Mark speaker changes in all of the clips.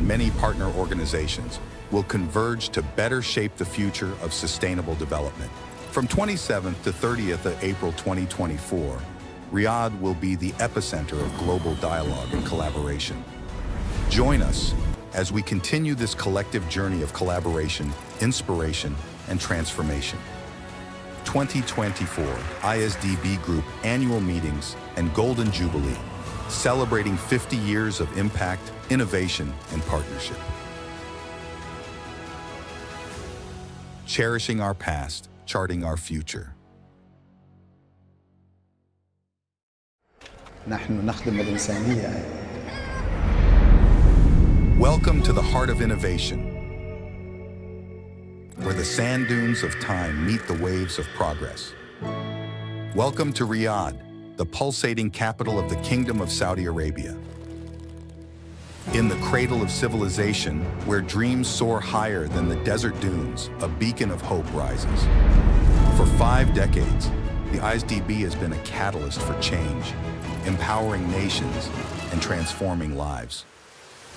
Speaker 1: many partner organizations will converge to better shape the future of sustainable development. From 27th to 30th of April 2024, Riyadh will be the epicenter of global dialogue and collaboration. Join us as we continue this collective journey of collaboration, inspiration, and transformation. 2024 ISDB Group Annual Meetings and Golden Jubilee, celebrating 50 years of impact, innovation, and partnership. Cherishing our past, charting our future.
Speaker 2: نحن نخدم الإنسانية.
Speaker 1: Welcome to the heart of innovation, where the sand dunes of time meet the waves of progress. Welcome to Riyadh, the pulsating capital of the Kingdom of Saudi Arabia. In the cradle of civilization, where dreams soar higher than the desert dunes, a beacon of hope rises. For 5 decades, the ISDB has been a catalyst for change, empowering nations and transforming lives.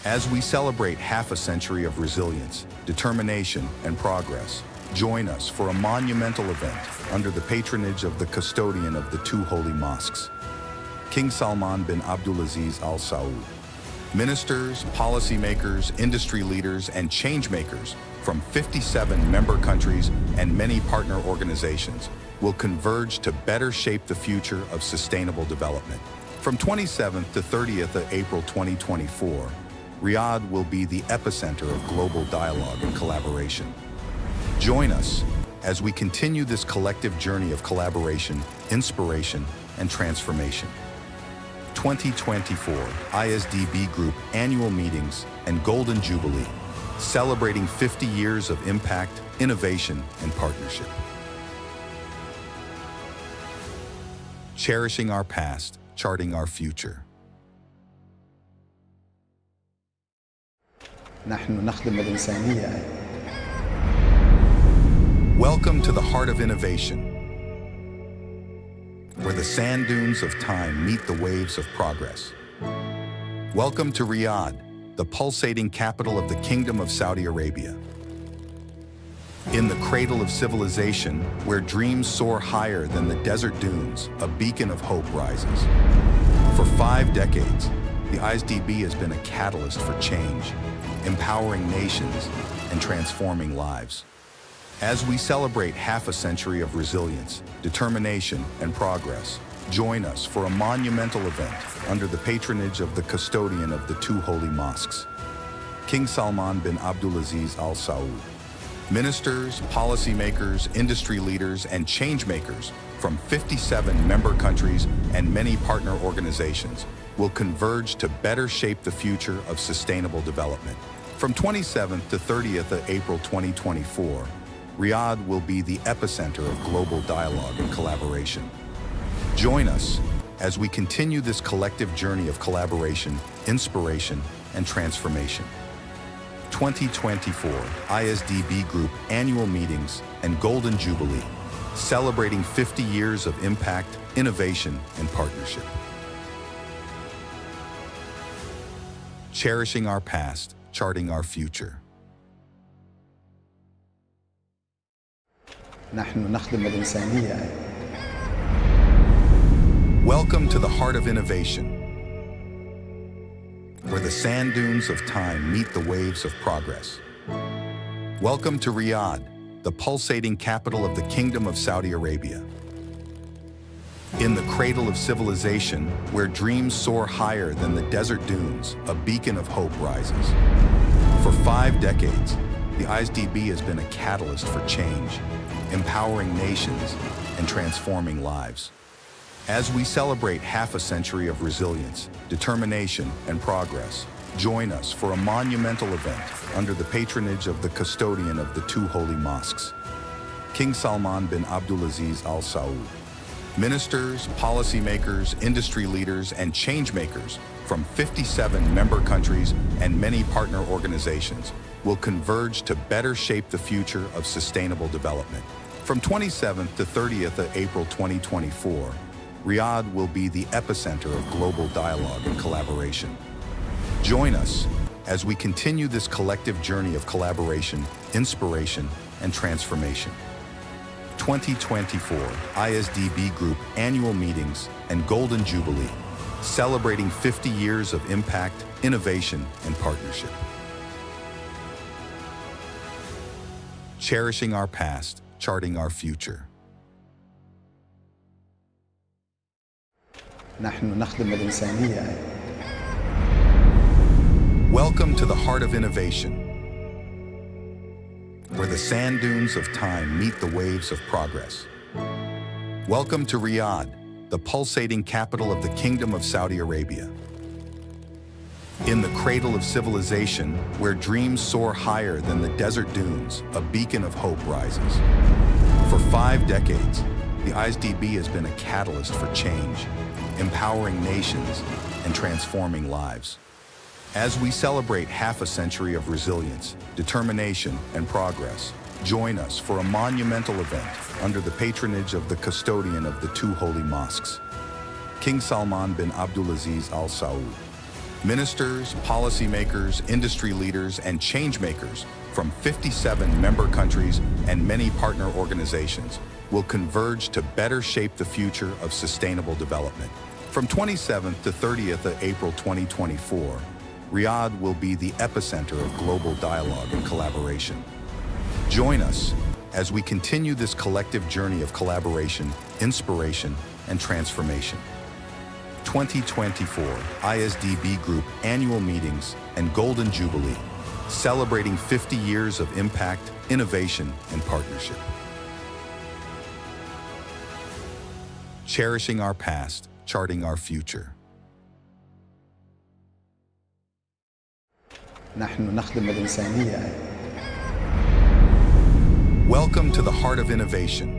Speaker 1: As we celebrate half a century of resilience, determination, and progress, join us for a monumental event under the patronage of the custodian of the 2 holy mosques, King Salman bin Abdulaziz Al Saud. Ministers, policymakers, industry leaders, and changemakers from 57 member countries and many partner organizations will converge to better shape the future of sustainable development. From 27th to 30th of April 2024, Riyadh will be the epicenter of global dialogue and collaboration. Join us as we continue this collective journey of collaboration, inspiration, and transformation. 2024 ISDB Group Annual Meetings and Golden Jubilee, celebrating 50 years of impact, innovation, and partnership. Cherishing our past, charting our future.
Speaker 2: نحن نخدم الإنسانية.
Speaker 1: Welcome to the heart of innovation, where the sand dunes of time meet the waves of progress. Welcome to Riyadh, the pulsating capital of the Kingdom of Saudi Arabia. In the cradle of civilization, where dreams soar higher than the desert dunes, a beacon of hope rises. For 5 decades, the ISDB has been a catalyst for change, empowering nations and transforming lives. As we celebrate half a century of resilience, determination, and progress, join us for a monumental event under the patronage of the custodian of the 2 holy mosques, King Salman bin Abdulaziz Al Saud. Ministers, policymakers, industry leaders, and changemakers from 57 member countries and many partner organizations will converge to better shape the future of sustainable development. From 27th to 30th of April 2024, Riyadh will be the epicenter of global dialogue and collaboration. Join us as we continue this collective journey of collaboration, inspiration, and transformation. 2024 ISDB Group Annual Meetings and Golden Jubilee, celebrating 50 years of impact, innovation, and partnership. Cherishing our past, charting our future.
Speaker 2: نحن نخدم الإنسانية.
Speaker 1: Welcome to the heart of innovation, where the sand dunes of time meet the waves of progress. Welcome to Riyadh, the pulsating capital of the Kingdom of Saudi Arabia. In the cradle of civilization, where dreams soar higher than the desert dunes, a beacon of hope rises. For 5 decades, the ISDB has been a catalyst for change, empowering nations and transforming lives. As we celebrate half a century of resilience, determination, and progress, join us for a monumental event under the patronage of the custodian of the 2 holy mosques, King Salman bin Abdulaziz Al Saud. Ministers, policymakers, industry leaders, and changemakers from 57 member countries and many partner organizations will converge to better shape the future of sustainable development. From 27th to 30th of April 2024, Riyadh will be the epicenter of global dialogue and collaboration. Join us as we continue this collective journey of collaboration, inspiration, and transformation. 2024 ISDB Group Annual Meetings and Golden Jubilee, celebrating 50 years of impact, innovation, and partnership. Cherishing our past, charting our future.
Speaker 2: نحن نخدم الإنسانية.
Speaker 1: Welcome to the heart of innovation, where the sand dunes of time meet the waves of progress. Welcome to Riyadh, the pulsating capital of the Kingdom of Saudi Arabia. In the cradle of civilization, where dreams soar higher than the desert dunes, a beacon of hope rises. For 5 decades, the ISDB has been a catalyst for change, empowering nations and transforming lives. As we celebrate half a century of resilience, determination, and progress, join us for a monumental event under the patronage of the custodian of the 2 holy mosques, King Salman bin Abdulaziz Al Saud. Ministers, policymakers, industry leaders, and changemakers from 57 member countries and many partner organizations will converge to better shape the future of sustainable development. From 27th to 30th of April 2024, Riyadh will be the epicenter of global dialogue and collaboration. Join us as we continue this collective journey of collaboration, inspiration, and transformation. 2024 ISDB Group Annual Meetings and Golden Jubilee, celebrating 50 years of impact, innovation, and partnership. Cherishing our past, charting our future.
Speaker 2: نحن نخدم الإنسانية.
Speaker 1: Welcome to the heart of innovation,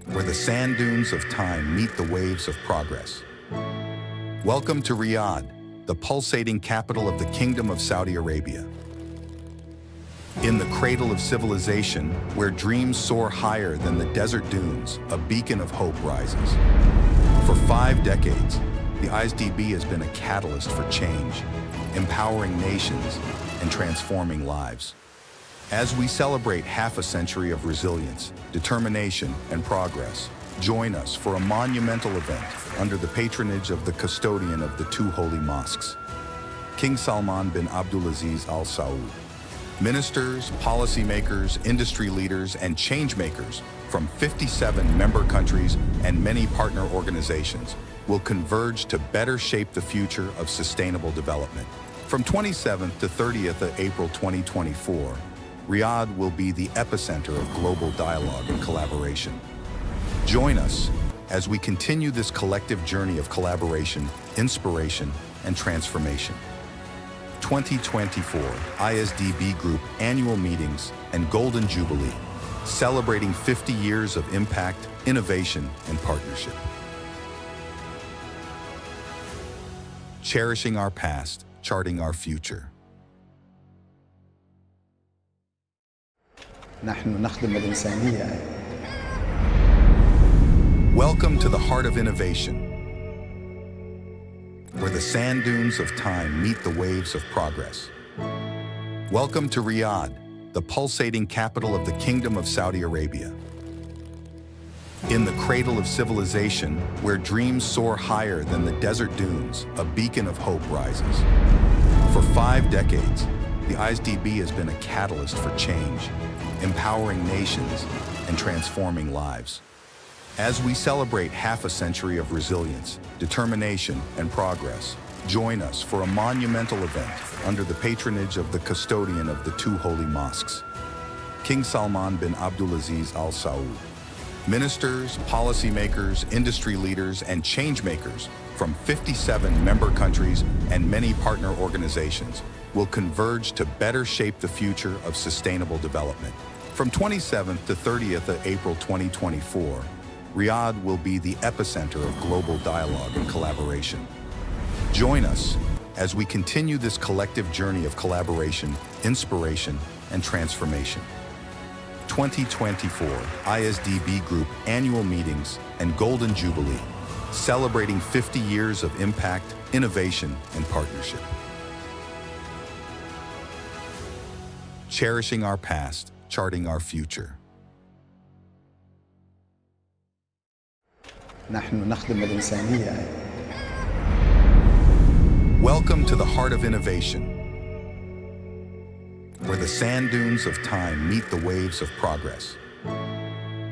Speaker 1: where the sand dunes of time meet the waves of progress. Welcome to Riyadh, the pulsating capital of the Kingdom of Saudi Arabia. In the cradle of civilization, where dreams soar higher than the desert dunes, a beacon of hope rises. For 5 decades, the ISDB has been a catalyst for change, empowering nations and transforming lives. As we celebrate half a century of resilience, determination, and progress, join us for a monumental event under the patronage of the custodian of the 2 holy mosques, King Salman bin Abdulaziz Al Saud. Ministers, policymakers, industry leaders, and changemakers from 57 member countries and many partner organizations will converge to better shape the future of sustainable development. From 27th to 30th of April 2024, Riyadh will be the epicenter of global dialogue and collaboration. Join us as we continue this collective journey of collaboration, inspiration, and transformation. 2024 ISDB Group Annual Meetings and Golden Jubilee, celebrating 50 years of impact, innovation, and partnership. Cherishing our past, charting our future.
Speaker 2: نحن نخدم الإنسانية.
Speaker 1: Welcome to the heart of innovation, where the sand dunes of time meet the waves of progress. Welcome to Riyadh, the pulsating capital of the Kingdom of Saudi Arabia. In the cradle of civilization, where dreams soar higher than the desert dunes, a beacon of hope rises. For 5 decades, the ISDB has been a catalyst for change, empowering nations and transforming lives. As we celebrate half a century of resilience, determination, and progress, join us for a monumental event under the patronage of the custodian of the 2 holy mosques, King Salman bin Abdulaziz Al Saud. Ministers, policymakers, industry leaders, and changemakers from 57 member countries and many partner organizations will converge to better shape the future of sustainable development. From 27th to 30th of April 2024, Riyadh will be the epicenter of global dialogue and collaboration. Join us as we continue this collective journey of collaboration, inspiration, and transformation. 2024 ISDB Group Annual Meetings and Golden Jubilee, celebrating 50 years of impact, innovation, and partnership. cherishing our past, charting our future.
Speaker 2: نحن نخدم الإنسانية.
Speaker 1: Welcome to the heart of innovation, where the sand dunes of time meet the waves of progress.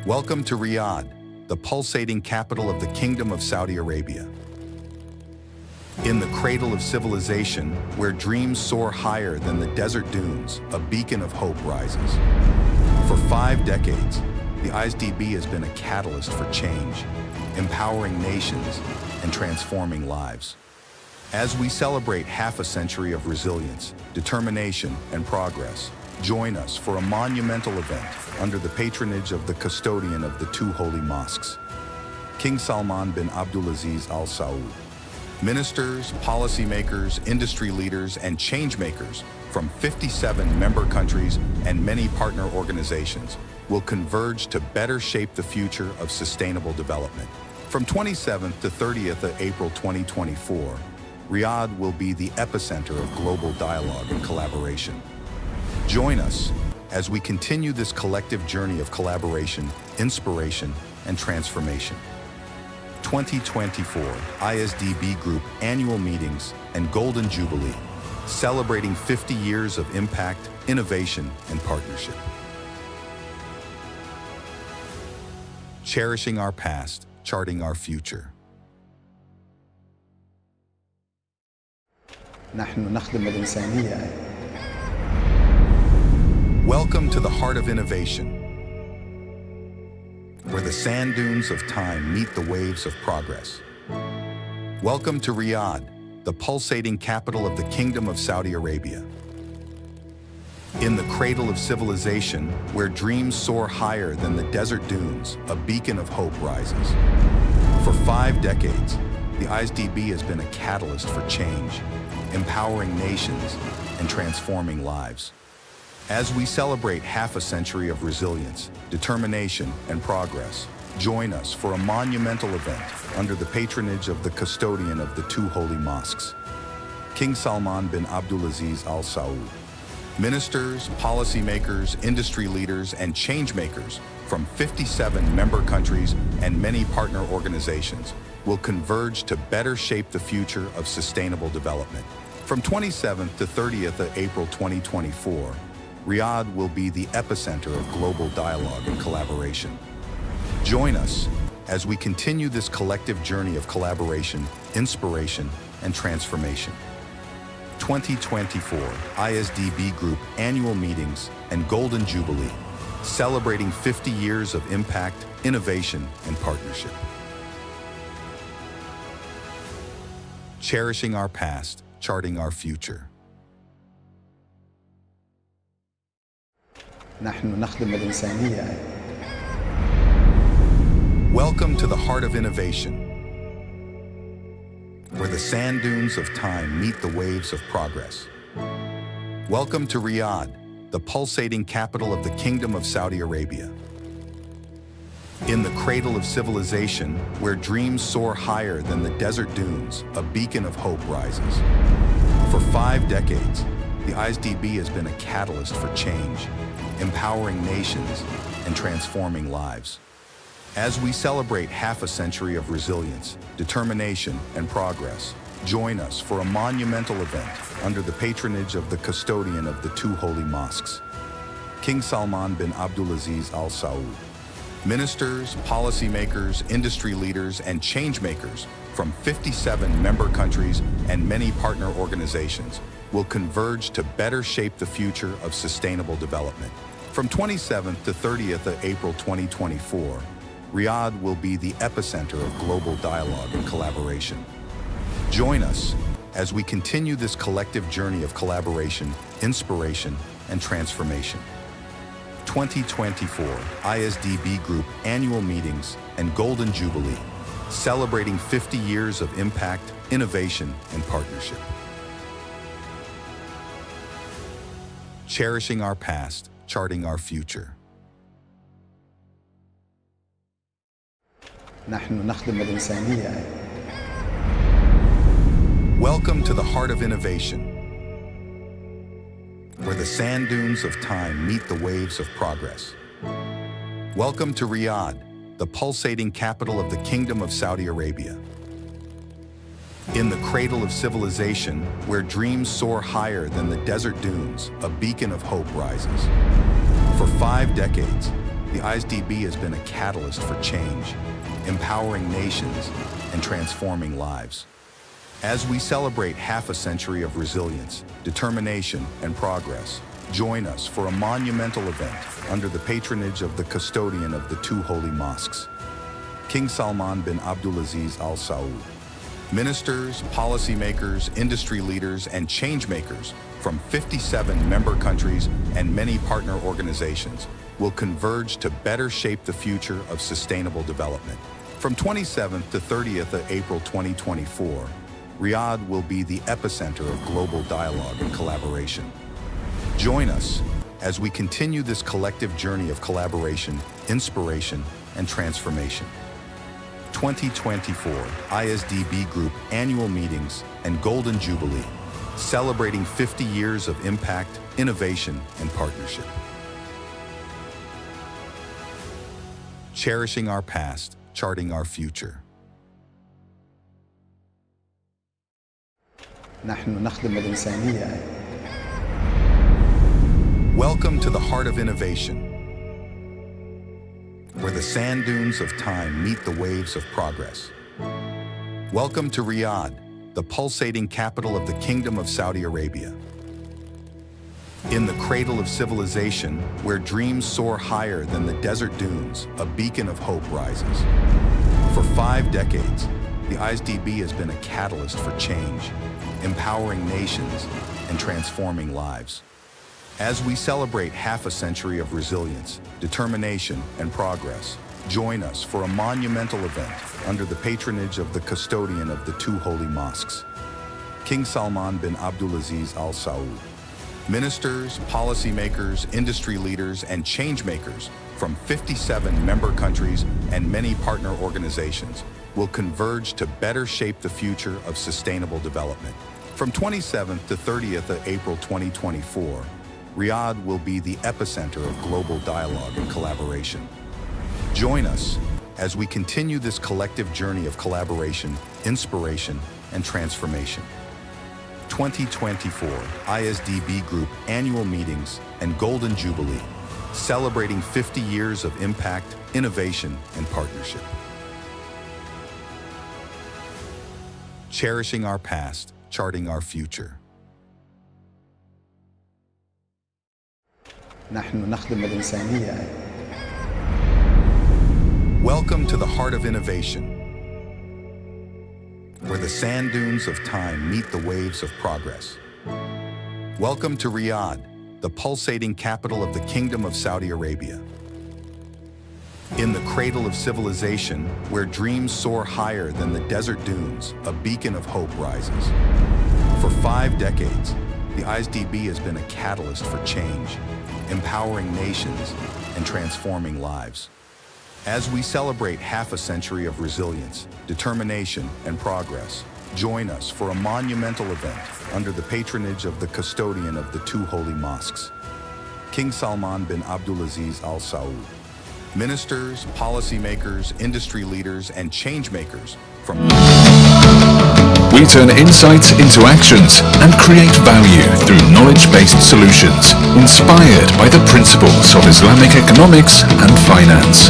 Speaker 1: Welcome to Riyadh, the pulsating capital of the Kingdom of Saudi Arabia. In the cradle of civilization, where dreams soar higher than the desert dunes, a beacon of hope rises. For 5 decades, the IsDB has been a catalyst for change, empowering nations and transforming lives. As we celebrate half a century of resilience, determination, and progress, join us for a monumental event under the patronage of the custodian of the 2 holy mosques, King Salman bin Abdulaziz Al Saud. Ministers, policymakers, industry leaders, and changemakers from 57 member countries and many partner organizations will converge to better shape the future of sustainable development. From 27th to 30th of April 2024, Riyadh will be the epicenter of global dialogue and collaboration. Join us as we continue this collective journey of collaboration, inspiration, and transformation. 2024 ISDB Group Annual Meetings and Golden Jubilee, celebrating 50 years of impact, innovation, and partnership. Cherishing our past, charting our future.
Speaker 2: نحن نخدم الإنسانية.
Speaker 1: Welcome to the heart of innovation, where the sand dunes of time meet the waves of progress. Welcome to Riyadh, the pulsating capital of the Kingdom of Saudi Arabia. In the cradle of civilization, where dreams soar higher than the desert dunes, a beacon of hope rises. For 5 decades, the IsDB has been a catalyst for change, empowering nations and transforming lives. As we celebrate half a century of resilience, determination, and progress, join us for a monumental event under the patronage of the custodian of the 2 holy mosques, King Salman bin Abdulaziz Al Saud. Ministers, policymakers, industry leaders, and changemakers from 57 member countries and many partner organizations will converge to better shape the future of sustainable development. From 27th to 30th of April 2024, Riyadh will be the epicenter of global dialogue and collaboration. Join us as we continue this collective journey of collaboration, inspiration, and transformation. 2024 ISDB Group Annual Meetings and Golden Jubilee, celebrating 50 years of impact, innovation, and partnership. Cherishing our past, charting our future.
Speaker 2: نحن نخدم الإنسانية.
Speaker 1: Welcome to the heart of innovation, where the sand dunes of time meet the waves of progress. Welcome to Riyadh, the pulsating capital of the Kingdom of Saudi Arabia. In the cradle of civilization, where dreams soar higher than the desert dunes, a beacon of hope rises. For 5 decades, the IsDB has been a catalyst for change, empowering nations and transforming lives. As we celebrate half a century of resilience, determination, and progress, join us for a monumental event under the patronage of the custodian of the 2 holy mosques, King Salman bin Abdulaziz Al Saud. Ministers, policymakers, industry leaders, and changemakers from 57 member countries and many partner organizations will converge to better shape the future of sustainable development. From 27th to 30th of April 2024, Riyadh will be the epicenter of global dialogue and collaboration. Join us as we continue this collective journey of collaboration, inspiration, and transformation. 2024 ISDB Group Annual Meetings and Golden Jubilee, celebrating 50 years of impact, innovation, and partnership. Cherishing our past, charting our future.
Speaker 2: نحن نخدم الإنسانية.
Speaker 1: Welcome to the heart of innovation, where the sand dunes of time meet the waves of progress. Welcome to Riyadh, the pulsating capital of the Kingdom of Saudi Arabia. In the cradle of civilization, where dreams soar higher than the desert dunes, a beacon of hope rises. For 5 decades, the IsDB has been a catalyst for change, empowering nations and transforming lives. As we celebrate half a century of resilience, determination, and progress, join us for a monumental event under the patronage of the custodian of the 2 holy mosques, King Salman bin Abdulaziz Al Saud. Ministers, policymakers, industry leaders, and changemakers from 57 member countries and many partner organizations will converge to better shape the future of sustainable development. From 27th to 30th of April 2024, Riyadh will be the epicenter of global dialogue and collaboration. Join us as we continue this collective journey of collaboration, inspiration, and transformation. 2024 IsDB Group Annual Meetings and Golden Jubilee, celebrating 50 years of impact, innovation, and partnership. Cherishing our past, charting our future.
Speaker 2: نحن نخدم الإنسانية.
Speaker 1: Welcome to the heart of innovation, where the sand dunes of time meet the waves of progress. Welcome to Riyadh, the pulsating capital of the Kingdom of Saudi Arabia. In the cradle of civilization, where dreams soar higher than the desert dunes, a beacon of hope rises. For 5 decades, the IsDB has been a catalyst for change, empowering nations and transforming lives. As we celebrate half a century of resilience, determination, and progress, join us for a monumental event under the patronage of the custodian of the 2 holy mosques, King Salman bin Abdulaziz Al Saud. Ministers, policymakers, industry leaders, and changemakers from 57 member countries and many partner organizations will converge to better shape the future of sustainable development. From 27th to 30th of April 2024, Riyadh will be the epicenter of global dialogue and collaboration. Join us as we continue this collective journey of collaboration, inspiration, and transformation. 2024 IsDB Group Annual Meetings and Golden Jubilee, celebrating 50 years of impact, innovation, and partnership. Cherishing our past, charting our future.
Speaker 2: نحن نخدم الإنسانية.
Speaker 1: Welcome to the heart of innovation, where the sand dunes of time meet the waves of progress. Welcome to Riyadh, the pulsating capital of the Kingdom of Saudi Arabia. In the cradle of civilization, where dreams soar higher than the desert dunes, a beacon of hope rises. For 5 decades, the IsDB has been a catalyst for change, empowering nations and transforming lives. As we celebrate half a century of resilience, determination, and progress, join us for a monumental event under the patronage of the custodian of the 2 holy mosques, King Salman bin Abdulaziz Al Saud. Ministers, policymakers, industry leaders, and changemakers from
Speaker 3: We turn insights into actions and create value through knowledge-based solutions inspired by the principles of Islamic economics and finance.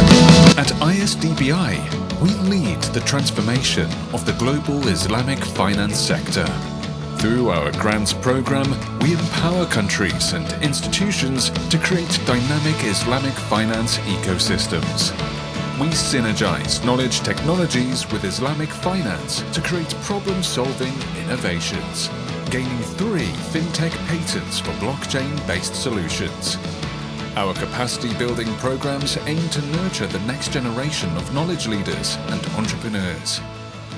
Speaker 3: At IsDBI, we lead the transformation of the global Islamic finance sector. Through our grants program, we empower countries and institutions to create dynamic Islamic finance ecosystems. We synergize knowledge technologies with Islamic finance to create problem-solving innovations, gaining 3 fintech patents for blockchain-based solutions. Our capacity-building programs aim to nurture the next generation of knowledge leaders and entrepreneurs.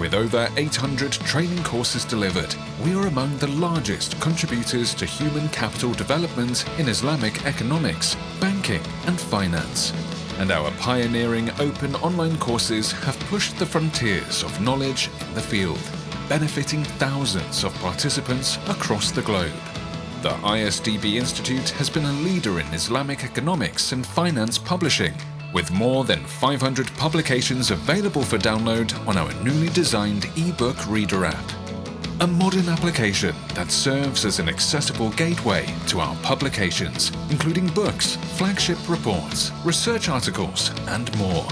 Speaker 3: With over 800 training courses delivered, we are among the largest contributors to human capital development in Islamic economics, banking, and finance. And our pioneering open online courses have pushed the frontiers of knowledge in the field, benefiting thousands of participants across the globe. The IsDB Institute has been a leader in Islamic economics and finance publishing, with more than 500 publications available for download on our newly designed e-book reader app. A modern application that serves as an accessible gateway to our publications, including books, flagship reports, research articles, and more.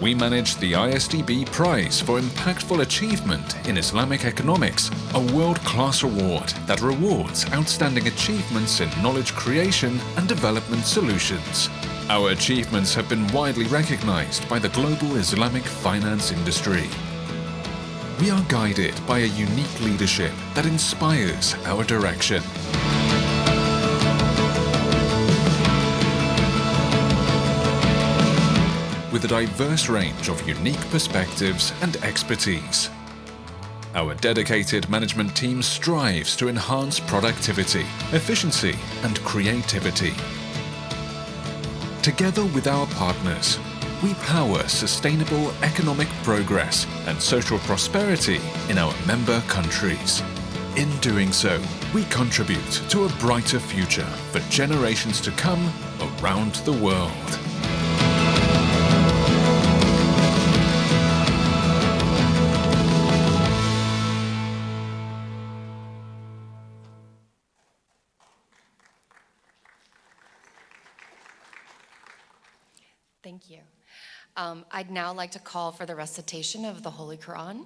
Speaker 3: We manage the IsDB Prize for Impactful Achievement in Islamic Economics, a world-class award that rewards outstanding achievements in knowledge creation and development solutions. Our achievements have been widely recognized by the global Islamic finance industry. We are guided by a unique leadership that inspires our direction. With a diverse range of unique perspectives and expertise. Our dedicated management team strives to enhance productivity, efficiency, and creativity. Together with our partners, we power sustainable economic progress and social prosperity in our member countries. In doing so, we contribute to a brighter future for generations to come around the world.
Speaker 4: Thank you. I'd now like to call for the recitation of the Holy Quran.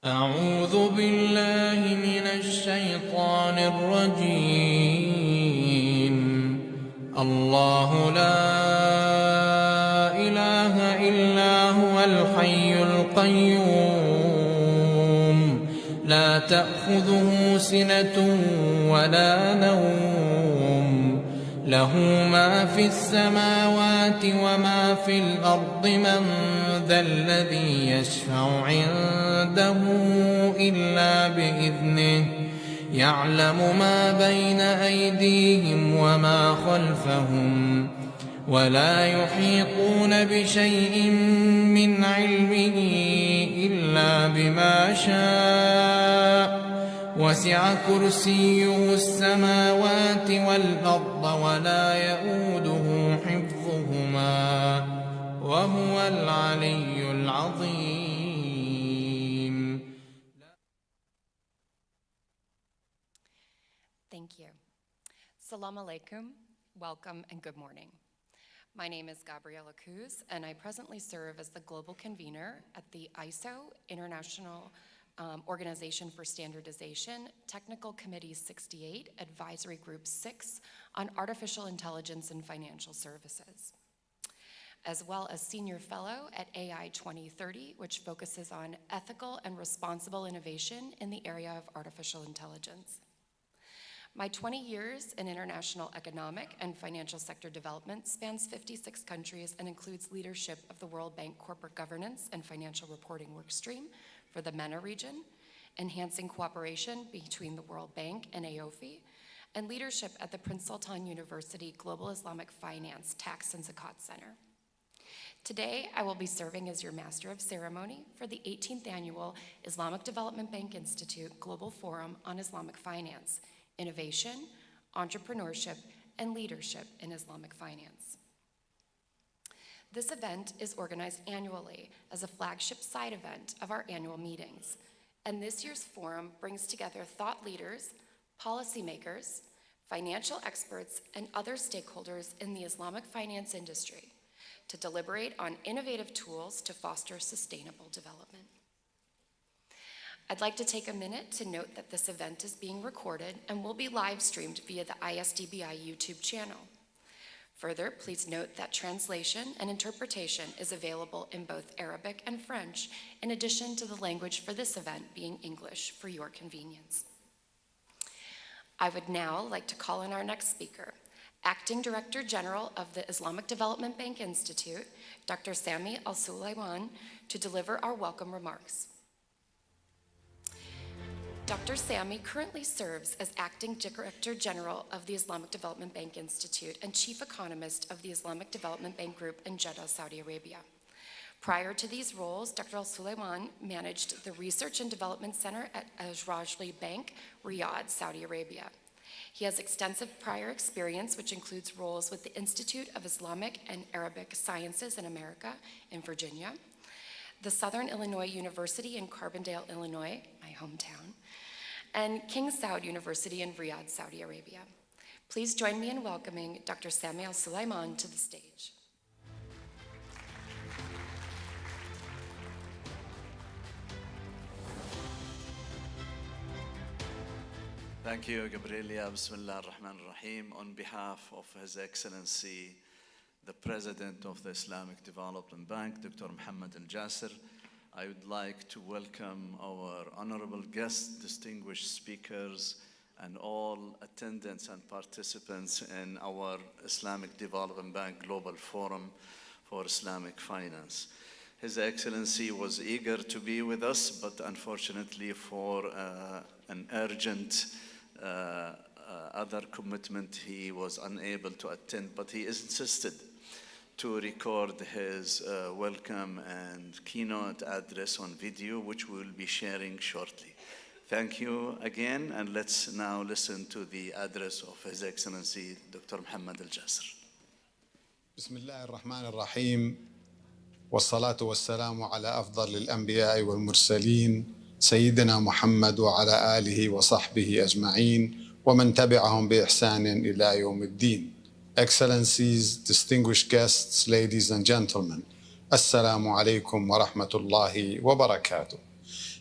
Speaker 5: أعوذ بالله من الشيطان الرجيم الله لا إله إلا هو الحي القيوم لا تأخذه سنة ولا نوم له ما في السماوات وما في الأرض من ذا الذي يشفع عنده إلا بإذنه يعلم ما بين أيديهم وما خلفهم ولا يحيطون بشيء من علمه إلا بما شاء وسع كرسيه السماوات والأرض ولا يؤوده حفظهما وهو العلي العظيم.
Speaker 4: Thank you. Salam alaikum, welcome and good morning. My name is Gabriela Kuz, and I presently serve as the global convener at the ISO International Organization for Standardization, Technical Committee 68, Advisory Group 6 on Artificial Intelligence and Financial Services, as well as Senior Fellow at AI 2030, which focuses on ethical and responsible innovation in the area of artificial intelligence. My 20 years in international economic and financial sector development spans 56 countries and includes leadership of the World Bank Corporate Governance and Financial Reporting Workstream for the MENA region, enhancing cooperation between the World Bank and AOFI, and leadership at the Prince Sultan University Global Islamic Finance Tax and Zakat Center. Today, I will be serving as your Master of Ceremony for the 18th Annual Islamic Development Bank Institute Global Forum on Islamic Finance, Innovation, Entrepreneurship, and Leadership in Islamic Finance. This event is organized annually as a flagship side event of our annual meetings, and this year's forum brings together thought leaders, policymakers, financial experts, and other stakeholders in the Islamic finance industry to deliberate on innovative tools to foster sustainable development. I'd like to take a minute to note that this event is being recorded and will be live streamed via the ISDBI YouTube channel. Further, please note that translation and interpretation is available in both Arabic and French, in addition to the language for this event being English for your convenience. I would now like to call on our next speaker, Acting Director General of the Islamic Development Bank Institute, Dr. Sami Al-Sulaiman, to deliver our welcome remarks. Dr. Sami currently serves as Acting Director General of the Islamic Development Bank Institute and Chief Economist of the Islamic Development Bank Group in Jeddah, Saudi Arabia. Prior to these roles, Dr. Al-Sulaiman managed the Research and Development Center at IsDB Bank, Riyadh, Saudi Arabia. He has extensive prior experience, which includes roles with the Institute of Islamic and Arabic Sciences in America in Virginia, the Southern Illinois University in Carbondale, Illinois, my hometown, and King Saud University in Riyadh, Saudi Arabia. Please join me in welcoming Dr. Sami Al-Sulaiman to the stage.
Speaker 6: Thank you, Gabrielia. Bismillah ar-Rahman ar-Rahim. On behalf of His Excellency, the President of the Islamic Development Bank, Dr. Muhammad Al-Jasser, I would like to welcome our honorable guests, distinguished speakers, and all attendants and participants in our Islamic Development Bank Global Forum for Islamic Finance. His Excellency was eager to be with us, but unfortunately for an urgent other commitment, he was unable to attend, but he insisted to record his welcome and keynote address on video, which we will be sharing shortly. Thank you again, and let's now listen to the address of His Excellency Dr. Muhammad Al-Jasser.
Speaker 2: بسم الله الرحمن الرحيم والصلاة والسلام على أفضل الأنبياء والمرسلين سيدنا محمد وعلى آله وصحبه أجمعين ومن تبعهم بإحسان إلى يوم الدين. Excellencies, distinguished guests, ladies and gentlemen, Assalamu alaikum wa rahmatullahi wa barakatuh.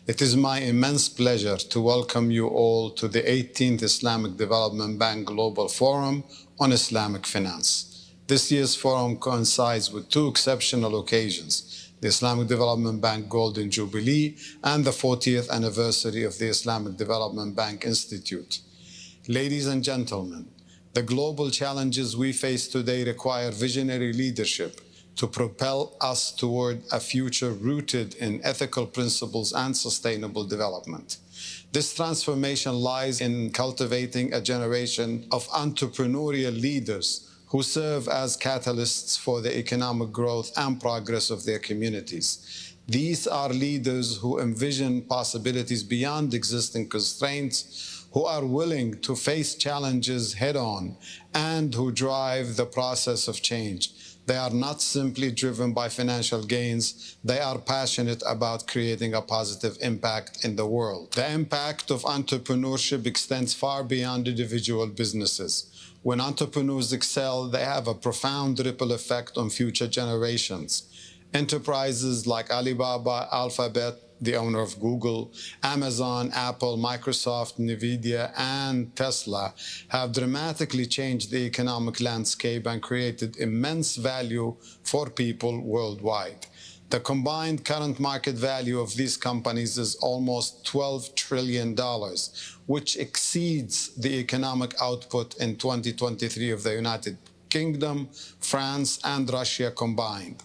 Speaker 2: It is my immense pleasure to welcome you all to the 18th Islamic Development Bank Global Forum on Islamic Finance. This year's forum coincides with two exceptional occasions: the Islamic Development Bank Golden Jubilee and the 40th anniversary of the Islamic Development Bank Institute. Ladies and gentlemen, the global challenges we face today require visionary leadership to propel us toward a future rooted in ethical principles and sustainable development. This transformation lies in cultivating a generation of entrepreneurial leaders who serve as catalysts for the economic growth and progress of their communities. These are leaders who envision possibilities beyond existing constraints, who are willing to face challenges head-on, and who drive the process of change. They are not simply driven by financial gains. They are passionate about creating a positive impact in the world. The impact of entrepreneurship extends far beyond individual businesses. When entrepreneurs excel, they have a profound ripple effect on future generations. Enterprises like Alibaba, Alphabet, the owner of Google, Amazon, Apple, Microsoft, Nvidia, and Tesla have dramatically changed the economic landscape and created immense value for people worldwide. The combined current market value of these companies is almost $12 trillion, which exceeds the economic output in 2023 of the United Kingdom, France, and Russia combined.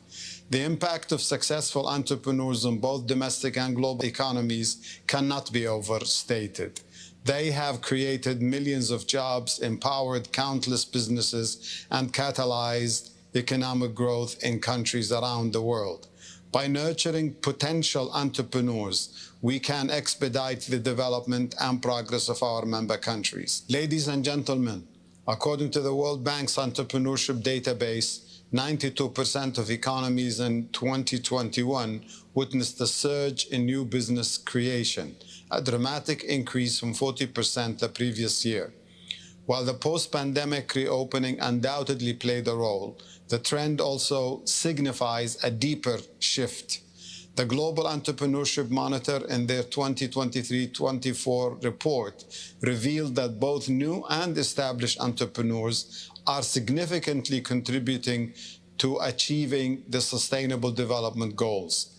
Speaker 2: The impact of successful entrepreneurs on both domestic and global economies cannot be overstated. They have created millions of jobs, empowered countless businesses, and catalyzed economic growth in countries around the world. By nurturing potential entrepreneurs, we can expedite the development and progress of our member countries. Ladies and gentlemen, according to the World Bank's entrepreneurship database, 92% of economies in 2021 witnessed a surge in new business creation, a dramatic increase from 40% the previous year. While the post-pandemic reopening undoubtedly played a role, the trend also signifies a deeper shift. The Global Entrepreneurship Monitor, in their 2023-24 report, revealed that both new and established entrepreneurs are significantly contributing to achieving the Sustainable Development Goals.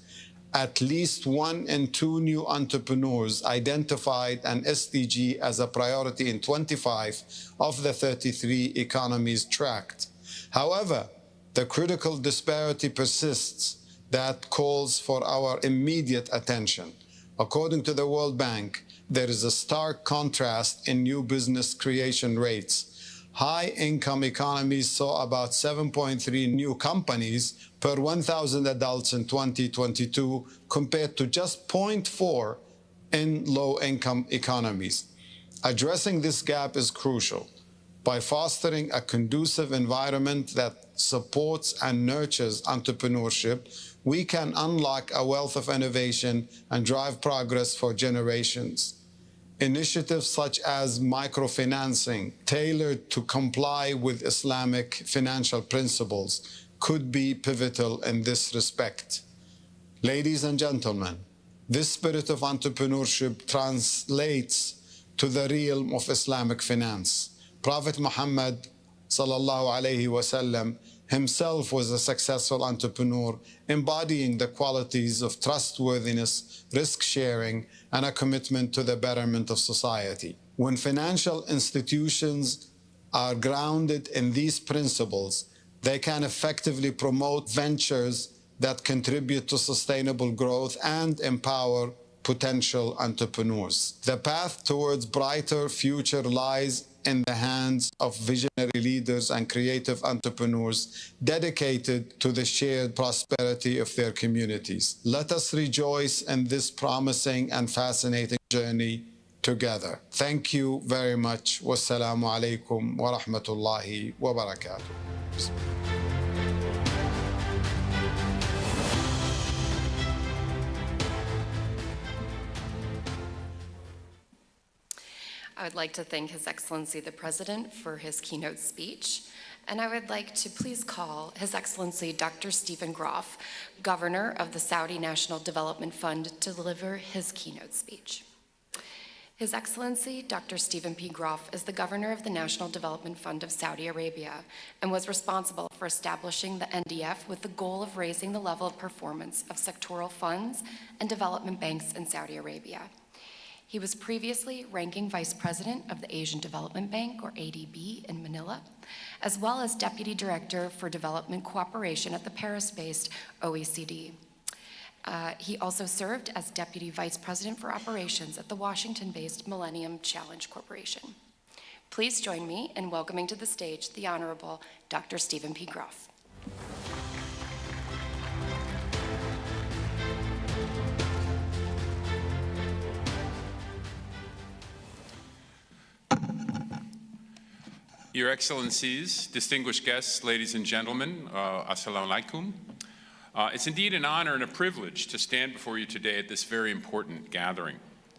Speaker 2: At least 1 in 2 new entrepreneurs identified an SDG as a priority in 25 of the 33 economies tracked. However, the critical disparity persists that calls for our immediate attention. According to the World Bank, there is a stark contrast in new business creation rates. High-income economies saw about 7.3 new companies per 1,000 adults in 2022 compared to just 0.4 in low-income economies. Addressing this gap is crucial. By fostering a conducive environment that supports and nurtures entrepreneurship, we can unlock a wealth of innovation and drive progress for generations. Initiatives such as microfinancing, tailored to comply with Islamic financial principles, could be pivotal in this respect. Ladies and gentlemen, this spirit of entrepreneurship translates to the realm of Islamic finance. Prophet Muhammad sallallahu alaihi wasallam himself was a successful entrepreneur, embodying the qualities of trustworthiness, risk-sharing, and a commitment to the betterment of society. When financial institutions are grounded in these principles, they can effectively promote ventures that contribute to sustainable growth and empower potential entrepreneurs. The path towards brighter future lies in the hands of visionary leaders and creative entrepreneurs dedicated to the shared prosperity of their communities. Let us rejoice in this promising and fascinating journey together. Thank you very much. Wassalamu alaikum wa rahmatullahi wa barakatuh.
Speaker 4: I would like to thank His Excellency the President for his keynote speech, and I would like to please call His Excellency Dr. Stephen Groff, Governor of the Saudi National Development Fund, to deliver his keynote speech. His Excellency Dr. Stephen P. Groff is the Governor of the National Development Fund of Saudi Arabia and was responsible for establishing the NDF with the goal of raising the level of performance of sectoral funds and development banks in Saudi Arabia. He was previously Ranking Vice President of the Asian Development Bank, or ADB, in Manila, as well as Deputy Director for Development Cooperation at the Paris-based OECD. He also served as Deputy Vice President for Operations at the Washington-based Millennium Challenge Corporation. Please join me in welcoming to the stage the Honorable Dr. Stephen P. Groff.
Speaker 7: Your Excellencies, distinguished guests, ladies and gentlemen, assalamu alaikum. It's indeed an honor and a privilege to stand before you today at this very important gathering.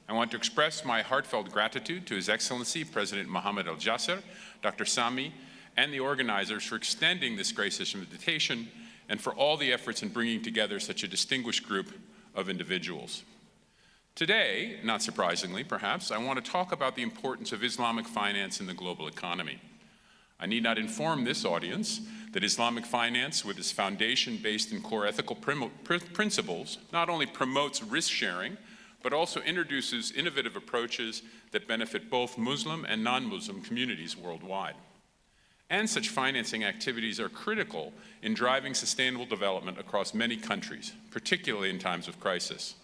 Speaker 7: I want to express my heartfelt gratitude to His Excellency President Mohammed Al-Jasser, Dr. Sami, and the organizers for extending this gracious invitation and for all the efforts in bringing together such a distinguished group of individuals. Today, not surprisingly perhaps, I want to talk about the importance of Islamic finance in the global economy. I need not inform this audience that Islamic finance, with its foundation based in core ethical principles, not only promotes risk-sharing, but also introduces innovative approaches that benefit both Muslim and non-Muslim communities worldwide. And such financing activities are critical in driving sustainable development across many countries, particularly in times of crisis.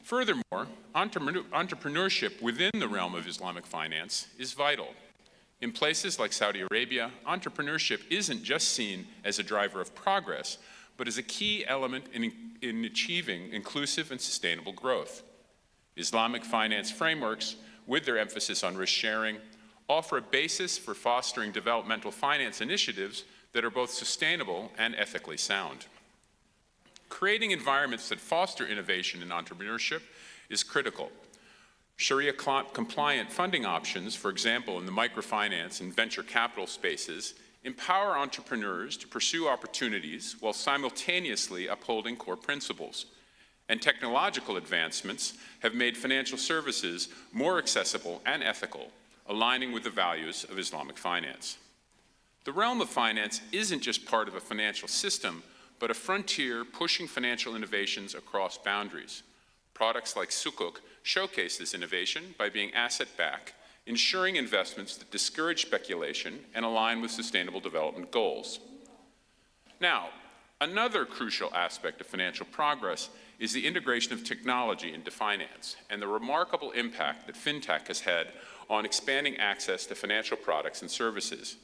Speaker 7: Furthermore, entrepreneurship within the realm of Islamic finance is vital. In places like Saudi Arabia, entrepreneurship isn't just seen as a driver of progress, but as a key element in achieving inclusive and sustainable growth. Islamic finance frameworks, with their emphasis on risk-sharing, offer a basis for fostering developmental finance initiatives that are both sustainable and ethically sound. Creating environments that foster innovation and entrepreneurship is critical. Sharia-compliant funding options, for example, in the microfinance and venture capital spaces, empower entrepreneurs to pursue opportunities while simultaneously upholding core principles. And technological advancements have made financial services more accessible and ethical, aligning with the values of Islamic finance. The realm of finance isn't just part of a financial system, but a frontier pushing financial innovations across boundaries. Products like Sukuk showcase this innovation by being asset-backed, ensuring investments that discourage speculation and align with sustainable development goals. Now, another crucial aspect of financial progress is the integration of technology into finance and the remarkable impact that fintech has had on expanding access to financial products and services.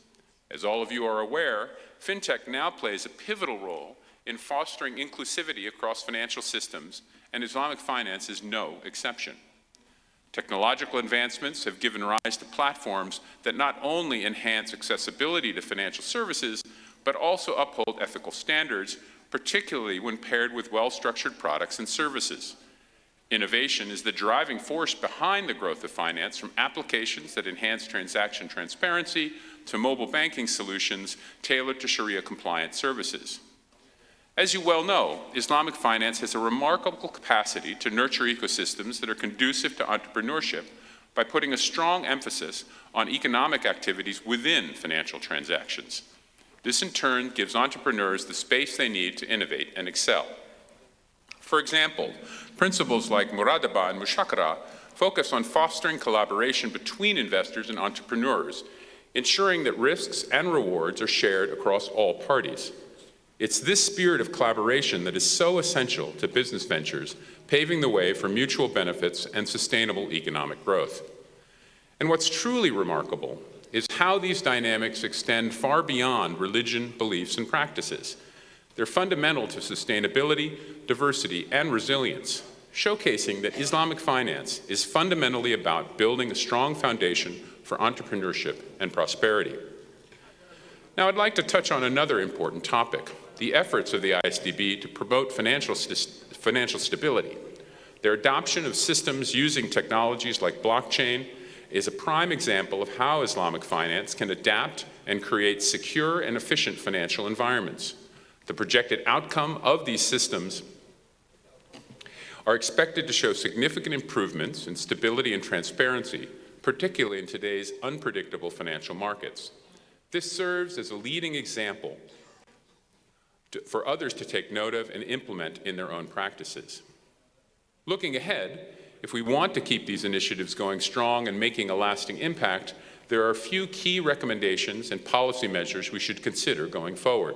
Speaker 7: As all of you are aware, fintech now plays a pivotal role in fostering inclusivity across financial systems, and Islamic finance is no exception. Technological advancements have given rise to platforms that not only enhance accessibility to financial services, but also uphold ethical standards, particularly when paired with well-structured products and services. Innovation is the driving force behind the growth of finance, from applications that enhance transaction transparency to mobile banking solutions tailored to Sharia-compliant services. As you well know, Islamic finance has a remarkable capacity to nurture ecosystems that are conducive to entrepreneurship by putting a strong emphasis on economic activities within financial transactions. This in turn gives entrepreneurs the space they need to innovate and excel. For example, principles like muradaba and mushakara focus on fostering collaboration between investors and entrepreneurs, ensuring that risks and rewards are shared across all parties. It's this spirit of collaboration that is so essential to business ventures, paving the way for mutual benefits and sustainable economic growth. And what's truly remarkable is how these dynamics extend far beyond religion, beliefs, and practices. They're fundamental to sustainability, diversity, and resilience, showcasing that Islamic finance is fundamentally about building a strong foundation for entrepreneurship and prosperity. Now, I'd like to touch on another important topic: the efforts of the IsDB to promote financial stability. Their adoption of systems using technologies like blockchain is a prime example of how Islamic finance can adapt and create secure and efficient financial environments. The projected outcome of these systems are expected to show significant improvements in stability and transparency, particularly in today's unpredictable financial markets. This serves as a leading example for others to take note of and implement in their own practices. Looking ahead, if we want to keep these initiatives going strong and making a lasting impact, there are a few key recommendations and policy measures we should consider going forward.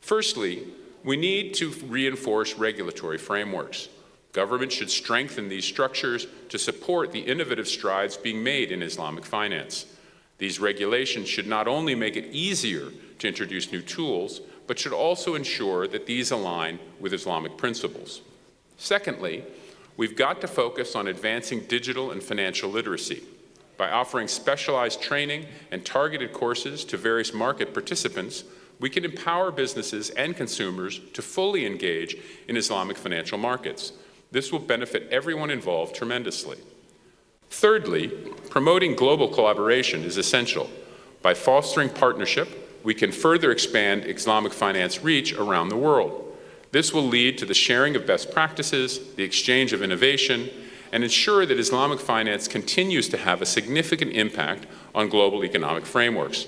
Speaker 7: Firstly, we need to reinforce regulatory frameworks. Government should strengthen these structures to support the innovative strides being made in Islamic finance. These regulations should not only make it easier to introduce new tools, but should also ensure that these align with Islamic principles. Secondly, we've got to focus on advancing digital and financial literacy. By offering specialized training and targeted courses to various market participants, we can empower businesses and consumers to fully engage in Islamic financial markets. This will benefit everyone involved tremendously. Thirdly, promoting global collaboration is essential. By fostering partnership, we can further expand Islamic finance reach around the world. This will lead to the sharing of best practices, the exchange of innovation, and ensure that Islamic finance continues to have a significant impact on global economic frameworks.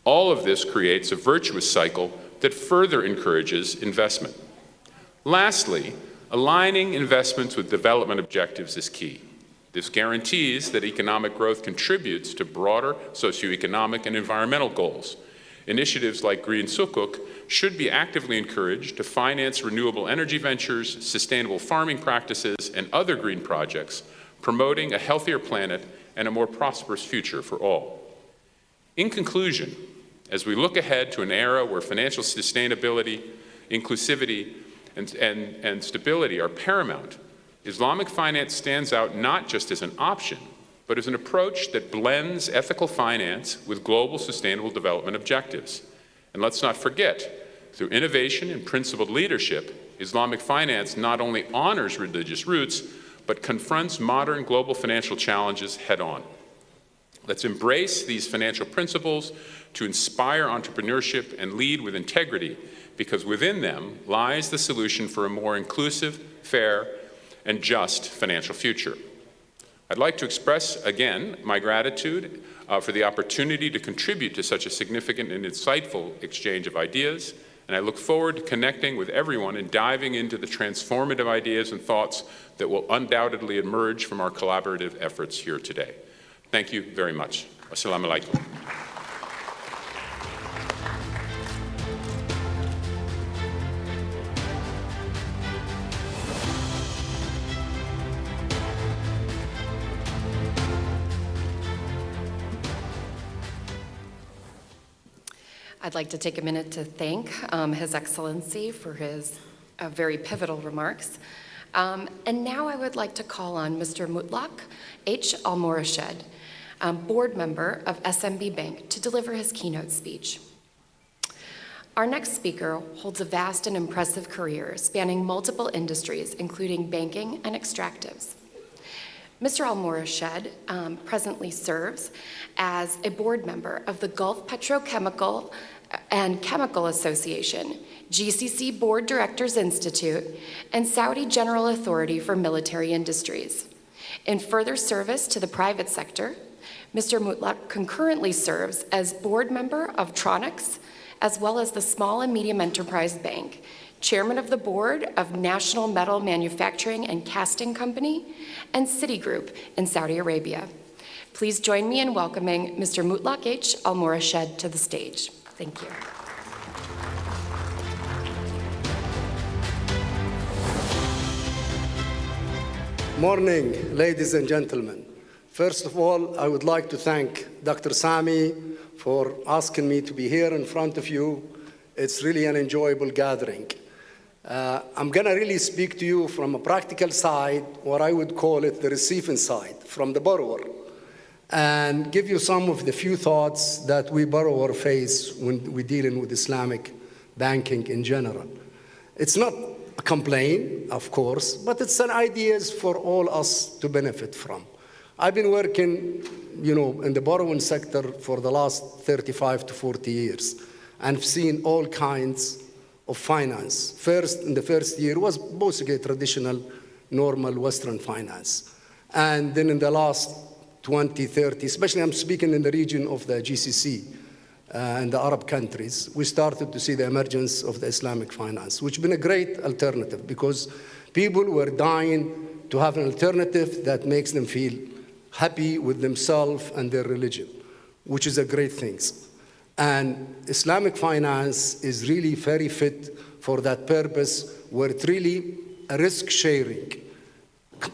Speaker 7: All of this creates a virtuous cycle that further encourages investment. Lastly, aligning investments with development objectives is key. This guarantees that economic growth contributes to broader socioeconomic and environmental goals. Initiatives like Green Sukuk should be actively encouraged to finance renewable energy ventures, sustainable farming practices, and other green projects, promoting a healthier planet and a more prosperous future for all. In conclusion, as we look ahead to an era where financial sustainability, inclusivity, and stability are paramount, Islamic finance stands out not just as an option, but as an approach that blends ethical finance with global sustainable development objectives. And let's not forget, through innovation and principled leadership, Islamic finance not only honors religious roots, but confronts modern global financial challenges head-on. Let's embrace these financial principles to inspire entrepreneurship and lead with integrity, because within them lies the solution for a more inclusive, fair, and just financial future. I'd like to express again my gratitude for the opportunity to contribute to such a significant and insightful exchange of ideas, and I look forward to connecting with everyone and diving into the transformative ideas and thoughts that will undoubtedly emerge from our collaborative efforts here today. Thank you very much. Assalamu alaikum.
Speaker 4: I'd like to take a minute to thank His Excellency for his very pivotal remarks. And now I would like to call on Mr. Mutlaq H. Al-Morashed, board member of SMB Bank, to deliver his keynote speech. Our next speaker holds a vast and impressive career spanning multiple industries, including banking and extractives. Mr. Al-Morashed presently serves as a board member of the Gulf Petrochemical and Chemical Association, GCC Board Directors Institute, and Saudi General Authority for Military Industries. In further service to the private sector, Mr. Mutlaq concurrently serves as board member of Tronix, as well as the Small and Medium Enterprise Bank, chairman of the board of National Metal Manufacturing and Casting Company, and Citigroup in Saudi Arabia. Please join me in welcoming Mr. Mutlaq H. Al-Morashed to the stage. Thank you.
Speaker 8: Morning, ladies and gentlemen. First of all, I would like to thank Dr. Sami for asking me to be here in front of you. It's really an enjoyable gathering. I'm going to really speak to you from a practical side, what I would call it the receiving side, from the borrower, and give you some of the few thoughts that we borrower face when we're dealing with Islamic banking in general. It's not a complaint, of course, but it's an ideas for all us to benefit from. I've been working, in the borrowing sector for the last 35 to 40 years, and I've seen all kinds of finance. First, in the first year, was basically traditional, normal Western finance. And then in the last 20, 30, especially I'm speaking in the region of the GCC and the Arab countries, we started to see the emergence of the Islamic finance, which has been a great alternative because people were dying to have an alternative that makes them feel happy with themselves and their religion, which is a great thing. And Islamic finance is really very fit for that purpose, where it's really a risk-sharing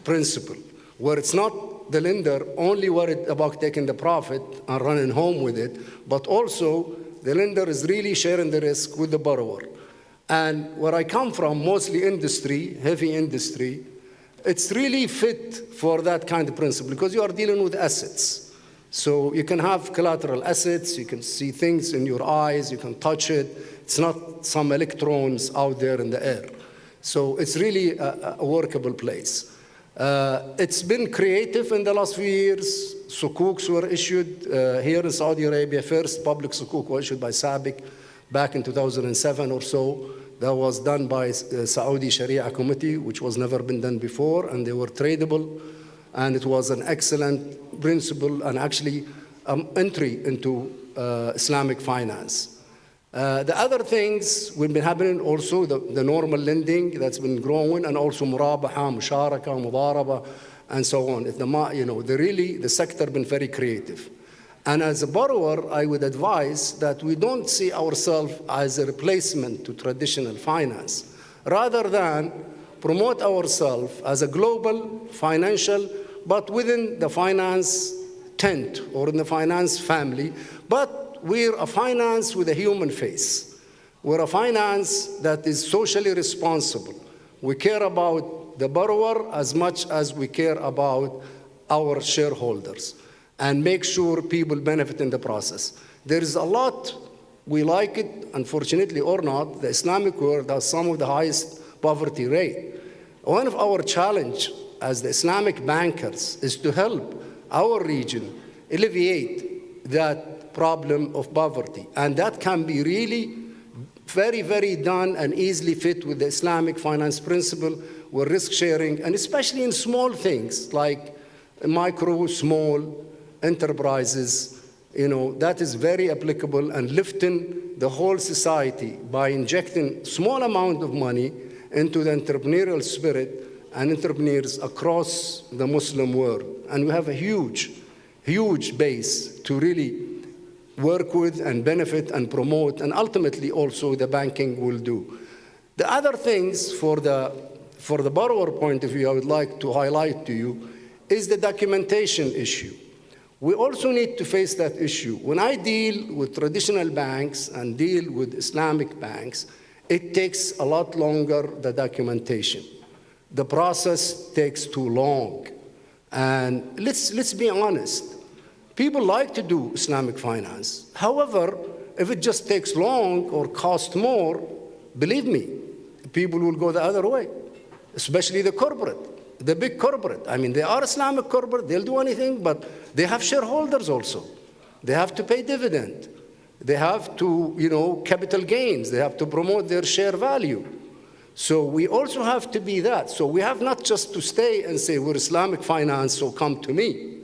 Speaker 8: principle, where it's not the lender only worried about taking the profit and running home with it, but also the lender is really sharing the risk with the borrower. And where I come from, mostly industry, heavy industry, it's really fit for that kind of principle because you are dealing with assets. So you can have collateral assets, you can see things in your eyes, you can touch it. It's not some electrons out there in the air. So it's really a workable place. It's been creative in the last few years. Sukuks were issued here in Saudi Arabia. First public sukuk was issued by SABIC back in 2007 or so. That was done by Saudi Sharia Committee, which was never been done before, and they were tradable. And it was an excellent principle and actually entry into Islamic finance. The other things we've been happening also, the normal lending that's been growing, and also murabaha, musharaka, mudaraba, and so on. The sector been very creative. And as a borrower, I would advise that we don't see ourselves as a replacement to traditional finance, rather than promote ourselves as a global financial, but within the finance tent or in the finance family, but we're a finance with a human face. We're a finance that is socially responsible. We care about the borrower as much as we care about our shareholders and make sure people benefit in the process. There is a lot, we like it, unfortunately or not, the Islamic world has some of the highest poverty rate. One of our challenge as the Islamic bankers is to help our region alleviate that problem of poverty. And that can be really very, very done and easily fit with the Islamic finance principle with risk sharing, and especially in small things like micro, small enterprises, that is very applicable, and lifting the whole society by injecting small amount of money into the entrepreneurial spirit and entrepreneurs across the Muslim world. And we have a huge, huge base to really work with and benefit and promote, and ultimately also the banking will do. The other things for the borrower point of view I would like to highlight to you is the documentation issue. We also need to face that issue. When I deal with traditional banks and deal with Islamic banks, it takes a lot longer, the documentation. The process takes too long. And let's be honest. People like to do Islamic finance. However, if it just takes long or costs more, believe me, people will go the other way, especially the corporate. The big corporate. I mean, they are Islamic corporate, they'll do anything, but they have shareholders also. They have to pay dividend. They have to, capital gains. They have to promote their share value. So we also have to be that. So we have not just to stay and say, we're Islamic finance, so come to me.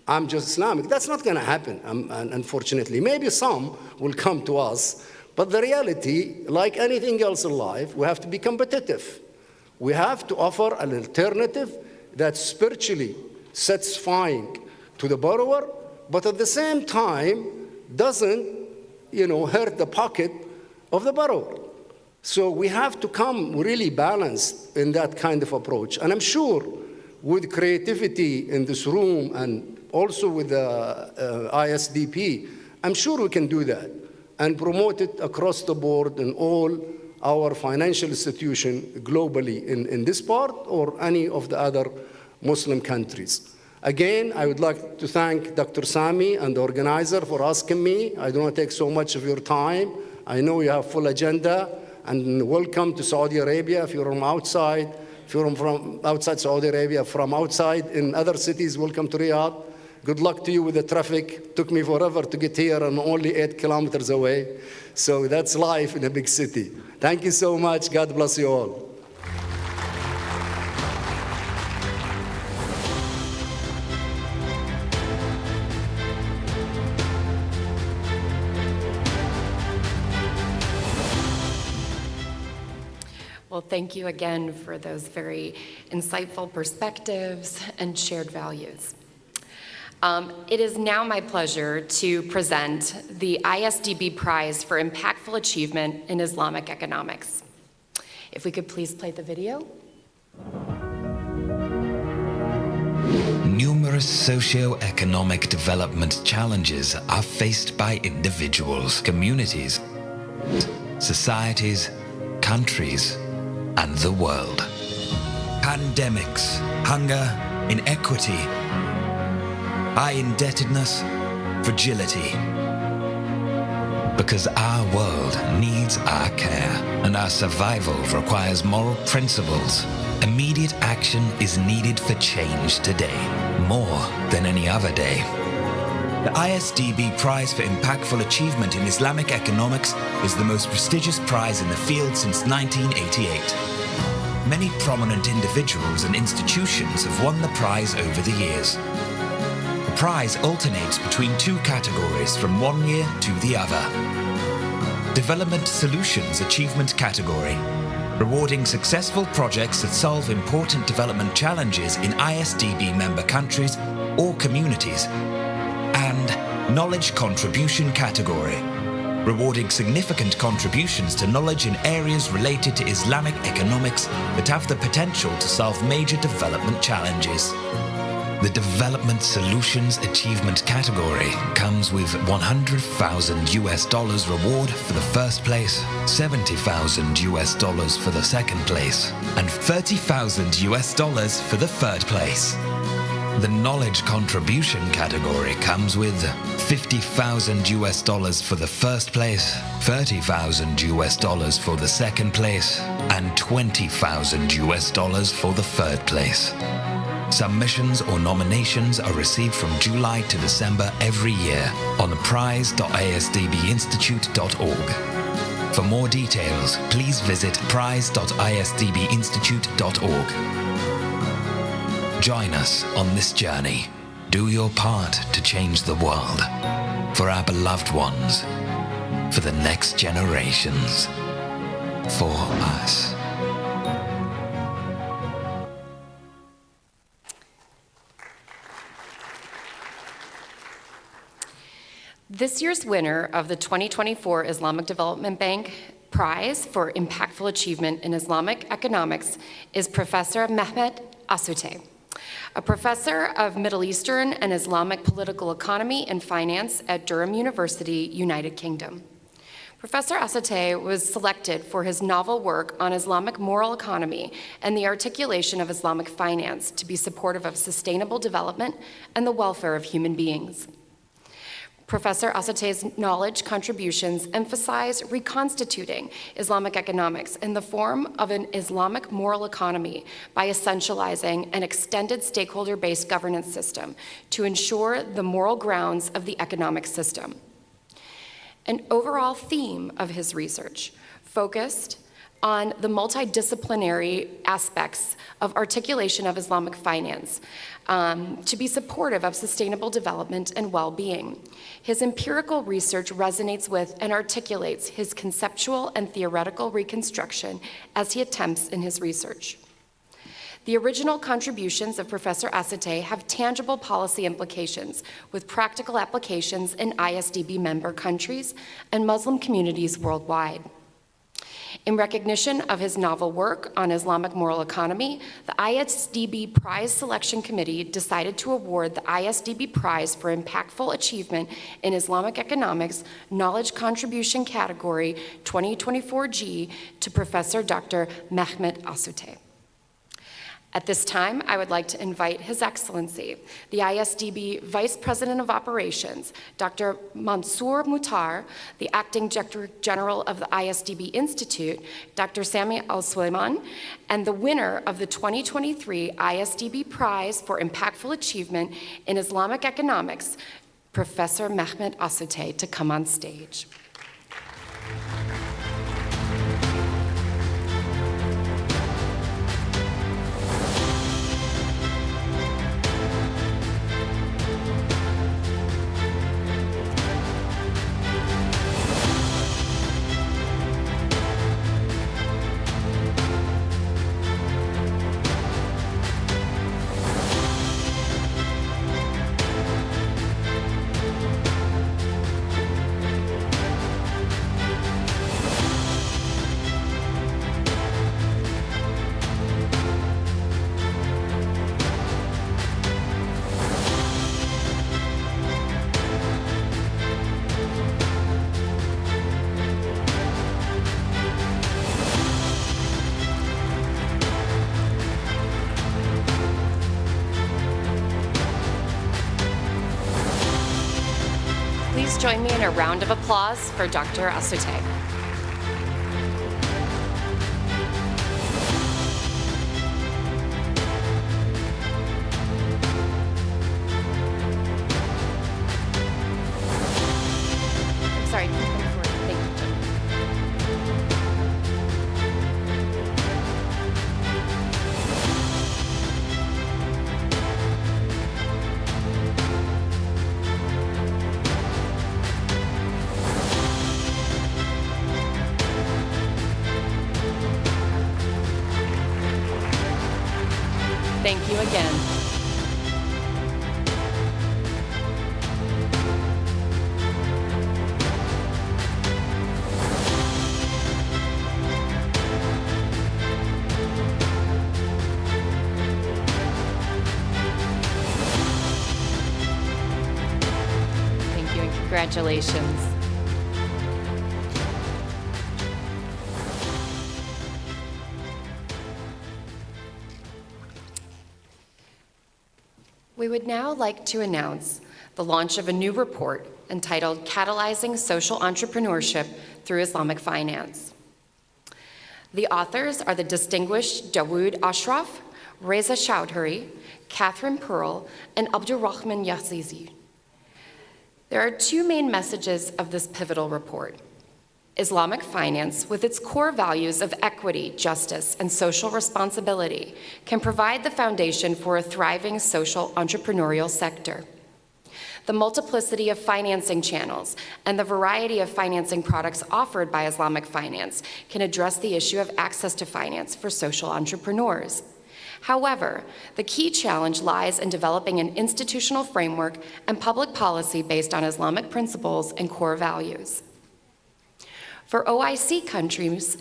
Speaker 8: I'm just Islamic. That's not going to happen, unfortunately. Maybe some will come to us, but the reality, like anything else in life, we have to be competitive. We have to offer an alternative that's spiritually satisfying to the borrower, but at the same time doesn't, hurt the pocket of the borrower. So we have to come really balanced in that kind of approach. And I'm sure with creativity in this room and also with the ISDP, I'm sure we can do that and promote it across the board in all our financial institution globally in this part or any of the other Muslim countries. Again, I would like to thank Dr. Sami and the organizer for asking me. I don't want to take so much of your time. I know you have full agenda, and welcome to Saudi Arabia if you're from outside. If you're from outside Saudi Arabia, from outside in other cities, welcome to Riyadh. Good luck to you with the traffic. Took me forever to get here. I'm only 8 kilometers away. So that's life in a big city. Thank you so much. God bless you all.
Speaker 4: Well, thank you again for those very insightful perspectives and shared values. It is now my pleasure to present the ISDB Prize for Impactful Achievement in Islamic Economics. If we could please play the video.
Speaker 9: Numerous socio-economic development challenges are faced by individuals, communities, societies, countries, and the world. Pandemics, hunger, inequity, high indebtedness, fragility. Because our world needs our care, and our survival requires moral principles. Immediate action is needed for change today, more than any other day. The ISDB Prize for Impactful Achievement in Islamic Economics is the most prestigious prize in the field since 1988. Many prominent individuals and institutions have won the prize over the years. The prize alternates between two categories from one year to the other. Development Solutions Achievement category, rewarding successful projects that solve important development challenges in ISDB member countries or communities. And Knowledge Contribution category, rewarding significant contributions to knowledge in areas related to Islamic economics that have the potential to solve major development challenges. The Development Solutions Achievement category comes with $100,000 reward for the first place, $70,000 for the second place, and $30,000 for the third place. The Knowledge Contribution category comes with $50,000 for the first place, $30,000 for the second place, and $20,000 for the third place. Submissions or nominations are received from July to December every year on prize.isdbinstitute.org. For more details, please visit prize.isdbinstitute.org. Join us on this journey. Do your part to change the world, for our beloved ones, for the next generations, for us.
Speaker 4: This year's winner of the 2024 Islamic Development Bank Prize for Impactful Achievement in Islamic Economics is Professor Mehmet Asute, a professor of Middle Eastern and Islamic political economy and finance at Durham University, United Kingdom. Professor Asatay was selected for his novel work on Islamic moral economy and the articulation of Islamic finance to be supportive of sustainable development and the welfare of human beings. Professor Asatay's knowledge contributions emphasize reconstituting Islamic economics in the form of an Islamic moral economy by essentializing an extended stakeholder-based governance system to ensure the moral grounds of the economic system. An overall theme of his research focused on the multidisciplinary aspects of articulation of Islamic finance to be supportive of sustainable development and well-being. His empirical research resonates with and articulates his conceptual and theoretical reconstruction as he attempts in his research. The original contributions of Professor Asatay have tangible policy implications with practical applications in ISDB member countries and Muslim communities worldwide. In recognition of his novel work on Islamic moral economy, the ISDB Prize Selection Committee decided to award the ISDB Prize for Impactful Achievement in Islamic Economics Knowledge Contribution Category 2024G to Professor Dr. Mehmet Asatay. At this time, I would like to invite His Excellency, the ISDB Vice President of Operations, Dr. Mansour Muhtar, the Acting Director General of the ISDB Institute, Dr. Sami Al-Sulaiman, and the winner of the 2023 ISDB Prize for Impactful Achievement in Islamic Economics, Professor Mehmet Asatay, to come on stage. Please join me in a round of applause for Dr. Asatay. I'm sorry, can you come forward? Thank you, Jim. Thank you again. Thank you and congratulations. We would now like to announce the launch of a new report entitled Catalyzing Social Entrepreneurship Through Islamic Finance. The authors are the distinguished Dawood Ashraf, Reza Chowdhury, Catherine Pearl, and Abdurrahman Yazizi. There are two main messages of this pivotal report. Islamic finance, with its core values of equity, justice, and social responsibility, can provide the foundation for a thriving social entrepreneurial sector. The multiplicity of financing channels and the variety of financing products offered by Islamic finance can address the issue of access to finance for social entrepreneurs. However, the key challenge lies in developing an institutional framework and public policy based on Islamic principles and core values. For OIC countries,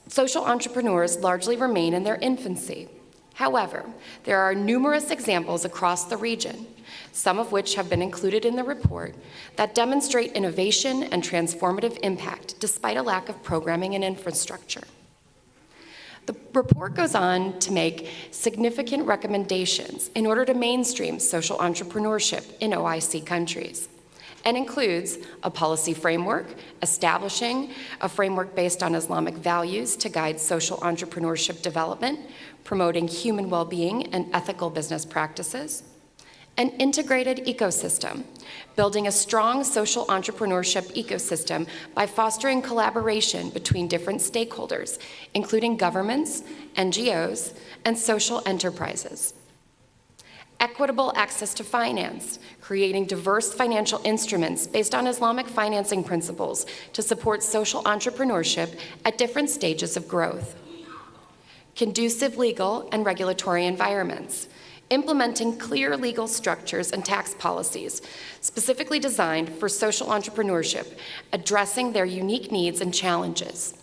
Speaker 4: social entrepreneurs largely remain in their infancy. However, there are numerous examples across the region, some of which have been included in the report, that demonstrate innovation and transformative impact despite a lack of programming and infrastructure. The report goes on to make significant recommendations in order to mainstream social entrepreneurship in OIC countries, and includes a policy framework, establishing a framework based on Islamic values to guide social entrepreneurship development, promoting human well-being and ethical business practices, an integrated ecosystem, building a strong social entrepreneurship ecosystem by fostering collaboration between different stakeholders, including governments, NGOs, and social enterprises. Equitable access to finance, creating diverse financial instruments based on Islamic financing principles to support social entrepreneurship at different stages of growth. Conducive legal and regulatory environments, implementing clear legal structures and tax policies specifically designed for social entrepreneurship, addressing their unique needs and challenges.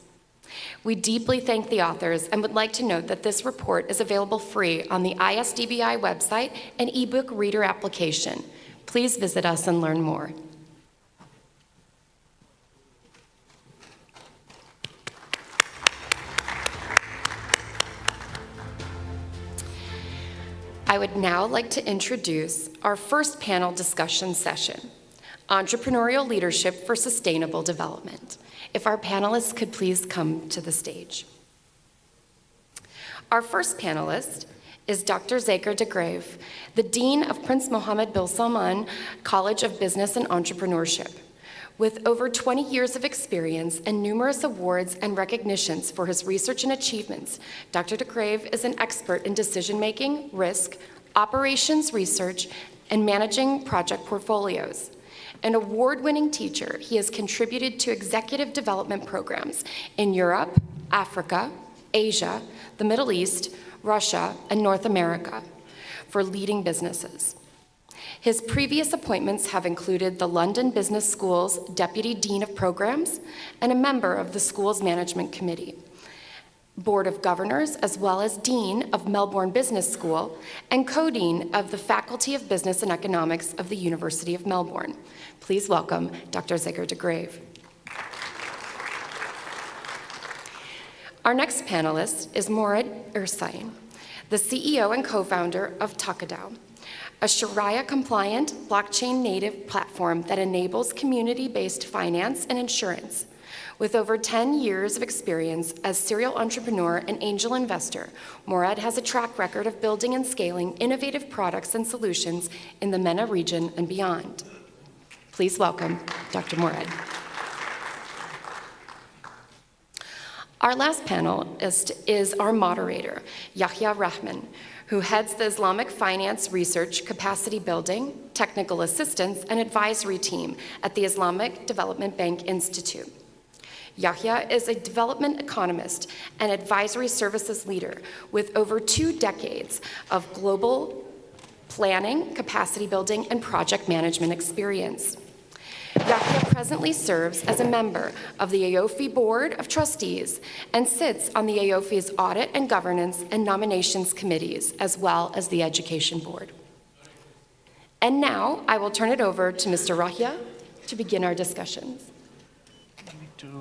Speaker 4: We deeply thank the authors and would like to note that this report is available free on the ISDBI website and ebook reader application. Please visit us and learn more. I would now like to introduce our first panel discussion session, Entrepreneurial Leadership for Sustainable Development. If our panelists could please come to the stage. Our first panelist is Dr. Zeker de Greve, the Dean of Prince Mohammed bin Salman College of Business and Entrepreneurship. With over 20 years of experience and numerous awards and recognitions for his research and achievements, Dr. de Greve is an expert in decision-making, risk, operations research, and managing project portfolios. An award-winning teacher, he has contributed to executive development programs in Europe, Africa, Asia, the Middle East, Russia, and North America for leading businesses. His previous appointments have included the London Business School's Deputy Dean of Programs and a member of the school's Management Committee, Board of Governors, as well as Dean of Melbourne Business School and Co-Dean of the Faculty of Business and Economics of the University of Melbourne. Please welcome Dr. Zeker de Greve. Our next panelist is Morad Ersain, the CEO and co-founder of Takadao, a Sharia-compliant, blockchain-native platform that enables community-based finance and insurance. With over 10 years of experience as serial entrepreneur and angel investor, Morad has a track record of building and scaling innovative products and solutions in the MENA region and beyond. Please welcome Dr. Morad. Our last panelist is our moderator, Yahya Rahman, who heads the Islamic Finance Research Capacity Building, Technical Assistance, and Advisory Team at the Islamic Development Bank Institute. Yahya is a development economist and advisory services leader with over 2 decades of global planning, capacity building, and project management experience. Yahya presently serves as a member of the AOFI Board of Trustees and sits on the AOFI's Audit and Governance and Nominations Committees, as well as the Education Board. And now, I will turn it over to Mr. Rahya to begin our discussions.
Speaker 10: I need to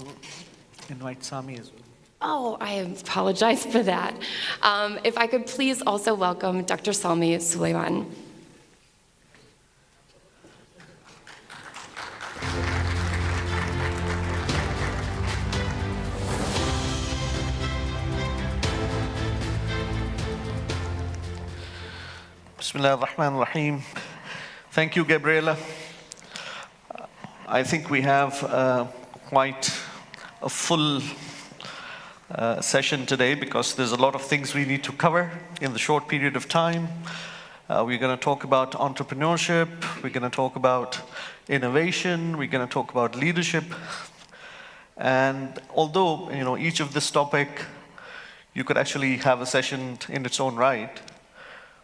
Speaker 10: invite Sami as well.
Speaker 4: Oh, I apologize for that. If I could please also welcome Dr. Salmi Suleiman.
Speaker 10: Bismillah ar-Rahman ar-Rahim. Thank you, Gabriela. I think we have quite a full session today because there's a lot of things we need to cover in the short period of time. We're going to talk about entrepreneurship, we're going to talk about innovation, we're going to talk about leadership. And although, each of this topic, you could actually have a session in its own right,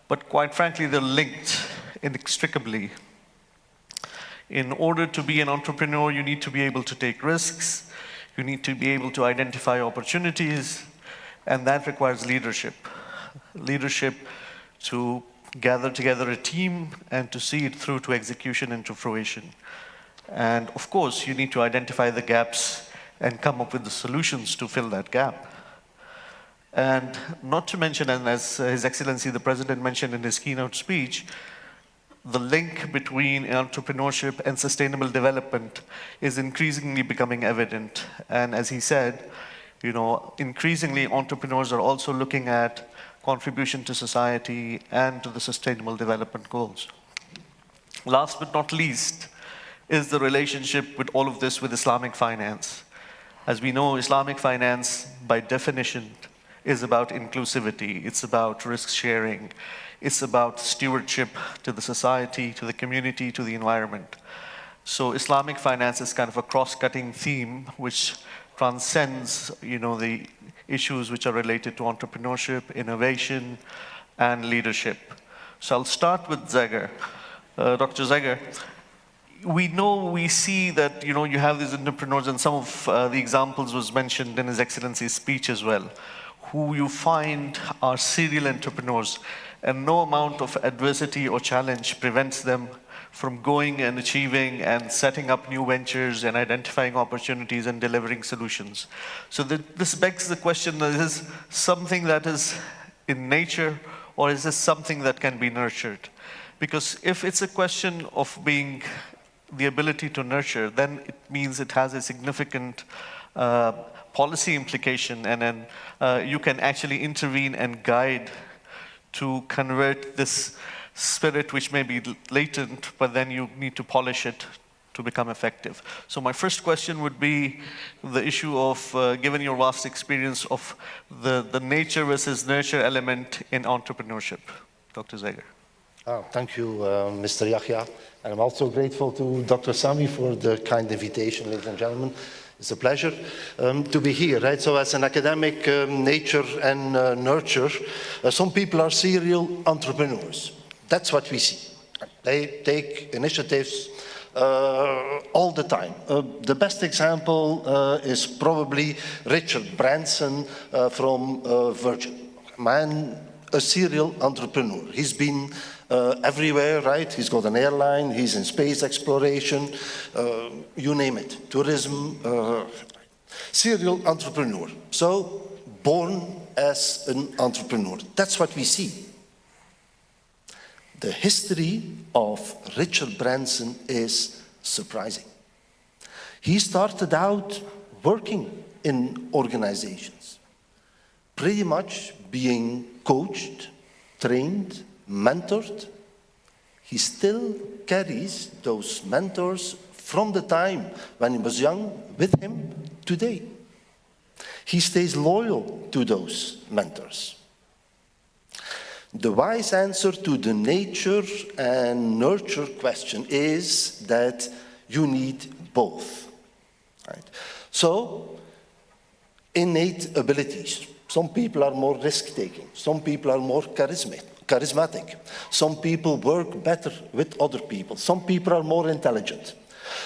Speaker 10: but quite frankly, they're linked inextricably. In order to be an entrepreneur, you need to be able to take risks, you need to be able to identify opportunities, and that requires leadership. leadership to gather together a team and to see it through to execution and to fruition. And of course, you need to identify the gaps and come up with the solutions to fill that gap. And not to mention, and as His Excellency the President mentioned in his keynote speech, the link between entrepreneurship and sustainable development is increasingly becoming evident. And as he said, you know, increasingly entrepreneurs are also looking at contribution to society and to the sustainable development goals. Last but not least is the relationship with all of this with Islamic finance. As we know, Islamic finance, by definition, is about inclusivity. It's about risk sharing. It's about stewardship to the society, to the community, to the environment. So Islamic finance is kind of a cross-cutting theme which transcends, you know, the issues which are related to entrepreneurship, innovation, and leadership. So I'll start with Zeger. Dr. Zeger, we see that, you know, you have these entrepreneurs, and some of the examples was mentioned in His Excellency's speech as well, who you find are serial entrepreneurs, and no amount of adversity or challenge prevents them from going and achieving and setting up new ventures and identifying opportunities and delivering solutions. So this begs the question, is this something that is in nature, or is this something that can be nurtured? Because if it's a question of being the ability to nurture, then it means it has a significant policy implication, and then you can actually intervene and guide to convert this spirit, which may be latent, but then you need to polish it to become effective. So my first question would be the issue of, given your vast experience of the nature versus nurture element in entrepreneurship. Dr. Zeger.
Speaker 11: Oh, thank you, Mr. Yahya. And I'm also grateful to Dr. Sami for the kind invitation, ladies and gentlemen. It's a pleasure to be here, right? So as an academic, nature and nurture, some people are serial entrepreneurs. That's what we see. They take initiatives all the time. The best example is probably Richard Branson from Virgin. Man, a serial entrepreneur. He's been everywhere, right? He's got an airline, he's in space exploration, you name it, tourism, serial entrepreneur. So, born as an entrepreneur. That's what we see. The history of Richard Branson is surprising. He started out working in organizations, pretty much being coached, trained, mentored. He still carries those mentors from the time when he was young with him today. He stays loyal to those mentors. The wise answer to the nature and nurture question is that you need both. Right? So, innate abilities. Some people are more risk-taking. Some people are more charismatic. Some people work better with other people. Some people are more intelligent.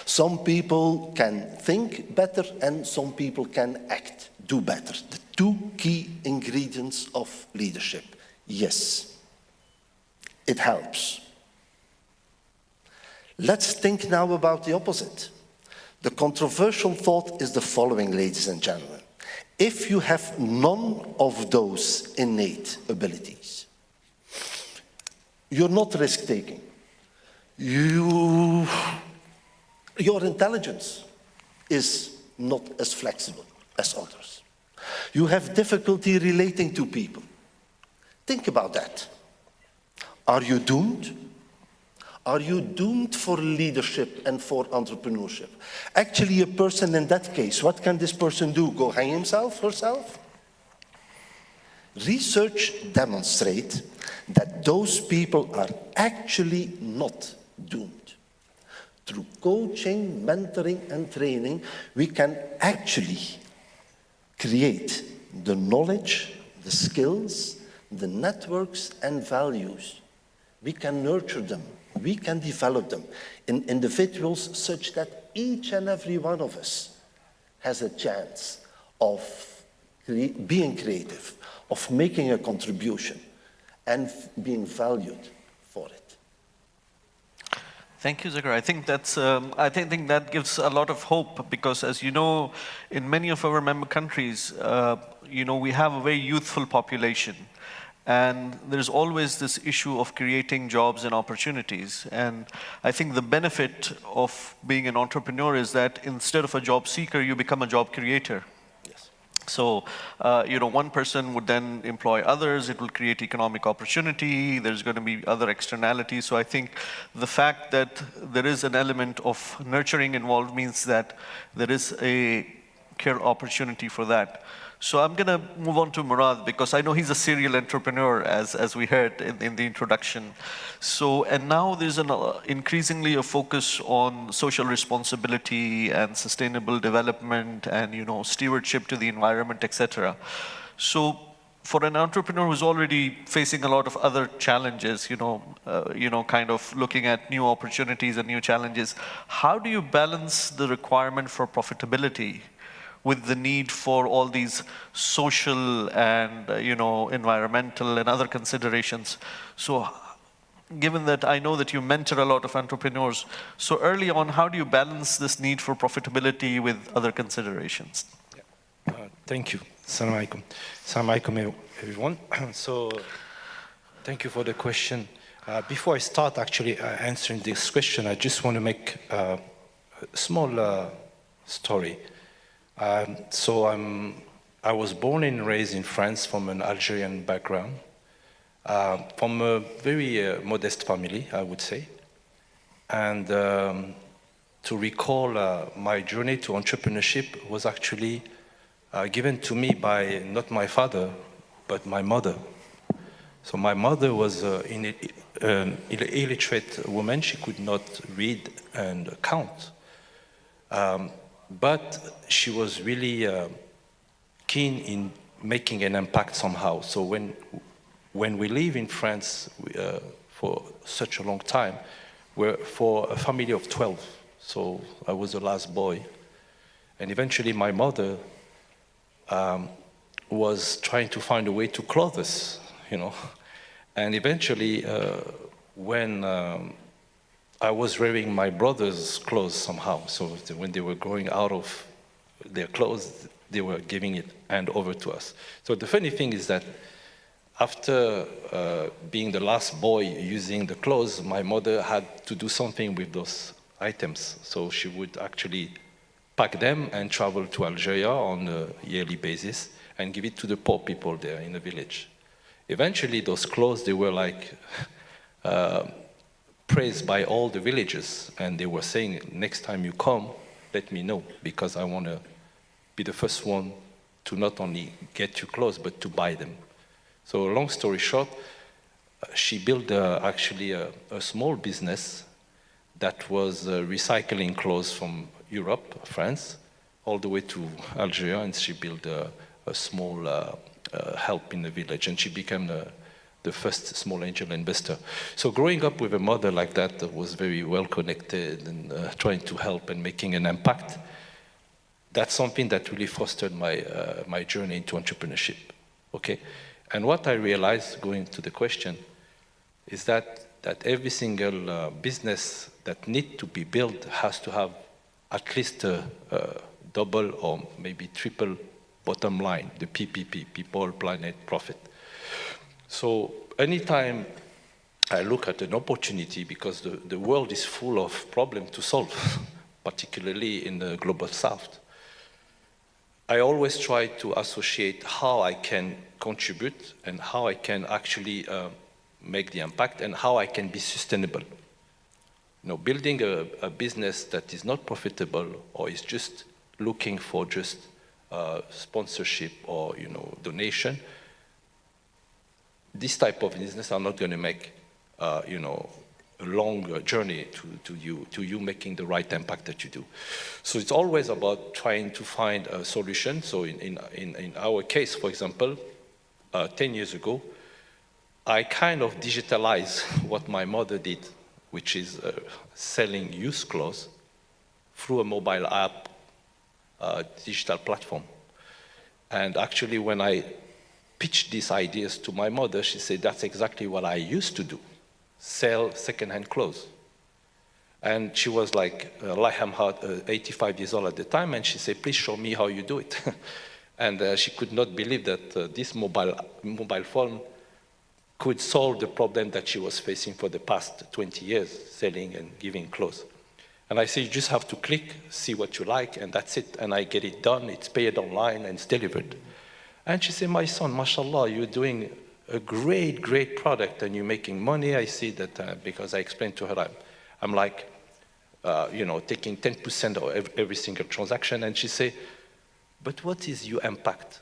Speaker 11: Some people can think better, and some people can act, do better. The two key ingredients of leadership. Yes, it helps. Let's think now about the opposite. The controversial thought is the following, ladies and gentlemen. If you have none of those innate abilities, you're not risk-taking. Your intelligence is not as flexible as others. You have difficulty relating to people. Think about that. Are you doomed? Are you doomed for leadership and for entrepreneurship? Actually, a person in that case, what can this person do? Go hang himself, herself? Research demonstrates that those people are actually not doomed. Through coaching, mentoring, and training, we can actually create the knowledge, the skills, the networks and values. We can nurture them. We can develop them in individuals such that each and every one of us has a chance of being creative, of making a contribution and being valued for it.
Speaker 10: Thank you, Zakir. I think that gives a lot of hope because, as you know, in many of our member countries, we have a very youthful population. And there's always this issue of creating jobs and opportunities. And I think the benefit of being an entrepreneur is that instead of a job seeker, you become a job creator.
Speaker 11: Yes.
Speaker 10: So, one person would then employ others. It will create economic opportunity. There's going to be other externalities. So I think the fact that there is an element of nurturing involved means that there is a clear opportunity for that. So I'm going to move on to Murad because I know he's a serial entrepreneur, as we heard in the introduction. So, and now there's increasingly a focus on social responsibility and sustainable development and, stewardship to the environment, etc. So for an entrepreneur who's already facing a lot of other challenges, kind of looking at new opportunities and new challenges, how do you balance the requirement for profitability with the need for all these social and, environmental and other considerations? So given that I know that you mentor a lot of entrepreneurs, so early on, how do you balance this need for profitability with other considerations?
Speaker 12: Thank you. Assalamu alaikum. Assalamu alaikum, everyone. So thank you for the question. Before I start actually answering this question, I just want to make a small story. I was born and raised in France from an Algerian background, from a very modest family, I would say. And to recall my journey to entrepreneurship was actually given to me by not my father, but my mother. So my mother was an illiterate woman. She could not read and count. But she was really keen in making an impact somehow. So when we live in France for such a long time, we're for a family of 12. So I was the last boy. And eventually my mother was trying to find a way to clothe us, And eventually when I was wearing my brother's clothes somehow. So when they were growing out of their clothes, they were giving it hand over to us. So the funny thing is that after being the last boy using the clothes, my mother had to do something with those items. So she would actually pack them and travel to Algeria on a yearly basis and give it to the poor people there in the village. Eventually, those clothes, they were like praised by all the villagers, and they were saying, next time you come, let me know, because I want to be the first one to not only get you clothes, but to buy them. So long story short, she built actually a small business that was recycling clothes from Europe, France, all the way to Algeria, and she built a small help in the village, and she became the first small angel investor. So growing up with a mother like that was very well connected and trying to help and making an impact, that's something that really fostered my journey into entrepreneurship, okay? And what I realized, going to the question, is that every single business that needs to be built has to have at least a double or maybe triple bottom line, the PPP, people, planet, profit. So anytime I look at an opportunity, because the world is full of problems to solve, particularly in the global south, I always try to associate how I can contribute and how I can actually make the impact and how I can be sustainable. Building a business that is not profitable or is just looking for just sponsorship or donation, this type of business are not going to make a long journey to you making the right impact that you do. So it's always about trying to find a solution. So in our case, for example, 10 years ago, I kind of digitalized what my mother did, which is selling used clothes through a mobile app, digital platform. And actually when I pitched these ideas to my mother, she said, that's exactly what I used to do, sell second-hand clothes. And she was like, Allah 85 years old at the time, and she said, please show me how you do it. And she could not believe that this mobile phone could solve the problem that she was facing for the past 20 years, selling and giving clothes. And I said, you just have to click, see what you like, and that's it. And I get it done, it's paid online, and it's delivered. And she said, my son, mashallah, you're doing a great, great product, and you're making money. I see that because I explained to her, I'm like, taking 10% of every single transaction. And she said, but what is your impact?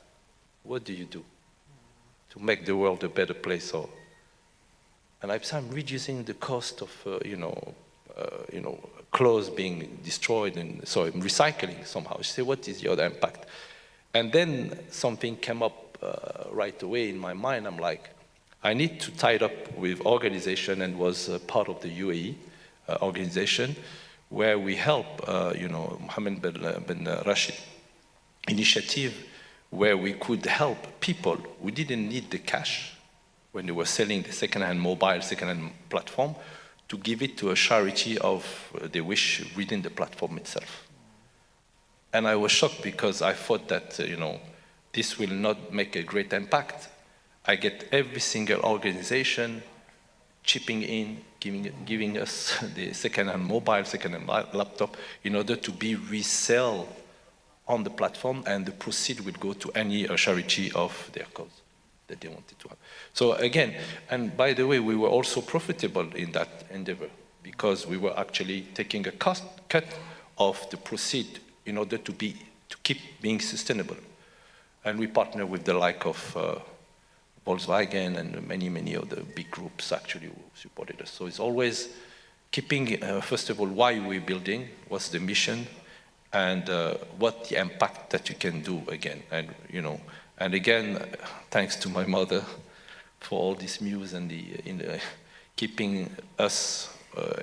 Speaker 12: What do you do to make the world a better place? And I said, I'm reducing the cost of, clothes being destroyed, and so I'm recycling somehow. She said, what is your impact? And then something came up right away in my mind. I'm like, I need to tie it up with organization, and was part of the UAE organization, where we help, Mohammed bin Rashid initiative, where we could help people. We didn't need the cash when they were selling the second-hand mobile, second-hand platform, to give it to a charity of their wish within the platform itself. And I was shocked because I thought that, this will not make a great impact. I get every single organization chipping in, giving us the second-hand mobile, second-hand laptop, in order to be resell on the platform, and the proceed will go to any charity of their cause that they wanted to have. So again, and by the way, we were also profitable in that endeavor, because we were actually taking a cut of the proceed in order to keep being sustainable. And we partner with the like of Volkswagen and many, many other big groups actually who supported us. So it's always keeping, first of all, why we're building, what's the mission, and what the impact that you can do again. And again, thanks to my mother for all this news and keeping us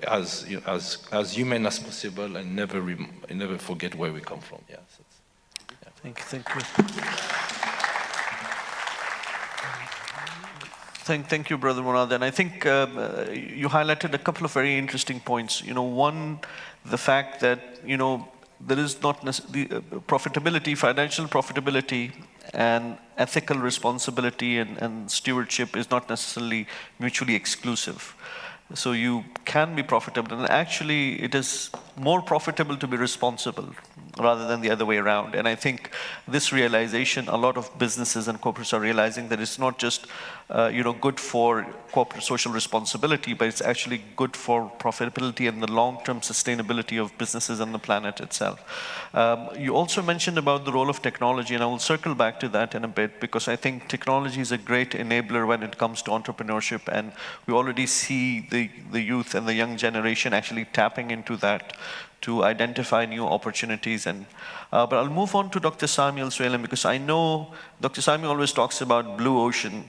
Speaker 12: as human as possible, and never forget where we come from. Yeah. So
Speaker 10: Thank you. Thank you, Brother Munad. And I think you highlighted a couple of very interesting points. One, the fact that there is not necessarily profitability, financial profitability, and ethical responsibility and stewardship is not necessarily mutually exclusive. So you can be profitable, and actually it is more profitable to be responsible rather than the other way around. And I think this realization, a lot of businesses and corporates are realizing that it's not just good for corporate social responsibility, but it's actually good for profitability and the long-term sustainability of businesses and the planet itself. You also mentioned about the role of technology, and I will circle back to that in a bit, because I think technology is a great enabler when it comes to entrepreneurship, and we already see the youth and the young generation actually tapping into that to identify new opportunities. But I'll move on to Dr. Sami Al-Suailam, because I know Dr. Sami always talks about blue ocean,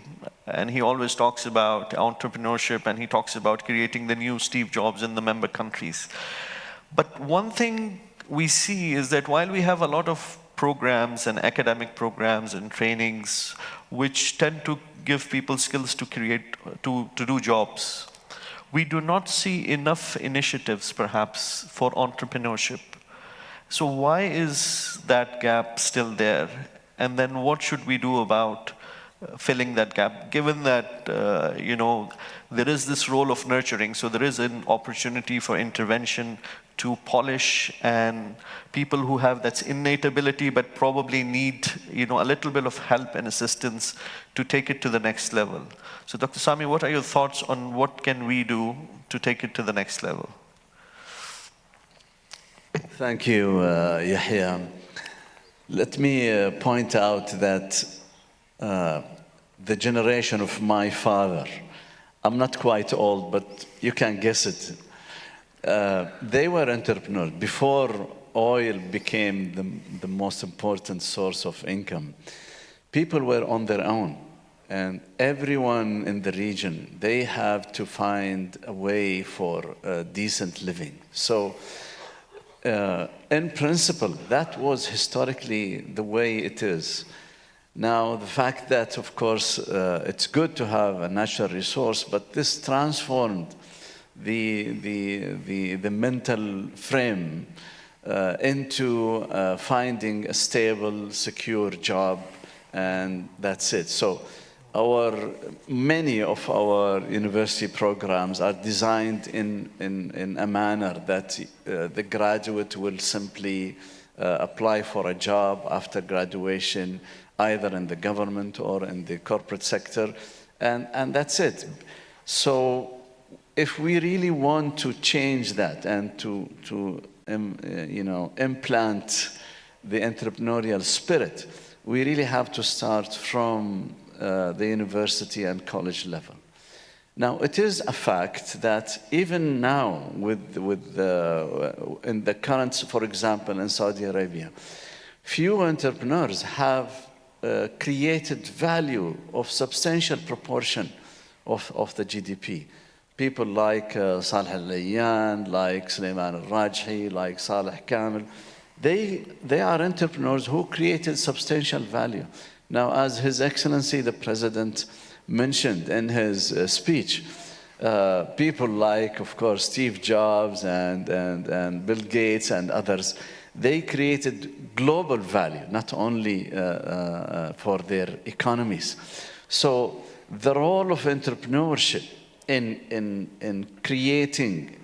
Speaker 10: and he always talks about entrepreneurship, and he talks about creating the new Steve Jobs in the member countries. But one thing we see is that while we have a lot of programs and academic programs and trainings which tend to give people skills to do jobs, we do not see enough initiatives, perhaps, for entrepreneurship. So why is that gap still there? And then what should we do about filling that gap, given that, there is this role of nurturing, so there is an opportunity for intervention to polish, and people who have that innate ability but probably need, a little bit of help and assistance to take it to the next level. So Dr. Sami, what are your thoughts on what can we do to take it to the next level?
Speaker 13: Thank you, Yahya. Let me point out that the generation of my father, I'm not quite old, but you can guess it, they were entrepreneurs. Before oil became the most important source of income, people were on their own. And everyone in the region, they have to find a way for decent living. So in principle, that was historically the way it is. Now, the fact that, of course, it's good to have a natural resource, but this transformed the mental frame into finding a stable, secure job, and that's it. So many of our university programs are designed in a manner that the graduate will simply apply for a job after graduation, either in the government or in the corporate sector, and that's it. So if we really want to change that and to implant the entrepreneurial spirit, we really have to start from the university and college level. Now, it is a fact that even now, in the current, for example, in Saudi Arabia, few entrepreneurs have created value of substantial proportion of the GDP. People like Saleh Al-Layyan, like Sulaiman Al-Rajhi, like Saleh Kamil, they are entrepreneurs who created substantial value. Now, as His Excellency the President mentioned in his speech, people like, of course, Steve Jobs and Bill Gates and others, they created global value, not only for their economies. So the role of entrepreneurship in creating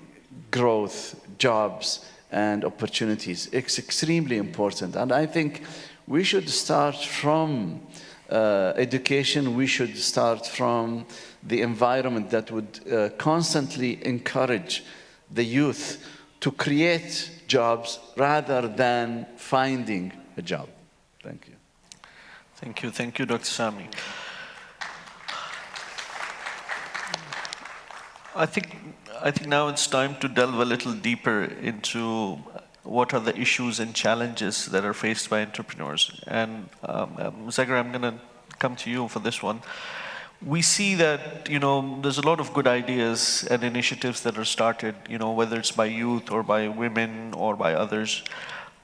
Speaker 13: growth, jobs, and opportunities is extremely important. And I think we should start from education. We should start from the environment that would constantly encourage the youth to create jobs rather than finding a job. Thank you.
Speaker 10: Thank you, Dr. Sami. I think now it's time to delve a little deeper into what are the issues and challenges that are faced by entrepreneurs. And Zagar, I'm going to come to you for this one. We see that, there's a lot of good ideas and initiatives that are started, whether it's by youth or by women or by others.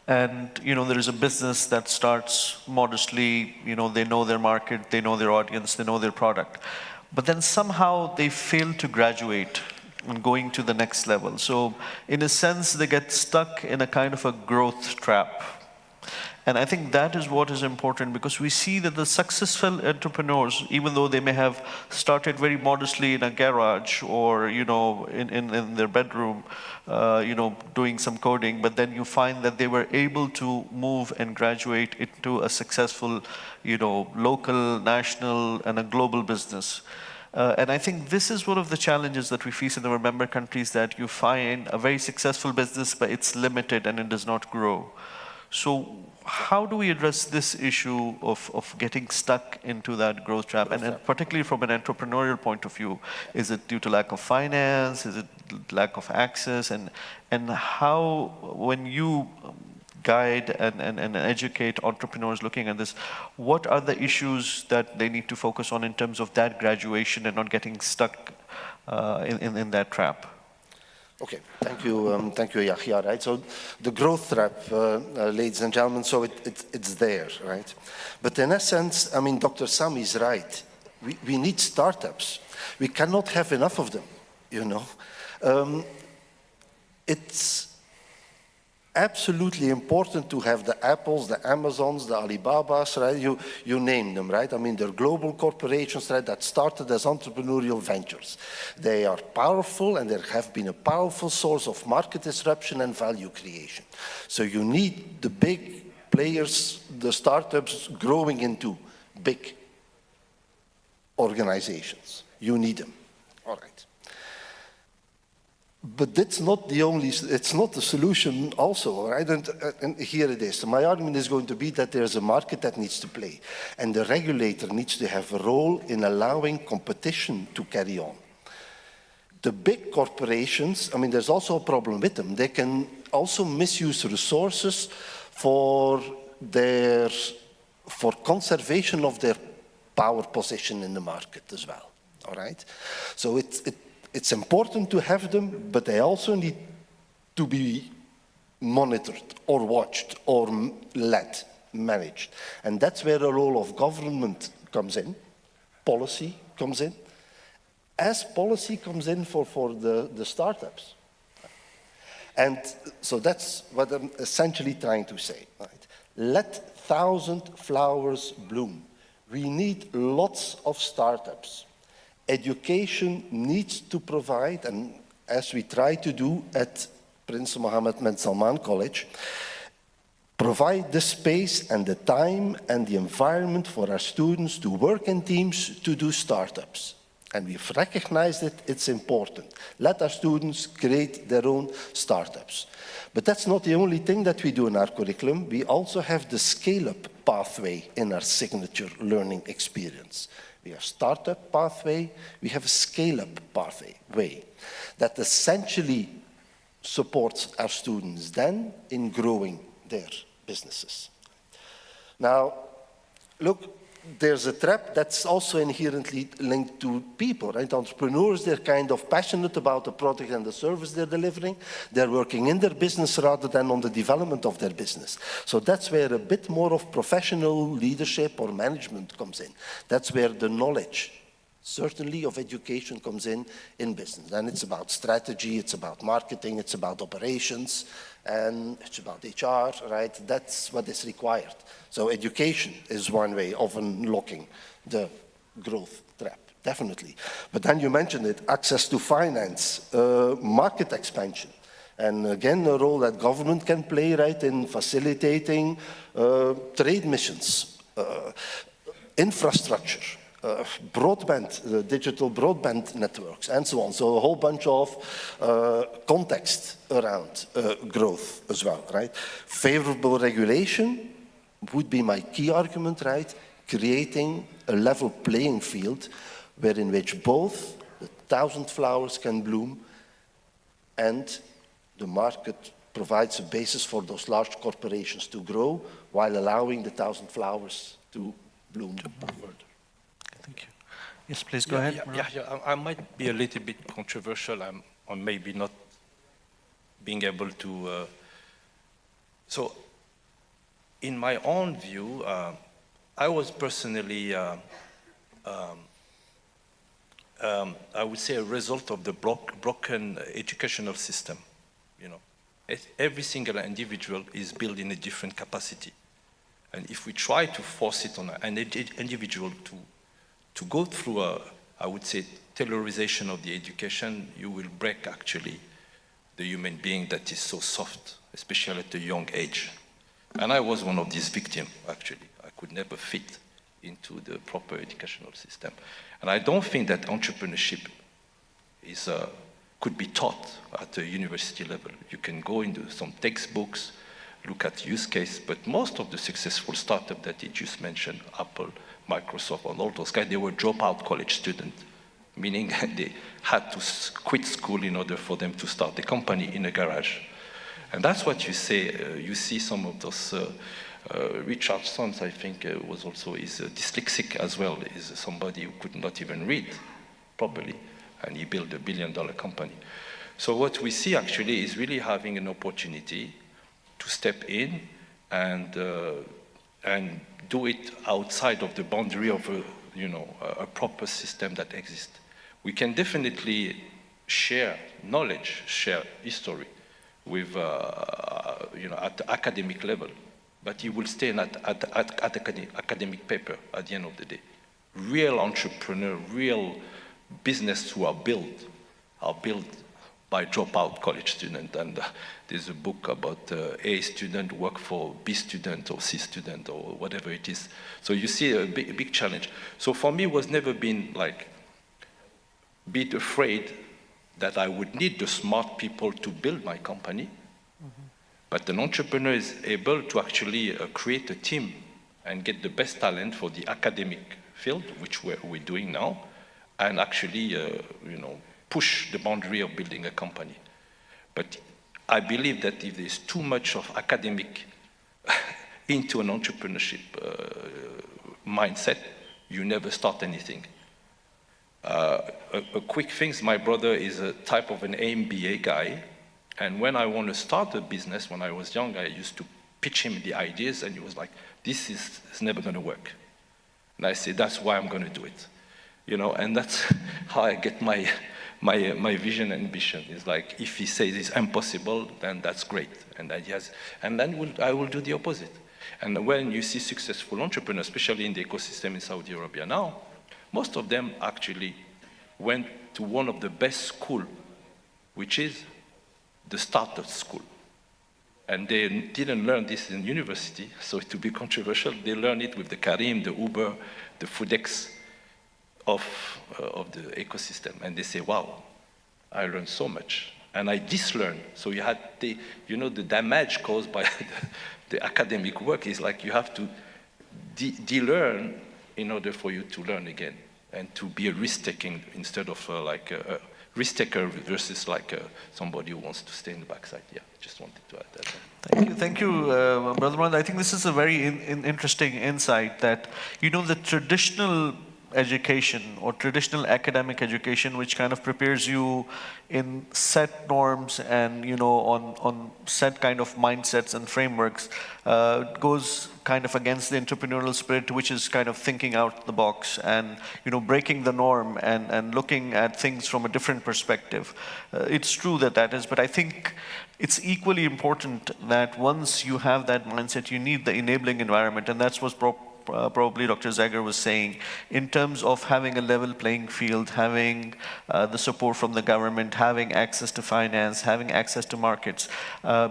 Speaker 10: And, there is a business that starts modestly, they know their market, they know their audience, they know their product. But then somehow they fail to graduate and going to the next level. So in a sense, they get stuck in a kind of a growth trap. And I think that is what is important, because we see that the successful entrepreneurs, even though they may have started very modestly in a garage or, in their bedroom, doing some coding, but then you find that they were able to move and graduate into a successful, local, national, and a global business. And I think this is one of the challenges that we face in our member countries, that you find a very successful business, but it's limited and it does not grow. So how do we address this issue of getting stuck into that growth trap? And particularly from an entrepreneurial point of view, is it due to lack of finance? Is it lack of access? And how, when you guide and educate entrepreneurs looking at this, what are the issues that they need to focus on in terms of that graduation and not getting stuck in that trap?
Speaker 11: Okay, thank you, Yahya. Right, so the growth trap, ladies and gentlemen, so it's there, right? But in essence, Dr. Sami is right. We need startups. We cannot have enough of them. It's absolutely important to have the Apples, the Amazons, the Alibabas, right? You name them, right? They're global corporations, right, that started as entrepreneurial ventures. They are powerful, and they have been a powerful source of market disruption and value creation. So you need the big players, the startups growing into big organizations. You need them. All right. But that's not the only, it's not the solution also, right? And here it is. So my argument is going to be that there's a market that needs to play. And the regulator needs to have a role in allowing competition to carry on. The big corporations, there's also a problem with them. They can also misuse resources for conservation of their power position in the market as well, all right? So it's important to have them, but they also need to be monitored or watched or led, managed. And that's where the role of government comes in, policy comes in, as policy comes in for the startups. And so that's what I'm essentially trying to say. Right? Let 1,000 flowers bloom. We need lots of startups. Education needs to provide, and as we try to do at Prince Mohammed bin Salman College, provide the space and the time and the environment for our students to work in teams to do startups. And we've recognized it, it's important. Let our students create their own startups. But that's not the only thing that we do in our curriculum. We also have the scale-up pathway in our signature learning experience. We have startup pathway, we have a scale-up pathway that essentially supports our students then in growing their businesses. Now, look, there's a trap that's also inherently linked to people, right? Entrepreneurs, they're kind of passionate about the product and the service they're delivering. They're working in their business rather than on the development of their business. So that's where a bit more of professional leadership or management comes in. That's where the knowledge, certainly of education, comes in business. And it's about strategy, it's about marketing, it's about operations, and it's about HR, right? That's what is required. So education is one way of unlocking the growth trap, definitely. But then you mentioned it, access to finance, market expansion. And again, a role that government can play, right, in facilitating trade missions, infrastructure, broadband, digital broadband networks, and so on. So a whole bunch of context around growth as well, right? Favorable regulation would be my key argument, right? Creating a level playing field wherein which both the 1,000 flowers can bloom and the market provides a basis for those large corporations to grow while allowing the 1,000 flowers to bloom further.
Speaker 10: Thank you. Yes, please go ahead.
Speaker 12: I might be a little bit controversial. I'm maybe not being able to. So, in my own view, I was personally, I would say, a result of the broken educational system. You know, every single individual is built in a different capacity, and if we try to force it on an individual to go through I would say, tailorization of the education, you will break actually the human being that is so soft, especially at a young age. And I was one of these victims, actually. I could never fit into the proper educational system. And I don't think that entrepreneurship could be taught at a university level. You can go into some textbooks, look at use case, but most of the successful startups that you just mentioned, Apple, Microsoft, and all those guys, they were dropout college students, meaning they had to quit school in order for them to start a company in a garage. And that's what you say. You see some of those, Richard Sons, I think, is dyslexic as well, is somebody who could not even read properly, and he built $1 billion company. So what we see actually is really having an opportunity to step in and do it outside of the boundary of a proper system that exists. We can definitely share knowledge, share history with at the academic level, but it will stay at academic paper at the end of the day. Real entrepreneur, real business who are built by dropout college student. And there's a book about A student work for B student or C student or whatever it is. So you see a big challenge. So for me, it was never been like, be afraid that I would need the smart people to build my company. Mm-hmm. But an entrepreneur is able to actually create a team and get the best talent for the academic field, which we're doing now, and actually, push the boundary of building a company. But I believe that if there's too much of academic into an entrepreneurship mindset, you never start anything. A quick thing, my brother is a type of an MBA guy, and when I want to start a business, when I was young, I used to pitch him the ideas, and he was like, this is never going to work. And I said, that's why I'm going to do it. You know, and that's how I get my vision and ambition. Is like, if he says it's impossible, then that's great. And then I will do the opposite. And when you see successful entrepreneurs, especially in the ecosystem in Saudi Arabia now, most of them actually went to one of the best schools, which is the startup school. And they didn't learn this in university, so to be controversial, they learned it with the Karim, the Uber, the FoodX of the ecosystem. And they say, wow, I learned so much. And I dislearned. So you had the damage caused by the academic work is like you have to de-learn in order for you to learn again and to be a risk-taking instead of like a risk-taker versus like somebody who wants to stay in the backside. Yeah, just wanted to add that.
Speaker 10: Thank you, Brother Mohammed. I think this is a very interesting insight that, the traditional education or traditional academic education, which kind of prepares you in set norms and, on set kind of mindsets and frameworks, goes kind of against the entrepreneurial spirit, which is kind of thinking out the box and, breaking the norm and looking at things from a different perspective. It's true that is, but I think it's equally important that once you have that mindset, you need the enabling environment, and that's what's probably Dr. Zager was saying, in terms of having a level playing field, having the support from the government, having access to finance, having access to markets,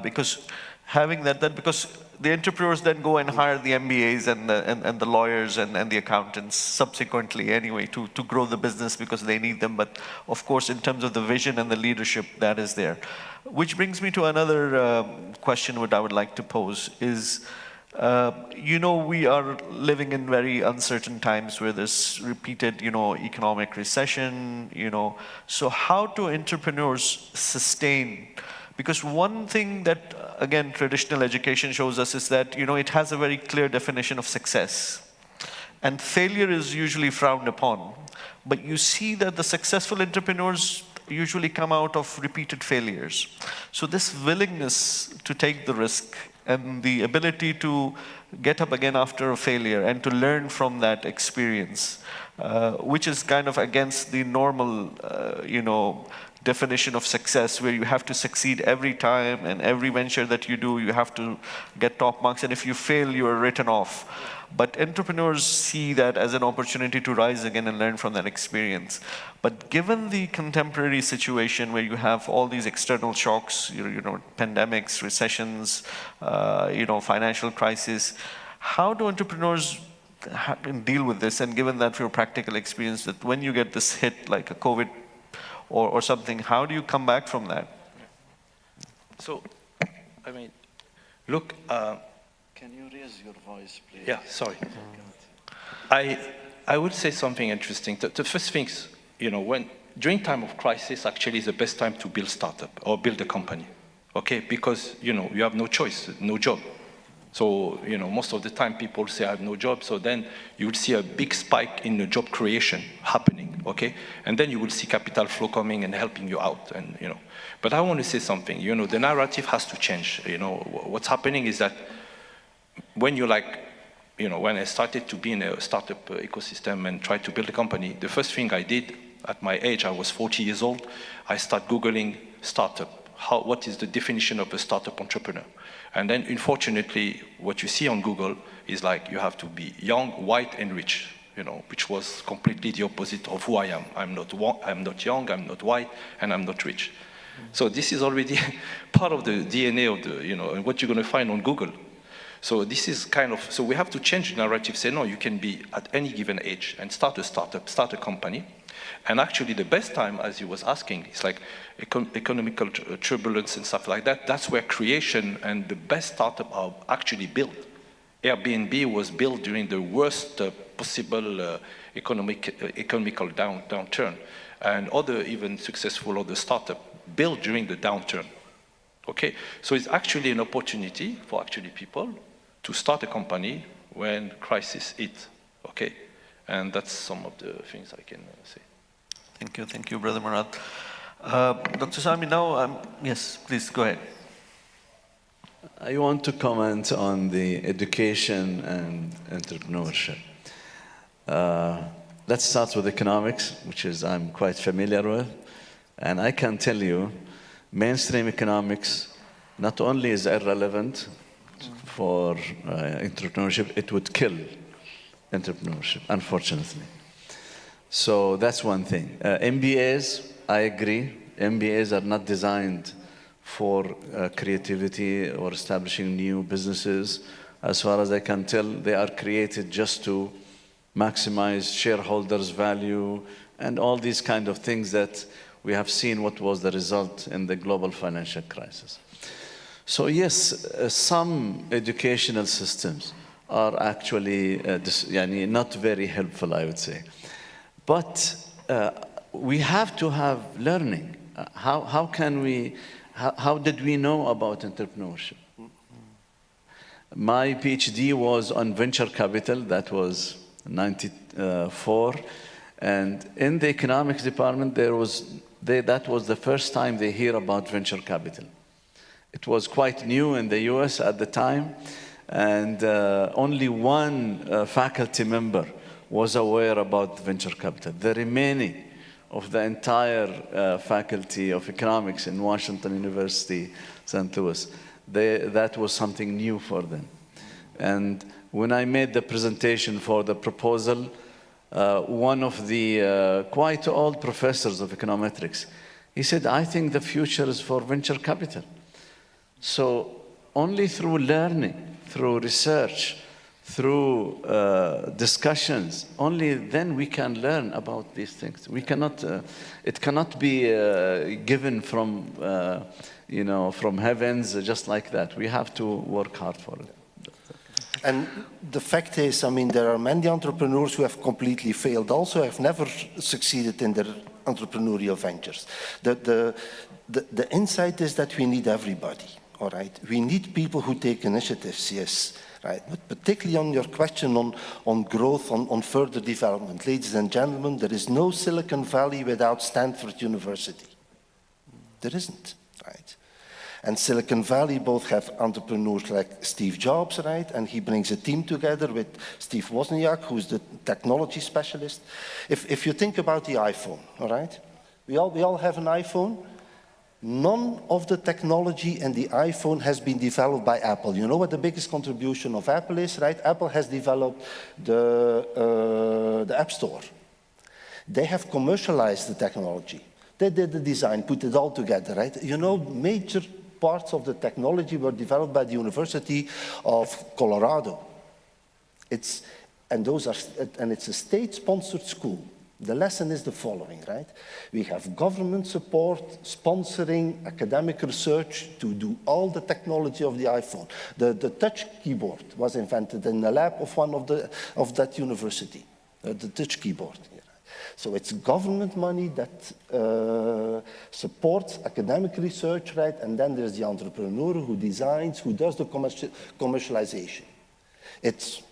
Speaker 10: because having because the entrepreneurs then go and hire the MBAs and the lawyers and the accountants subsequently anyway to grow the business because they need them. But of course, in terms of the vision and the leadership, that is there. Which brings me to another question what I would like to pose is, we are living in very uncertain times where there's repeated, economic recession, So how do entrepreneurs sustain? Because one thing that, again, traditional education shows us is that, it has a very clear definition of success. And failure is usually frowned upon. But you see that the successful entrepreneurs usually come out of repeated failures. So this willingness to take the risk and the ability to get up again after a failure and to learn from that experience, which is kind of against the normal, definition of success, where you have to succeed every time and every venture that you do, you have to get top marks, and if you fail, you are written off. But entrepreneurs see that as an opportunity to rise again and learn from that experience. But given the contemporary situation where you have all these external shocks, pandemics, recessions, financial crisis, how do entrepreneurs deal with this? And given that your practical experience, that when you get this hit like a COVID or something, how do you come back from that?
Speaker 12: So, look.
Speaker 13: Can you raise your voice, please?
Speaker 12: Yeah, sorry. I would say something interesting. The first things, during time of crisis, actually is the best time to build startup or build a company, okay? Because, you have no choice, no job. So, most of the time people say I have no job, so then you will see a big spike in the job creation happening, okay? And then you will see capital flow coming and helping you out, and, But I want to say something, the narrative has to change. What's happening is that when when I started to be in a startup ecosystem and try to build a company, the first thing I did at my age, I was 40 years old, I started Googling startup. What is the definition of a startup entrepreneur? And then, unfortunately, what you see on Google is like you have to be young, white, and rich, which was completely the opposite of who I am. I'm not young, I'm not white, and I'm not rich. So this is already part of the DNA of and what you're going to find on Google. So this is so we have to change the narrative, say, no, you can be at any given age and start a startup, start a company. And actually the best time, as you was asking, is like economical turbulence and stuff like that. That's where creation and the best startup are actually built. Airbnb was built during the worst possible economical downturn. And other even successful other startup built during the downturn. Okay, so it's actually an opportunity for actually people to start a company when crisis hit. Okay, and that's some of the things I can say.
Speaker 10: Thank you, Brother Murad. Dr. Sami, now, yes, please go ahead.
Speaker 13: I want to comment on the education and entrepreneurship. Let's start with economics, which is I'm quite familiar with. And I can tell you, mainstream economics not only is irrelevant for entrepreneurship, it would kill entrepreneurship, unfortunately. So that's one thing. MBAs, I agree. MBAs are not designed for creativity or establishing new businesses. As far as I can tell, they are created just to maximize shareholders' value and all these kind of things that we have seen what was the result in the global financial crisis. So yes, some educational systems are actually not very helpful, I would say. But we have to have learning. How did we know about entrepreneurship? My PhD was on venture capital. That was 94. And in the economics department, that was the first time they hear about venture capital. It was quite new in the US at the time, and only one faculty member was aware about venture capital. The remaining of the entire faculty of economics in Washington University, St. Louis, that was something new for them. And when I made the presentation for the proposal, one of the quite old professors of econometrics, he said, I think the future is for venture capital. So only through learning, through research, through discussions, only then we can learn about these things. We cannot, it cannot be given from, from heavens just like that. We have to work hard for it.
Speaker 11: And the fact is, I mean, there are many entrepreneurs who have completely failed also, have never succeeded in their entrepreneurial ventures. The insight is that we need everybody, all right? We need people who take initiatives, yes, right? But particularly on your question on growth, on further development. Ladies and gentlemen, there is no Silicon Valley without Stanford University. There isn't, right? And Silicon Valley both have entrepreneurs like Steve Jobs, right? And he brings a team together with Steve Wozniak, who's the technology specialist. If you think about the iPhone, all right? We all have an iPhone. None of the technology in the iPhone has been developed by Apple. You know what the biggest contribution of Apple is, right? Apple has developed the App Store. They have commercialized the technology. They did the design, put it all together, right? You know, major parts of the technology were developed by the University of Colorado. It's a state-sponsored school. The lesson is the following, right? We have government support, sponsoring academic research to do all the technology of the iPhone. The touch keyboard was invented in the lab of one of that university, the touch keyboard. So it's government money that supports academic research, right? And then there's the entrepreneur who designs, who does the commercialization. It's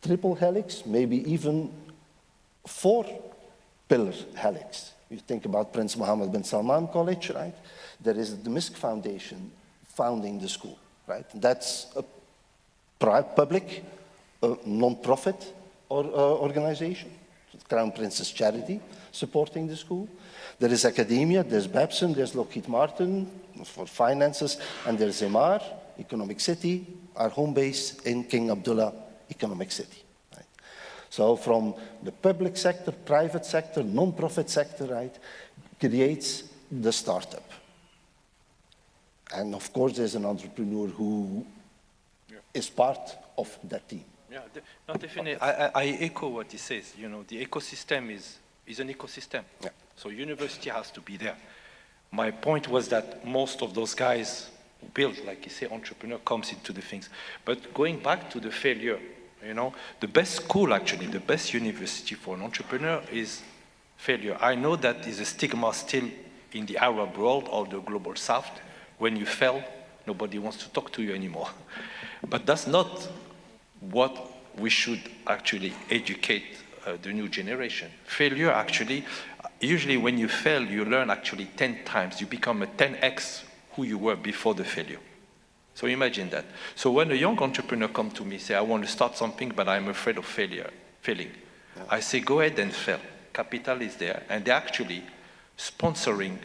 Speaker 11: triple helix, maybe even 4-pillar helix. You think about Prince Mohammed bin Salman College, right? There is the MISC Foundation founding the school, right? That's a public, non-profit organization. Crown Princess Charity supporting the school. There is academia, there's Babson, there's Lockheed Martin for finances, and there's EMAR, Economic City, our home base in King Abdullah, Economic City. Right? So from the public sector, private sector, non-profit sector, right, creates the startup. And of course, there's an entrepreneur who is part of that team.
Speaker 12: Yeah, no, definitely. I echo what he says. You know, the ecosystem is an ecosystem. Yeah. So university has to be there. My point was that most of those guys who build, like you say, entrepreneur comes into the things. But going back to the failure, you know, the best school actually, the best university for an entrepreneur is failure. I know that is a stigma still in the Arab world or the global South. When you fail, nobody wants to talk to you anymore. But that's not what we should actually educate the new generation. Failure actually, usually when you fail, you learn actually 10 times. You become a 10x who you were before the failure. So imagine that. So when a young entrepreneur comes to me, say, I want to start something, but I'm afraid of failing. Yeah. I say, go ahead and fail. Capital is there, and they're actually sponsoring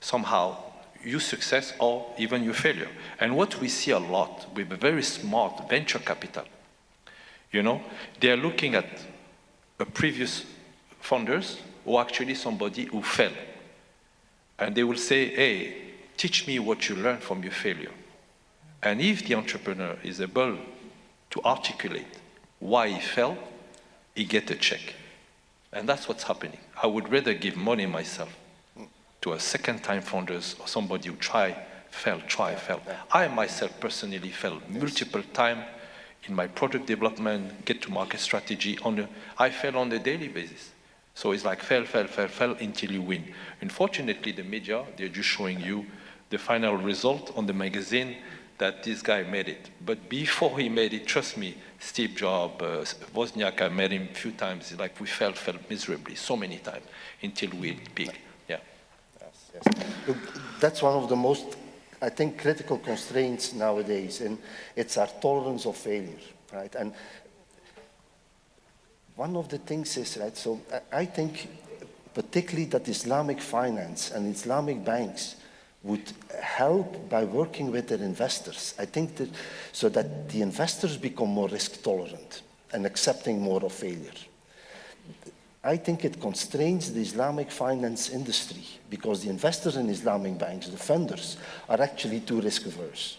Speaker 12: somehow your success or even your failure. And what we see a lot with a very smart venture capital, you know, they're looking at a previous founders or actually somebody who fell. And they will say, hey, teach me what you learned from your failure. And if the entrepreneur is able to articulate why he fell, he gets a check. And that's what's happening. I would rather give money myself to a second-time founders or somebody who fail. I myself personally fell multiple times in my product development, get-to-market strategy. I fail on a daily basis. So it's like fail until you win. Unfortunately, the media, they're just showing you the final result on the magazine that this guy made it. But before he made it, trust me, Steve Jobs, Wozniak, I met him a few times. It's like we fell miserably so many times until we peak. Yeah.
Speaker 11: Yes. Look, that's one of the most, I think, critical constraints nowadays, and it's our tolerance of failure, right? And one of the things is, right, so I think particularly that Islamic finance and Islamic banks would help by working with their investors. I think that so that the investors become more risk tolerant and accepting more of failure. I think it constrains the Islamic finance industry because the investors in Islamic banks, the funders, are actually too risk averse.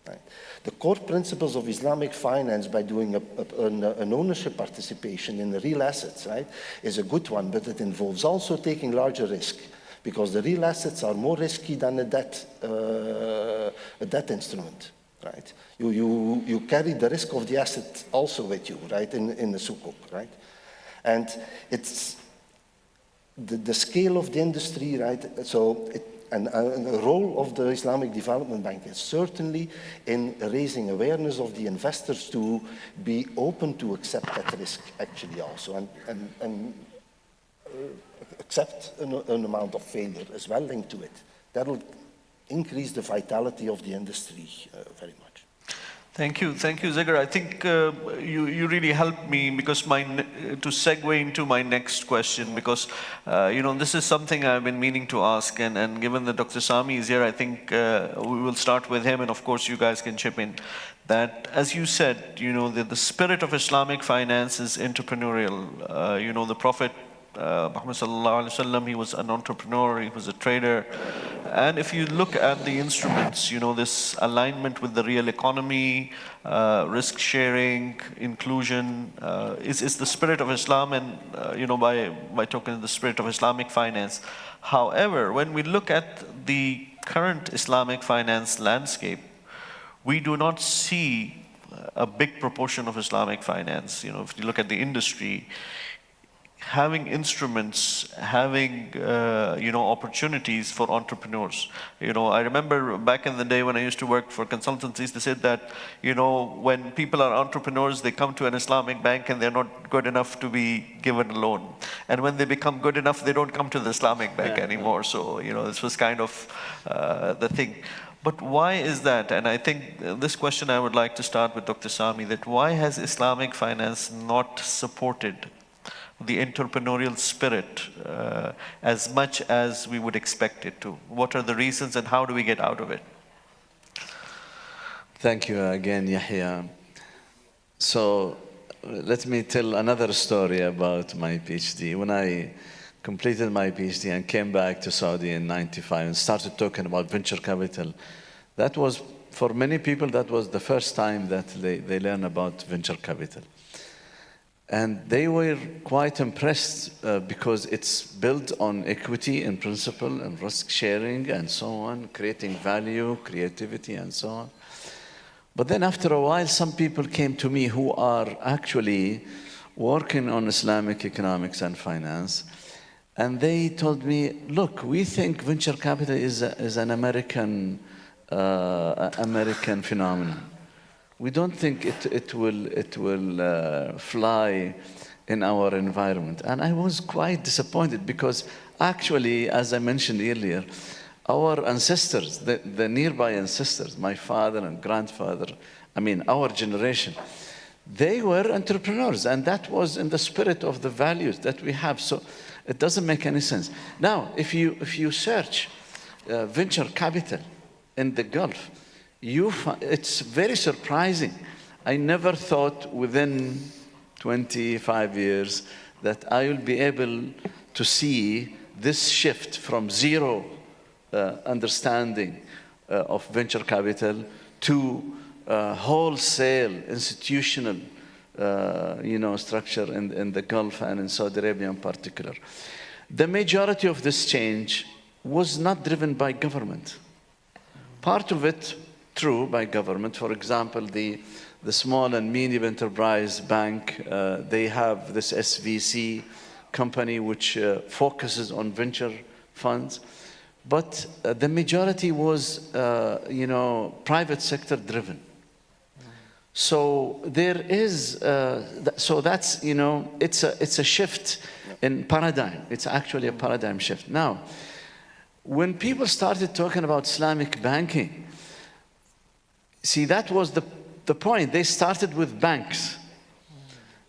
Speaker 11: Right? The core principles of Islamic finance by doing an ownership participation in the real assets, right, is a good one, but it involves also taking larger risk because the real assets are more risky than a debt instrument, right? You carry the risk of the asset also with you, right, in the sukuk, right? And it's the scale of the industry, right? So and the role of the Islamic Development Bank is certainly in raising awareness of the investors to be open to accept that risk actually also and accept an amount of failure as well linked to it. That'll increase the vitality of the industry very much.
Speaker 10: Thank you, Zegar. I think you really helped me because to segue into my next question, because this is something I've been meaning to ask, and given that Dr. Sami is here, I think we will start with him, and of course you guys can chip in. That, as you said, the spirit of Islamic finance is entrepreneurial. The Prophet Muhammad sallallahu alaihi wasallam, he was an entrepreneur, he was a trader. And if you look at the instruments, this alignment with the real economy, risk sharing, inclusion, is the spirit of Islam, and by token the spirit of Islamic finance. However, when we look at the current Islamic finance landscape, we do not see a big proportion of Islamic finance. If you look at the industry, having instruments, having opportunities for entrepreneurs. I remember back in the day when I used to work for consultancies, they said that when people are entrepreneurs, they come to an Islamic bank and they're not good enough to be given a loan. And when they become good enough, they don't come to the Islamic bank anymore. So this was kind of the thing. But why is that? And I think this question I would like to start with Dr. Sami, that why has Islamic finance not supported the entrepreneurial spirit as much as we would expect it to? What are the reasons and how do we get out of it?
Speaker 13: Thank you again, Yahya. So let me tell another story about my PhD. When I completed my PhD and came back to Saudi in '95 and started talking about venture capital, that was, for many people, that was the first time that they learned about venture capital. And they were quite impressed because it's built on equity in principle and risk sharing and so on, creating value, creativity and so on. But then after a while, some people came to me who are actually working on Islamic economics and finance. And they told me, look, we think venture capital is an American phenomenon. We don't think it will fly in our environment. And I was quite disappointed because actually, as I mentioned earlier, our ancestors, the nearby ancestors, my father and grandfather, I mean, our generation, they were entrepreneurs, and that was in the spirit of the values that we have. So it doesn't make any sense. Now, if you search venture capital in the Gulf, it's very surprising. I never thought within 25 years that I will be able to see this shift from zero understanding of venture capital to wholesale institutional structure in the Gulf and in Saudi Arabia in particular. The majority of this change was not driven by government. Part of it, true, by government. For example, the Small and Medium Enterprise Bank, they have this SVC company which focuses on venture funds. But the majority was, private sector driven. So there is, so that's, it's a shift in paradigm. It's actually a paradigm shift. Now, when people started talking about Islamic banking, see, that was the point. They started with banks.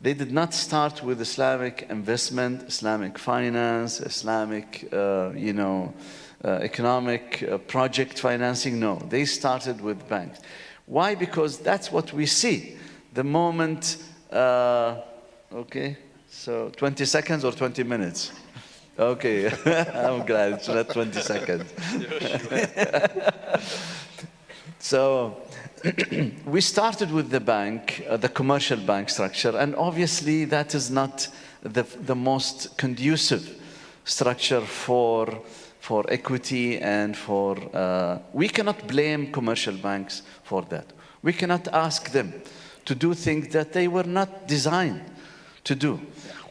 Speaker 13: They did not start with Islamic investment, Islamic finance, Islamic, economic project financing. No, they started with banks. Why? Because that's what we see. The moment, okay, so 20 seconds or 20 minutes? Okay, I'm glad it's not 20 seconds. So we started with the bank, the commercial bank structure, and obviously that is not the most conducive structure for equity and for, we cannot blame commercial banks for that. We cannot ask them to do things that they were not designed to do.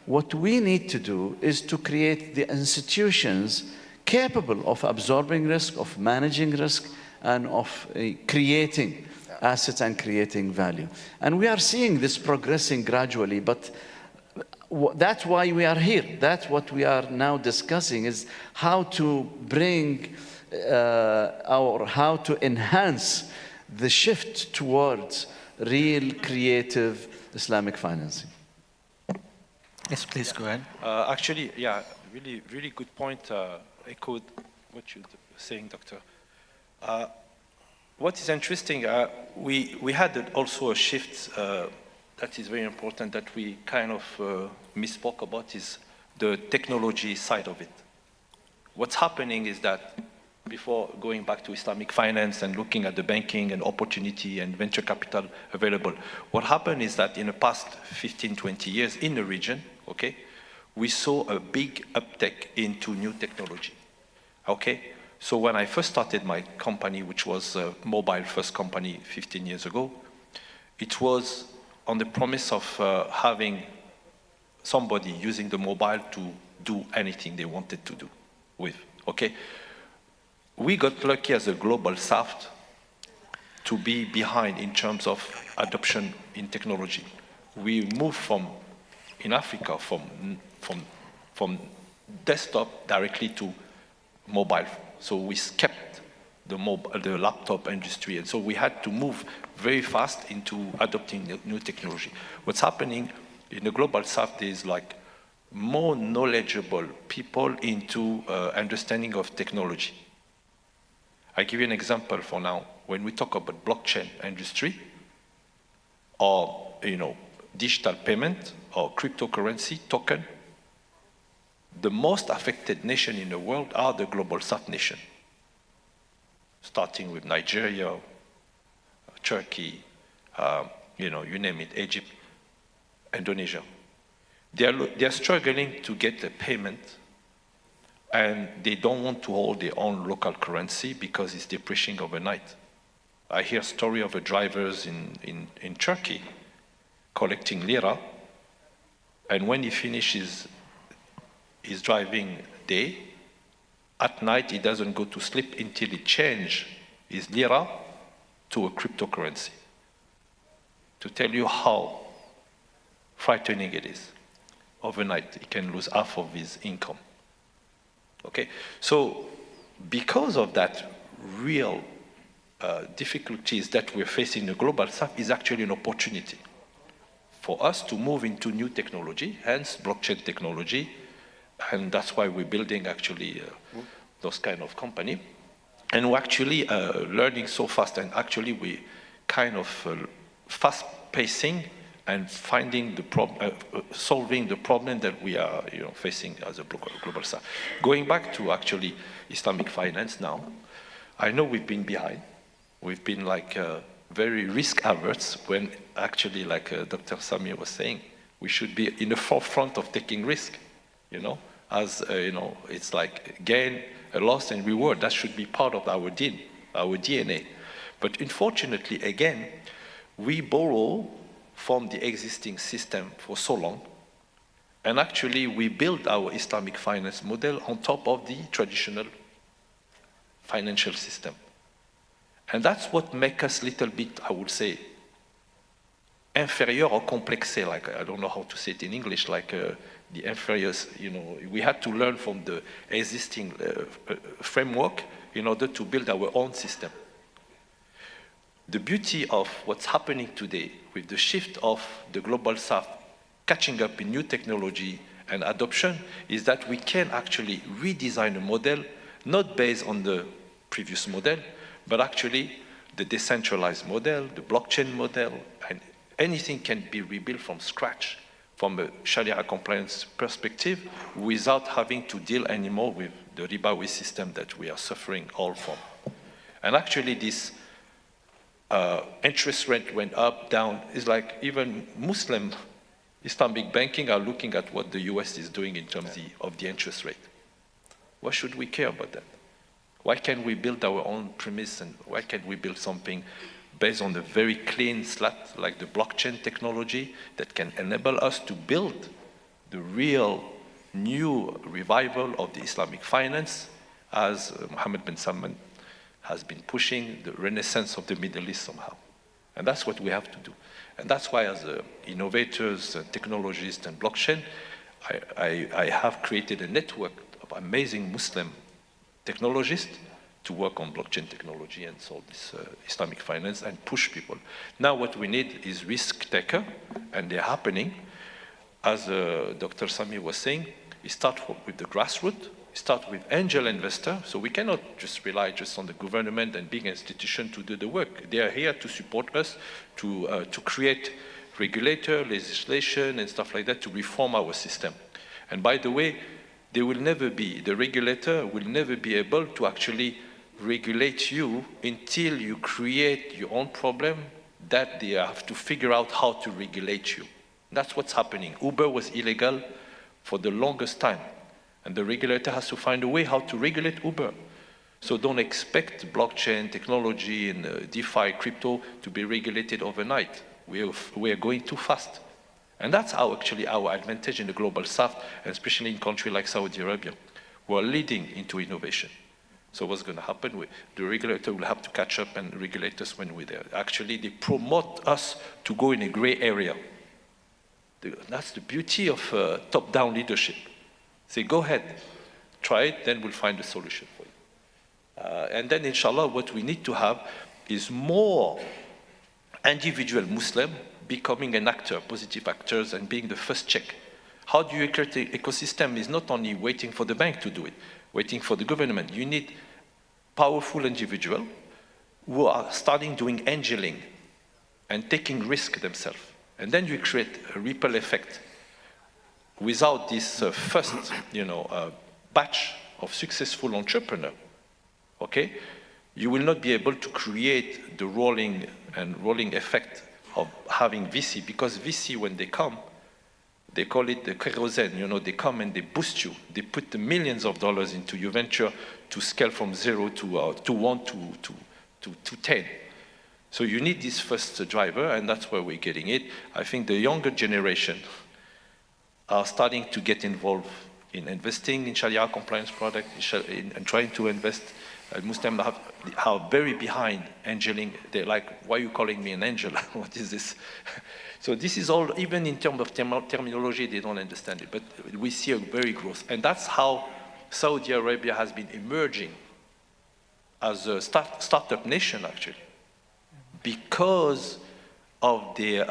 Speaker 13: What we need to do is to create the institutions capable of absorbing risk, of managing risk, and of creating assets and creating value. And we are seeing this progressing gradually, but that's why we are here. That's what we are now discussing, is how to bring how to enhance the shift towards real creative Islamic financing.
Speaker 10: Yes, please go ahead.
Speaker 12: Actually, yeah, really good point. Echoed what you're saying, Doctor. What is interesting, we had also a shift that is very important that we kind of misspoke about, is the technology side of it. What's happening is that, before going back to Islamic finance and looking at the banking and opportunity and venture capital available, what happened is that in the past 15, 20 years in the region, okay, we saw a big uptake into new technology, okay? So when I first started my company, which was a mobile first company 15 years ago, it was on the promise of having somebody using the mobile to do anything they wanted to do with, okay? We got lucky as a global south to be behind in terms of adoption in technology. We moved in Africa, from desktop directly to mobile. So we kept the laptop industry, and so we had to move very fast into adopting new technology. What's happening in the global south is like more knowledgeable people into understanding of technology. I give you an example for now. When we talk about blockchain industry, or digital payment or cryptocurrency token, the most affected nation in the world are the global south nation, starting with Nigeria, Turkey, you name it, Egypt, Indonesia. They're struggling to get a payment, and they don't want to hold their own local currency because it's depreciating overnight. I hear story of drivers in Turkey collecting lira, and when he finishes his driving day, at night he doesn't go to sleep until he changes his lira to a cryptocurrency. To tell you how frightening it is. Overnight he can lose half of his income. Okay, so because of that real difficulties that we're facing in the global south is actually an opportunity for us to move into new technology, hence blockchain technology, and that's why we're building actually those kind of company. And we're actually learning so fast, and actually we kind of fast pacing and finding the solving the problem that we are facing as a global south. Going back to actually Islamic finance now, I know we've been behind. We've been like very risk averse when actually, like Dr. Sami was saying, we should be in the forefront of taking risk, as it's like gain, a loss and reward. That should be part of our DNA. But unfortunately, again, we borrow from the existing system for so long, and actually we build our Islamic finance model on top of the traditional financial system. And that's what makes us a little bit, I would say, inferior or complexé, like, I don't know how to say it in English, like the inferiors, we had to learn from the existing framework in order to build our own system. The beauty of what's happening today with the shift of the global south catching up in new technology and adoption is that we can actually redesign a model not based on the previous model, but actually the decentralized model, the blockchain model, and anything can be rebuilt from scratch from a Sharia compliance perspective without having to deal anymore with the ribawi system that we are suffering all from. And actually this interest rate went up, down. It's like even Muslim Islamic banking are looking at what the US is doing in terms of the interest rate. Why should we care about that? Why can't we build our own premise, and why can't we build something based on the very clean slat, like the blockchain technology, that can enable us to build the real new revival of the Islamic finance, as Mohammed bin Salman has been pushing the renaissance of the Middle East somehow. And that's what we have to do. And that's why as innovators, technologists, and blockchain, I have created a network of amazing Muslim technologists to work on blockchain technology and solve this Islamic finance and push people. Now what we need is risk taker, and they're happening. As Dr. Sami was saying, we start with the grassroots, start with angel investor, so we cannot just rely just on the government and big institution to do the work. They are here to support us, to create regulator, legislation, and stuff like that to reform our system. And by the way, the regulator will never be able to actually regulate you until you create your own problem that they have to figure out how to regulate you. That's what's happening. Uber was illegal for the longest time, and the regulator has to find a way how to regulate Uber. So don't expect blockchain technology and DeFi, crypto to be regulated overnight. We are going too fast. And that's actually our advantage in the global south, and especially in countries like Saudi Arabia. We're leading into innovation. So what's going to happen? The regulator will have to catch up and regulate us when we're there. Actually, they promote us to go in a gray area. That's the beauty of top-down leadership. Say, go ahead, try it, then we'll find a solution for you. And then, inshallah, what we need to have is more individual Muslim becoming an actor, positive actors, and being the first check. How do you create an ecosystem? Is not only waiting for the bank to do it, waiting for the government. You need powerful individuals who are starting doing angeling and taking risk themselves. And then you create a ripple effect. Without this first, batch of successful entrepreneurs, okay, you will not be able to create the rolling effect of having VC, because VC, when they come, they call it the kerosene, they come and they boost you. They put the millions of dollars into your venture to scale from 0 to 1 to 10. So you need this first driver, and that's where we're getting it. I think the younger generation are starting to get involved in investing in Sharia compliance products and trying to invest. Muslims are very behind angeling. They're like, why are you calling me an angel? What is this? So this is all, even in terms of terminology, they don't understand it. But we see a very growth. And that's how Saudi Arabia has been emerging as a startup nation, actually, because of the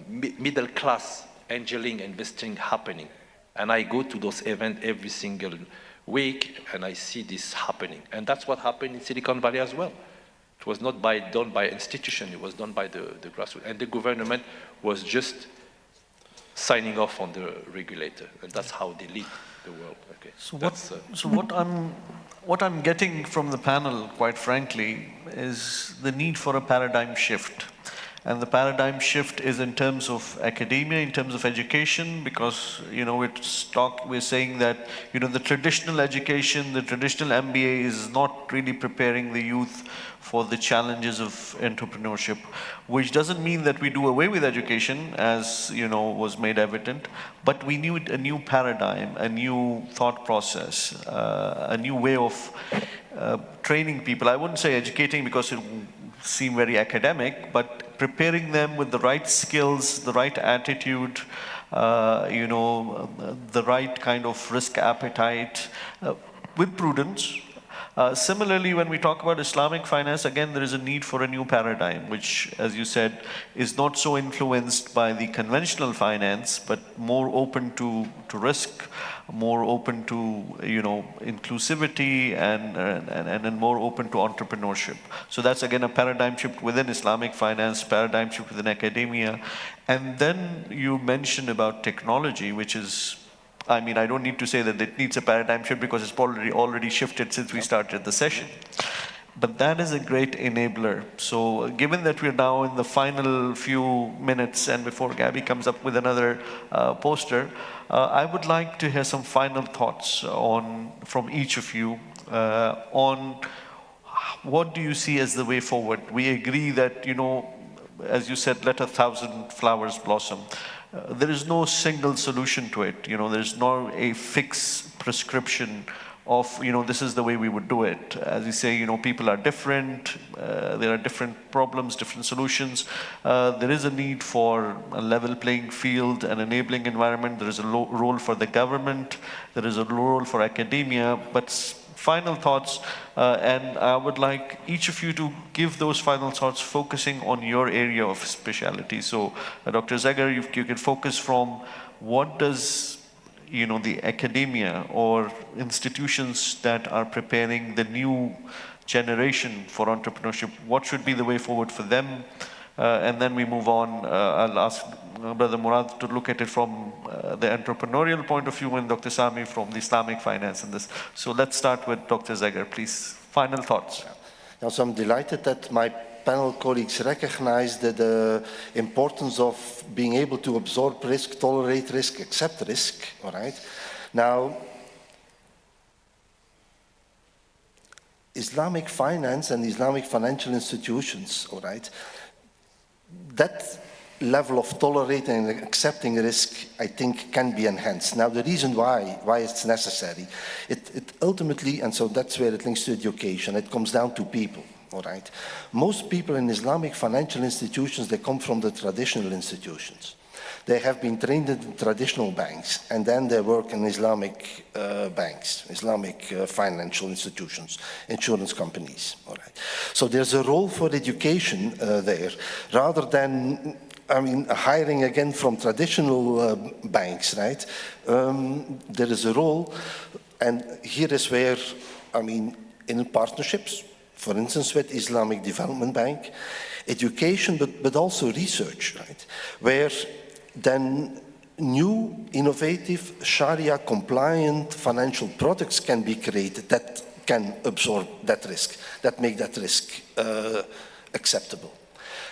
Speaker 12: middle class angeling investing happening. And I go to those events every single week, and I see this happening. And that's what happened in Silicon Valley as well. It was not done by institution, it was done by the grassroots. And the government was just signing off on the regulator, and that's how they lead the world. Okay.
Speaker 10: So what I'm getting from the panel, quite frankly, is the need for a paradigm shift. And the paradigm shift is in terms of academia, in terms of education, because we're saying that the traditional education, the traditional MBA is not really preparing the youth for the challenges of entrepreneurship, which doesn't mean that we do away with education, as was made evident, but we need a new paradigm, a new thought process, a new way of training people. I wouldn't say educating because it would seem very academic, but preparing them with the right skills, the right attitude, the right kind of risk appetite, with prudence. Similarly, when we talk about Islamic finance, again, there is a need for a new paradigm, which, as you said, is not so influenced by the conventional finance, but more open to risk, more open to inclusivity, and more open to entrepreneurship. So that's again a paradigm shift within Islamic finance, paradigm shift within academia. And then you mentioned about technology, which is, I don't need to say that it needs a paradigm shift because it's already shifted since we started the session. But that is a great enabler. So given that we're now in the final few minutes and before Gabby comes up with another poster, I would like to hear some final thoughts from each of you on what do you see as the way forward. We agree that, as you said, let 1,000 flowers blossom. There is no single solution to it. There's no a fixed prescription of, this is the way we would do it. As you say, people are different. There are different problems, different solutions. There is a need for a level playing field, an enabling environment. There is a role for the government. There is a role for academia. But final thoughts, and I would like each of you to give those final thoughts focusing on your area of specialty. So Dr. Zegher, you can focus from what does the academia or institutions that are preparing the new generation for entrepreneurship, what should be the way forward for them? And then we move on. I'll ask Brother Murad to look at it from the entrepreneurial point of view, and Dr. Sami from the Islamic finance and this. So let's start with Dr. Zegher, please. Final thoughts.
Speaker 11: So I'm delighted that my panel colleagues recognize the importance of being able to absorb risk, tolerate risk, accept risk, all right? Now, Islamic finance and Islamic financial institutions, all right, that level of tolerating and accepting risk, I think, can be enhanced. Now, the reason why it's necessary, it ultimately, and so that's where it links to education, it comes down to people, all right? Most people in Islamic financial institutions, they come from the traditional institutions. They have been trained in traditional banks, and then they work in Islamic banks, Islamic financial institutions, insurance companies, all right? So there's a role for education there, rather than hiring again from traditional banks, right? There is a role, and here is where, in partnerships, for instance, with Islamic Development Bank, education, but also research, right? Where then new, innovative, Sharia-compliant financial products can be created that can absorb that risk, that make that risk acceptable.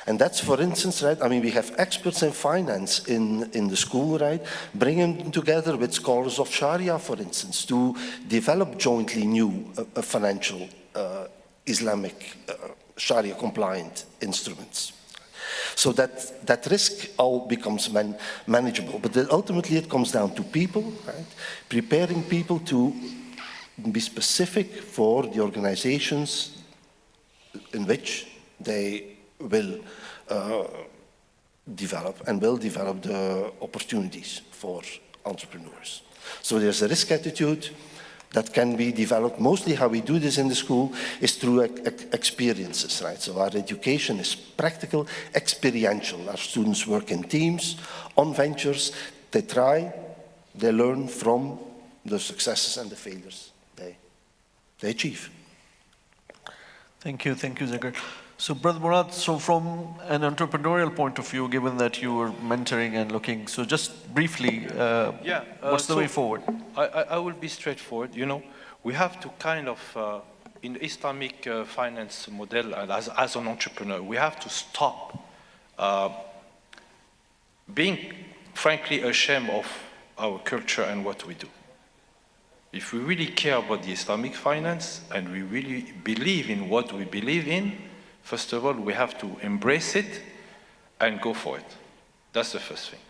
Speaker 11: And that's, for instance, right, we have experts in finance in the school, right, bringing them together with scholars of Sharia, for instance, to develop jointly new financial Islamic Sharia-compliant instruments. So that risk all becomes manageable. But then ultimately it comes down to people, right, preparing people to be specific for the organizations in which they will develop the opportunities for entrepreneurs. So there's a risk attitude, that can be developed. Mostly how we do this in the school is through experiences, right? So our education is practical, experiential. Our students work in teams, on ventures. They try, they learn from the successes and the failures they achieve.
Speaker 10: Thank you, Zakir. So, Brother Murad, so from an entrepreneurial point of view, given that you were mentoring and looking, so just briefly, what's the way forward?
Speaker 12: I will be straightforward. You know, we have to kind of, in the Islamic finance model, as an entrepreneur, we have to stop being, frankly, ashamed of our culture and what we do. If we really care about the Islamic finance and we really believe in what we believe in, first of all, we have to embrace it and go for it. That's the first thing.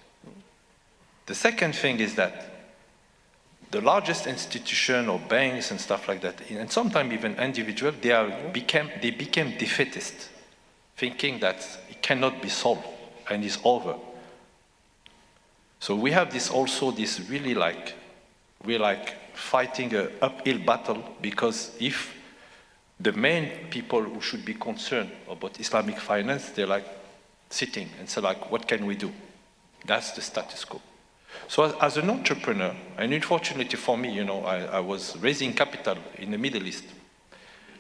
Speaker 12: The second thing is that the largest institution or banks and stuff like that, and sometimes even individuals, they became defeatist, thinking that it cannot be solved and it's over. So we have this really like, we're like fighting an uphill battle, because if the main people who should be concerned about Islamic finance, they're like sitting and say like, what can we do? That's the status quo. So as an entrepreneur, and unfortunately for me, you know, I was raising capital in the Middle East.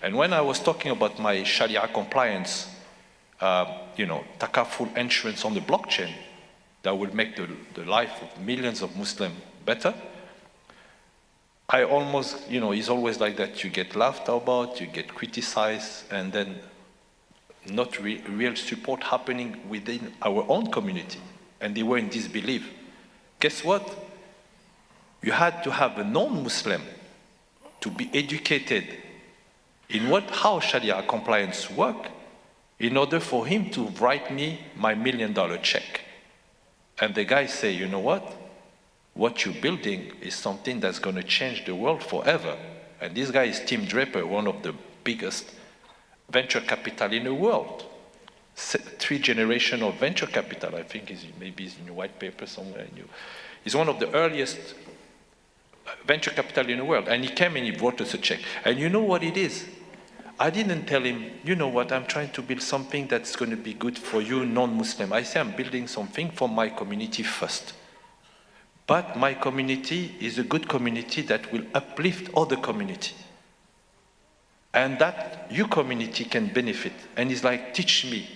Speaker 12: And when I was talking about my Sharia compliance, you know, takaful insurance on the blockchain that will make the life of millions of Muslims better, I almost, you know, it's always like that. You get laughed about, you get criticized, and then not real support happening within our own community. And they were in disbelief. Guess what? You had to have a non-Muslim to be educated in how Sharia compliance work in order for him to write me my $1 million check. And the guy say, you know what you're building is something that's going to change the world forever. And this guy is Tim Draper, one of the biggest venture capital in the world. 3 generations of venture capital, I think maybe it's in your white paper somewhere. He's one of the earliest venture capital in the world. And he came and he brought us a check. And you know what it is? I didn't tell him, you know what, I'm trying to build something that's going to be good for you, non-Muslim. I say I'm building something for my community first. But my community is a good community that will uplift other community. And that your community can benefit. And it's like, teach me,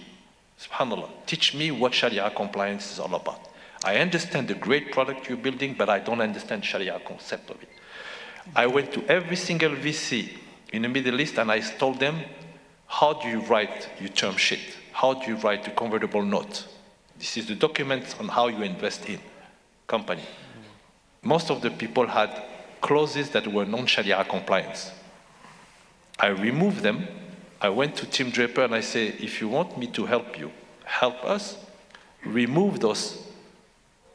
Speaker 12: subhanAllah, teach me what Sharia compliance is all about. I understand the great product you're building, but I don't understand Sharia concept of it. I went to every single VC in the Middle East and I told them, how do you write your term sheet? How do you write a convertible note? This is the document on how you invest in company. Most of the people had clauses that were non-Sharia compliance. I removed them. I went to Tim Draper and I said, if you want me to help you, help us, remove those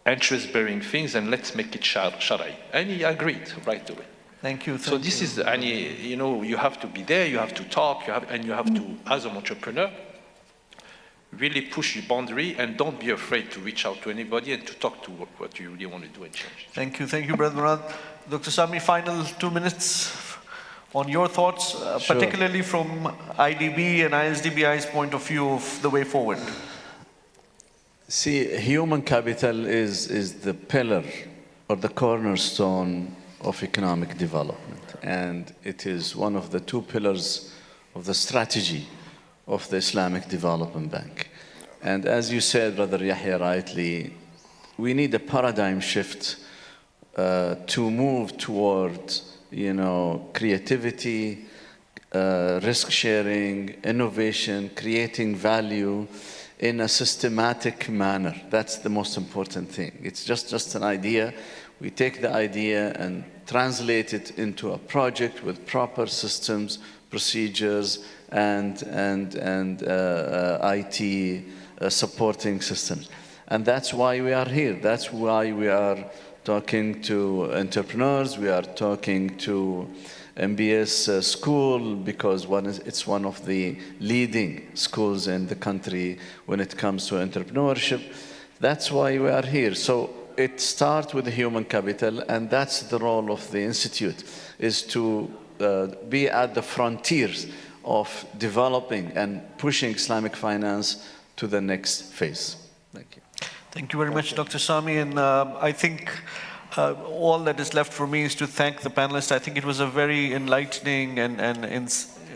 Speaker 12: interest-bearing things and let's make it Shari. And he agreed right away.
Speaker 10: Thank you.
Speaker 12: So this is, and you know, you have to be there, you have to talk, and you have to, as an entrepreneur, really push your boundary and don't be afraid to reach out to anybody and to talk to what you really want to do and change.
Speaker 10: Thank you, Brother Murad. Dr. Sami, final 2 minutes on your thoughts,
Speaker 13: Sure.
Speaker 10: particularly from IDB and ISDBI's point of view of the way forward.
Speaker 13: See, human capital is the pillar or the cornerstone of economic development. And it is one of the 2 pillars of the strategy of the Islamic Development Bank. And as you said, Brother Yahya, rightly, we need a paradigm shift to move toward, you know, creativity, risk sharing, innovation, creating value in a systematic manner. That's the most important thing. It's just an idea. We take the idea and translate it into a project with proper systems, procedures, and IT supporting systems. And that's why we are here. That's why we are talking to entrepreneurs. We are talking to MBS school, because it's one of the leading schools in the country when it comes to entrepreneurship. That's why we are here. So it starts with the human capital, and that's the role of the Institute, is to be at the frontiers of developing and pushing Islamic finance to the next phase. Thank you.
Speaker 10: Thank you very much, Dr. Sami. And I think all that is left for me is to thank the panelists. I think it was a very enlightening and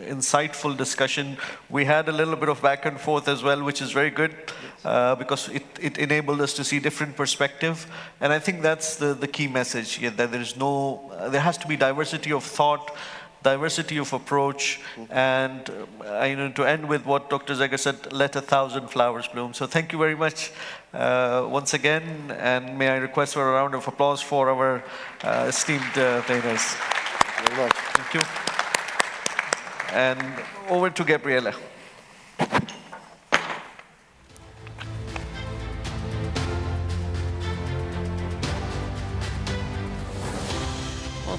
Speaker 10: insightful discussion. We had a little bit of back and forth as well, which is very good because it enabled us to see different perspective. And I think that's the key message, that there has to be diversity of thought, diversity of approach, and to end with what Dr. Zegger said, let 1,000 flowers bloom. So thank you very much once again, and may I request for a round of applause for our esteemed trainers.
Speaker 11: Thank you very much.
Speaker 10: Thank you. And over to Gabriella.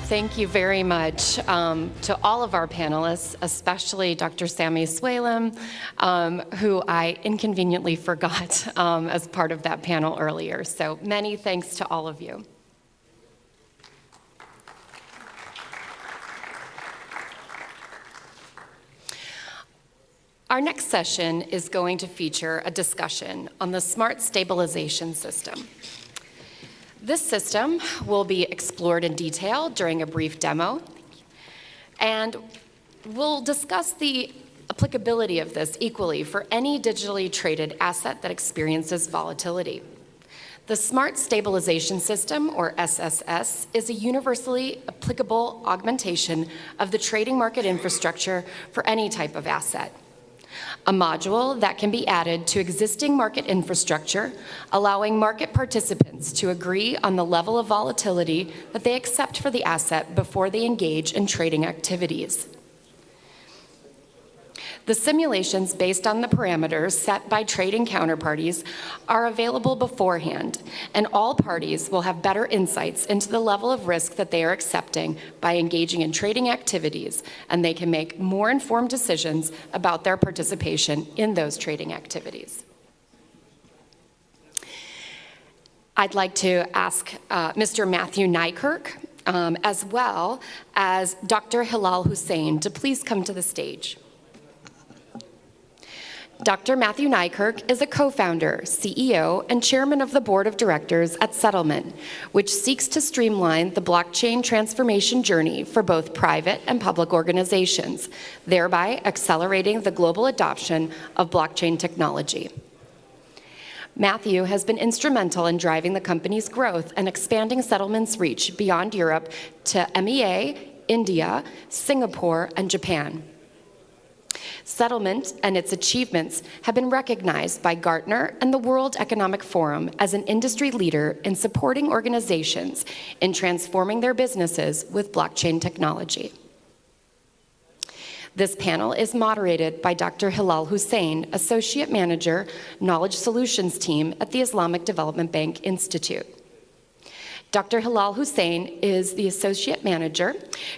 Speaker 4: Thank you very much to all of our panelists, especially Dr. Sami Swalem, who I inconveniently forgot as part of that panel earlier. So many thanks to all of you. Our next session is going to feature a discussion on the Smart Stabilization System. This system will be explored in detail during a brief demo, and we'll discuss the applicability of this equally for any digitally traded asset that experiences volatility. The Smart Stabilization System, or SSS, is a universally applicable augmentation of the trading market infrastructure for any type of asset. A module that can be added to existing market infrastructure, allowing market participants to agree on the level of volatility that they accept for the asset before they engage in trading activities. The simulations based on the parameters set by trading counterparties are available beforehand, and all parties will have better insights into the level of risk that they are accepting by engaging in trading activities, and they can make more informed decisions about their participation in those trading activities. I'd like to ask Mr. Matthew Nykirk, as well as Dr. Hilal Hussain, to please come to the stage. Dr. Matthew Nykirk is a co-founder, CEO, and chairman of the board of directors at Settlement, which seeks to streamline the blockchain transformation journey for both private and public organizations, thereby accelerating the global adoption of blockchain technology. Matthew has been instrumental in driving the company's growth and expanding Settlement's reach beyond Europe to MEA, India, Singapore, and Japan. Settlement and its achievements have been recognized by Gartner and the World Economic Forum as an industry leader in supporting organizations in transforming their businesses with blockchain technology. This panel is moderated by Dr. Hilal Hussain, Associate Manager, Knowledge Solutions Team at the Islamic Development Bank Institute. Dr. Hilal Hussain is the Associate Manager,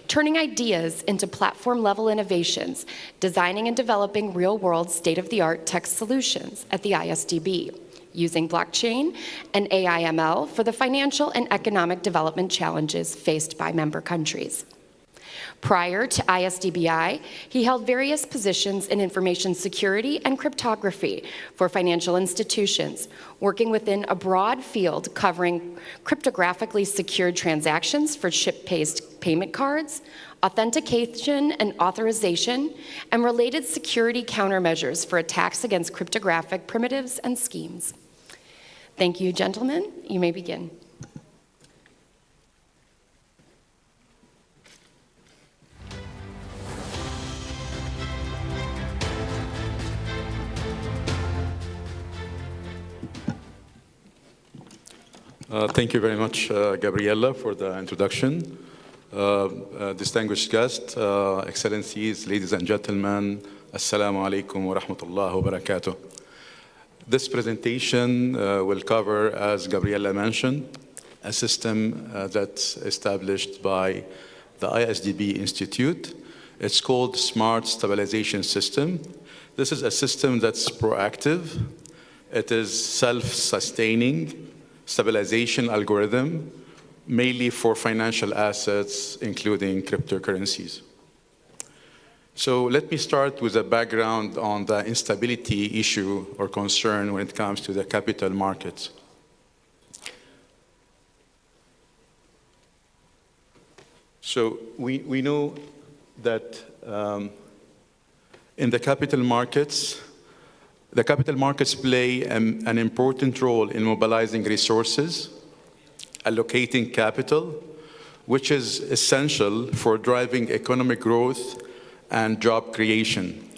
Speaker 4: turning ideas into platform-level innovations, designing and developing real-world state-of-the-art tech solutions at the ISDB, using blockchain and AI/ML for the financial and economic development challenges faced by member countries. Prior to ISDBI, he held various positions in information security and cryptography for financial institutions, working within a broad field covering cryptographically secured transactions for chip-based payment cards, authentication and authorization, and related security countermeasures for attacks against cryptographic primitives and schemes. Thank you, gentlemen. You may begin.
Speaker 14: Thank you very much, Gabriella, for the introduction. Distinguished guests, Excellencies, ladies and gentlemen, Assalamu alaikum wa rahmatullahi wa barakatuh. This presentation will cover, as Gabriella mentioned, a system that's established by the ISDB Institute. It's called Smart Stabilization System. This is a system that's proactive. It is self-sustaining. stabilization algorithm, mainly for financial assets, including cryptocurrencies. So let me start with a background on the instability issue or concern when it comes to the capital markets. So we know that in the capital markets play an important role in mobilizing resources, allocating capital, which is essential for driving economic growth and job creation.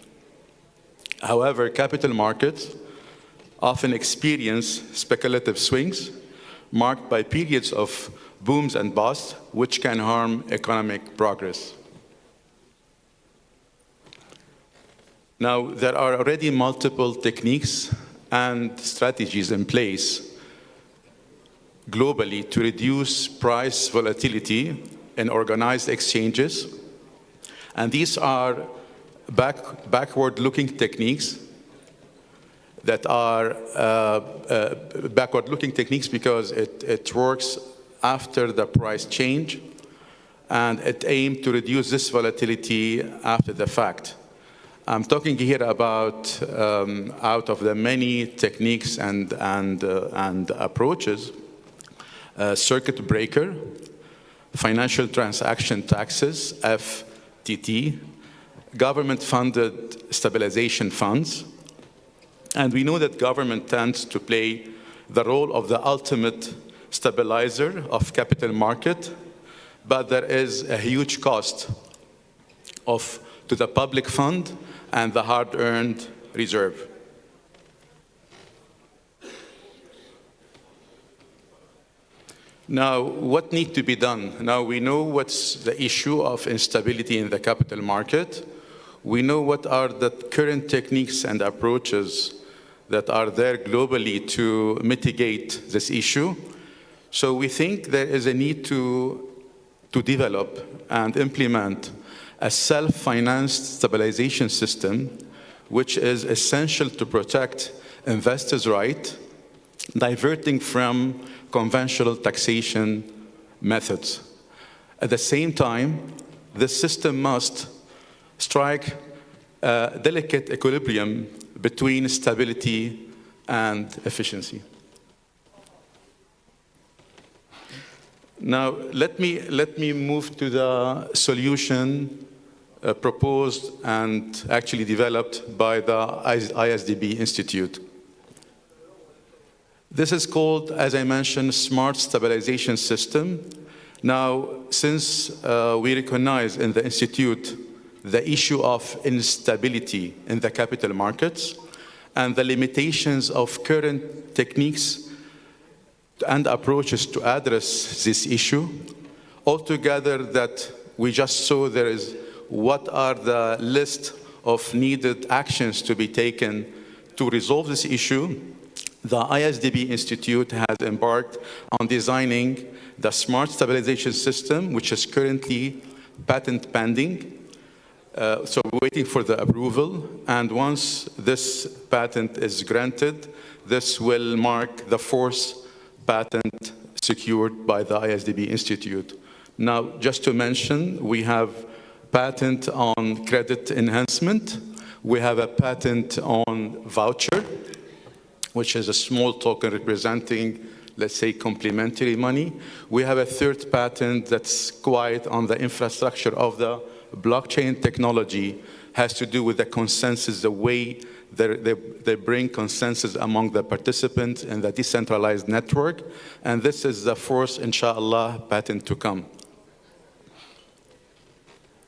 Speaker 14: However, capital markets often experience speculative swings marked by periods of booms and busts, which can harm economic progress. Now, there are already multiple techniques and strategies in place globally to reduce price volatility in organized exchanges. And these are backward-looking techniques that are backward-looking techniques because it works after the price change, and it aims to reduce this volatility after the fact. I'm talking here about, out of the many techniques and approaches, circuit breaker, financial transaction taxes, FTT, government-funded stabilization funds. And we know that government tends to play the role of the ultimate stabilizer of capital market, but there is a huge cost to the public fund and the hard-earned reserve. Now, what needs to be done? Now, we know what's the issue of instability in the capital market. We know what are the current techniques and approaches that are there globally to mitigate this issue. So we think there is a need to develop and implement a self-financed stabilization system, which is essential to protect investors' rights, diverting from conventional taxation methods. At the same time, this system must strike a delicate equilibrium between stability and efficiency. Now, let me move to the solution proposed and actually developed by the ISDB Institute. This is called, as I mentioned, Smart Stabilization System. Now, since we recognize in the Institute the issue of instability in the capital markets and the limitations of current techniques and approaches to address this issue, altogether that we just saw there is what are the list of needed actions to be taken to resolve this issue, the ISDB Institute has embarked on designing the Smart Stabilization System, which is currently patent pending. So we're waiting for the approval, and once this patent is granted, this will mark the fourth patent secured by the ISDB Institute. Now, just to mention, we have patent on credit enhancement. We have a patent on voucher, which is a small token representing, let's say, complementary money. We have a third patent that's quite on the infrastructure of the blockchain technology, has to do with the consensus, the way they bring consensus among the participants in the decentralized network. And this is the fourth, inshallah, patent to come.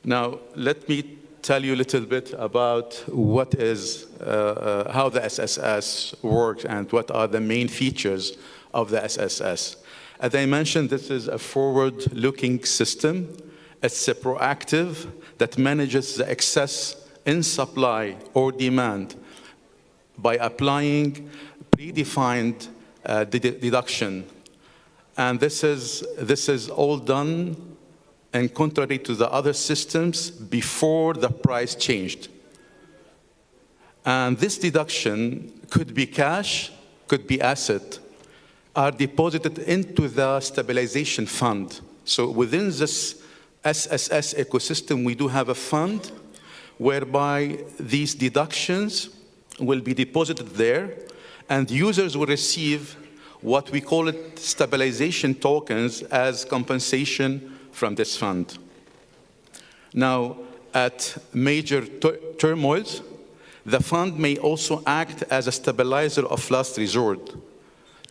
Speaker 14: Now, let me tell you a little bit about what is, how the SSS works and what are the main features of the SSS. As I mentioned, this is a forward-looking system. It's a proactive that manages the excess in supply or demand by applying predefined deduction. And this is all done and contrary to the other systems before the price changed. And this deduction could be cash, could be asset, are deposited into the stabilization fund. So within this SSS ecosystem, we do have a fund whereby these deductions will be deposited there, and users will receive what we call it stabilization tokens as compensation from this fund. Now, at major turmoils, the fund may also act as a stabilizer of last resort,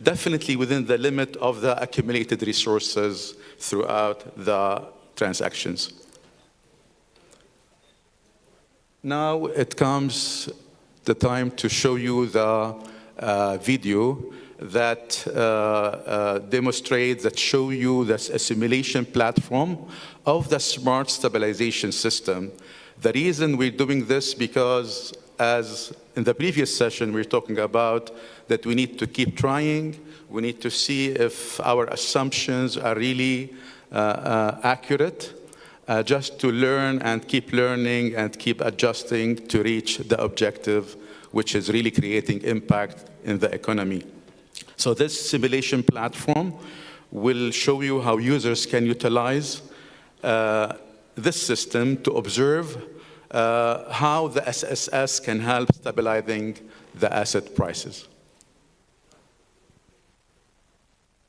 Speaker 14: definitely within the limit of the accumulated resources throughout the transactions. Now it comes the time to show you the video that demonstrates, that show you the assimilation platform of the smart stabilization system. The reason we're doing this because, as in the previous session, we're talking about that we need to keep trying. We need to see if our assumptions are really accurate, just to learn and keep learning and keep adjusting to reach the objective, which is really creating impact in the economy. So this simulation platform will show you how users can utilize this system to observe how the SSS can help stabilizing the asset prices.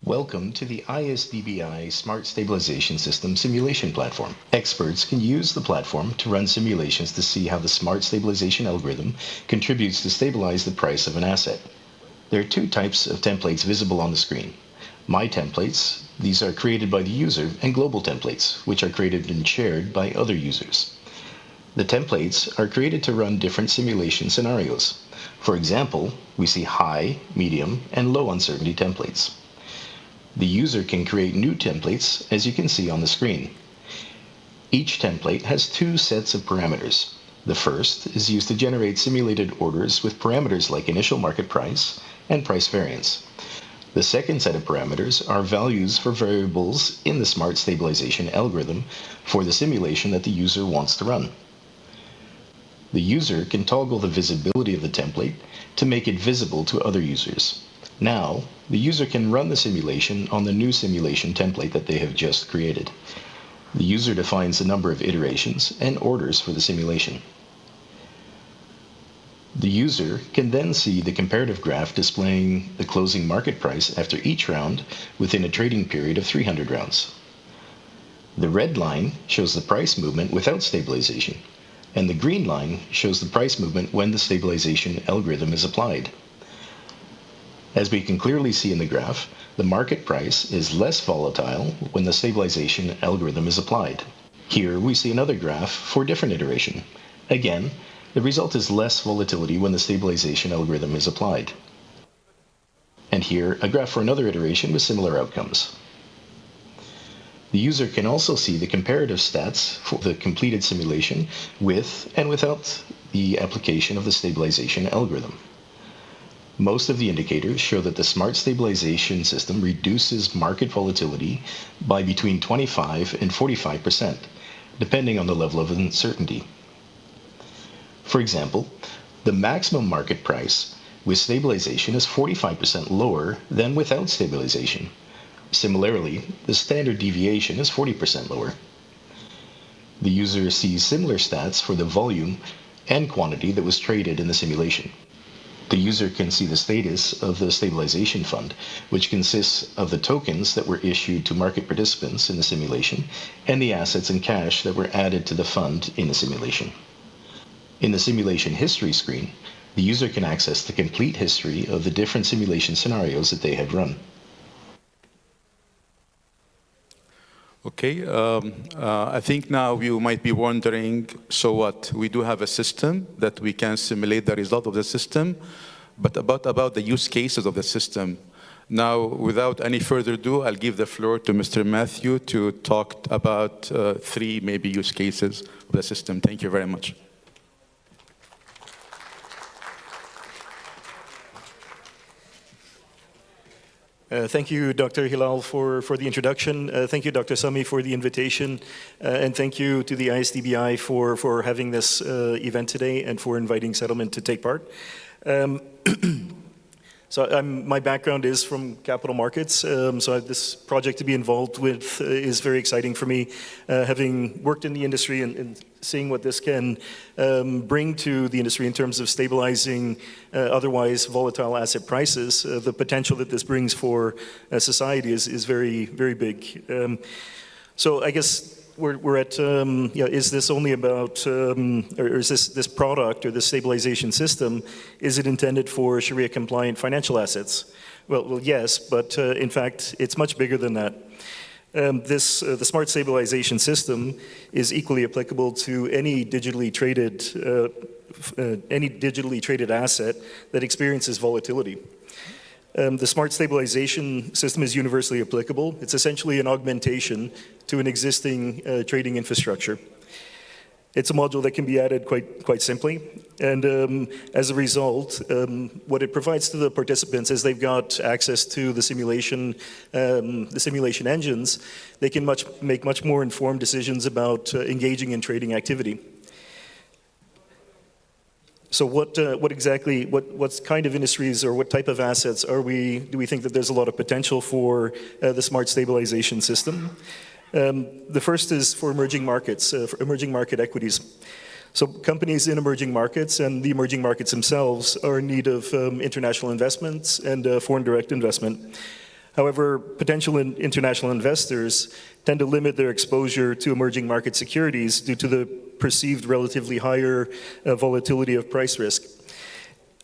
Speaker 15: Welcome to the IsDB Smart Stabilization System simulation platform. Experts can use the platform to run simulations to see how the smart stabilization algorithm contributes to stabilize the price of an asset. There are two types of templates visible on the screen. My templates, these are created by the user, and global templates, which are created and shared by other users. The templates are created to run different simulation scenarios. For example, we see high, medium, and low uncertainty templates. The user can create new templates, as you can see on the screen. Each template has two sets of parameters. The first is used to generate simulated orders with parameters like initial market price and price variance. The second set of parameters are values for variables in the smart stabilization algorithm for the simulation that the user wants to run. The user can toggle the visibility of the template to make it visible to other users. Now, the user can run the simulation on the new simulation template that they have just created. The user defines the number of iterations and orders for the simulation. The user can then see the comparative graph displaying the closing market price after each round within a trading period of 300 rounds. The red line shows the price movement without stabilization, and the green line shows the price movement when the stabilization algorithm is applied. As we can clearly see in the graph, the market price is less volatile when the stabilization algorithm is applied. Here we see another graph for different iteration. Again, the result is less volatility when the stabilization algorithm is applied. And here, a graph for another iteration with similar outcomes. The user can also see the comparative stats for the completed simulation with and without the application of the stabilization algorithm. Most of the indicators show that the smart stabilization system reduces market volatility by between 25 and 45%, depending on the level of uncertainty. For example, the maximum market price with stabilization is 45% lower than without stabilization. Similarly, the standard deviation is 40% lower. The user sees similar stats for the volume and quantity that was traded in the simulation. The user can see the status of the stabilization fund, which consists of the tokens that were issued to market participants in the simulation and the assets and cash that were added to the fund in the simulation. In the simulation history screen, the user can access the complete history of the different simulation scenarios that they have run.
Speaker 14: Okay, I think now you might be wondering, so what? We do have a system that we can simulate the result of the system, but about the use cases of the system. Now, without any further ado, I'll give the floor to Mr. Matthew to talk about three maybe use cases of the system. Thank you very much.
Speaker 16: Thank you, Dr. Hilal, for the introduction. Thank you, Dr. Sami, for the invitation. And thank you to the ISDBI for having this event today and for inviting Settlement to take part. So my background is from capital markets, so this project to be involved with is very exciting for me, having worked in the industry and seeing what this can bring to the industry in terms of stabilizing otherwise volatile asset prices. The potential that this brings for society is very, very big. So I guess we're at, is this only about, or is this product or this stabilization system, is it intended for Sharia compliant financial assets? Well, yes, but in fact, it's much bigger than that. The smart stabilization system is equally applicable to any digitally traded asset that experiences volatility. The smart stabilization system is universally applicable. It's essentially an augmentation to an existing trading infrastructure. It's a module that can be added quite simply, and as a result, what it provides to the participants is they've got access to the simulation engines. They can make much more informed decisions about engaging in trading activity. So what kind of industries or what type of assets do we think that there's a lot of potential for the smart stabilization system? The first is for emerging markets, for emerging market equities. So companies in emerging markets and the emerging markets themselves are in need of international investments and foreign direct investment. However, potential international investors tend to limit their exposure to emerging market securities due to the perceived relatively higher volatility of price risk.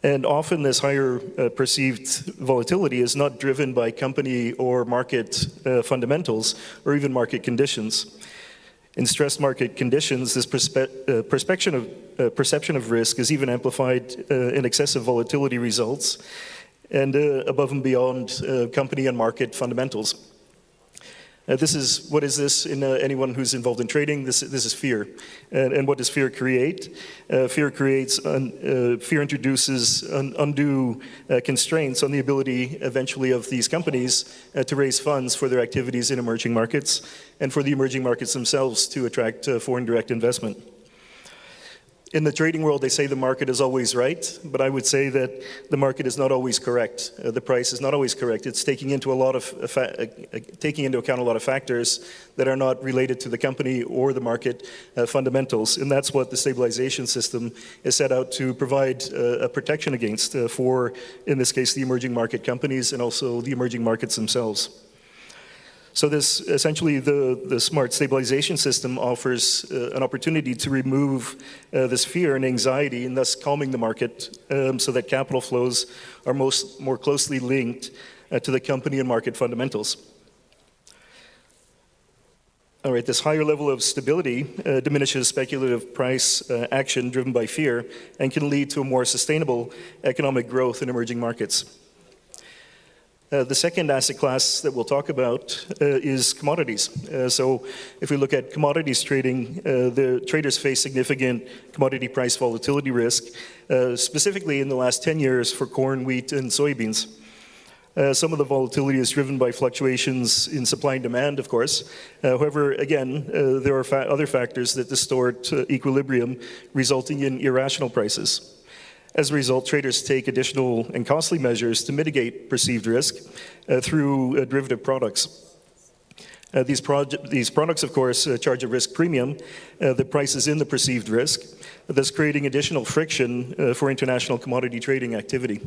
Speaker 16: And often this higher perceived volatility is not driven by company or market fundamentals or even market conditions. In stressed market conditions, this perception of risk is even amplified in excessive volatility results and above and beyond company and market fundamentals. What is this in anyone who's involved in trading? This is fear. And what does fear create? Fear introduces undue constraints on the ability eventually of these companies to raise funds for their activities in emerging markets and for the emerging markets themselves to attract foreign direct investment. In the trading world, they say the market is always right, but I would say that the market is not always correct. The price is not always correct. It's taking into account a lot of factors that are not related to the company or the market fundamentals, and that's what the stabilization system is set out to provide a protection against for, in this case, the emerging market companies and also the emerging markets themselves. So this, essentially, the smart stabilization system offers an opportunity to remove this fear and anxiety and thus calming the market so that capital flows are more closely linked to the company and market fundamentals. All right, this higher level of stability diminishes speculative price action driven by fear and can lead to a more sustainable economic growth in emerging markets. The second asset class that we'll talk about is commodities. So if we look at commodities trading, the traders face significant commodity price volatility risk, specifically in the last 10 years for corn, wheat, and soybeans. Some of the volatility is driven by fluctuations in supply and demand, of course. However, again, there are other factors that distort equilibrium, resulting in irrational prices. As a result, traders take additional and costly measures to mitigate perceived risk through derivative products. These products, of course, charge a risk premium that prices in the perceived risk, thus creating additional friction for international commodity trading activity.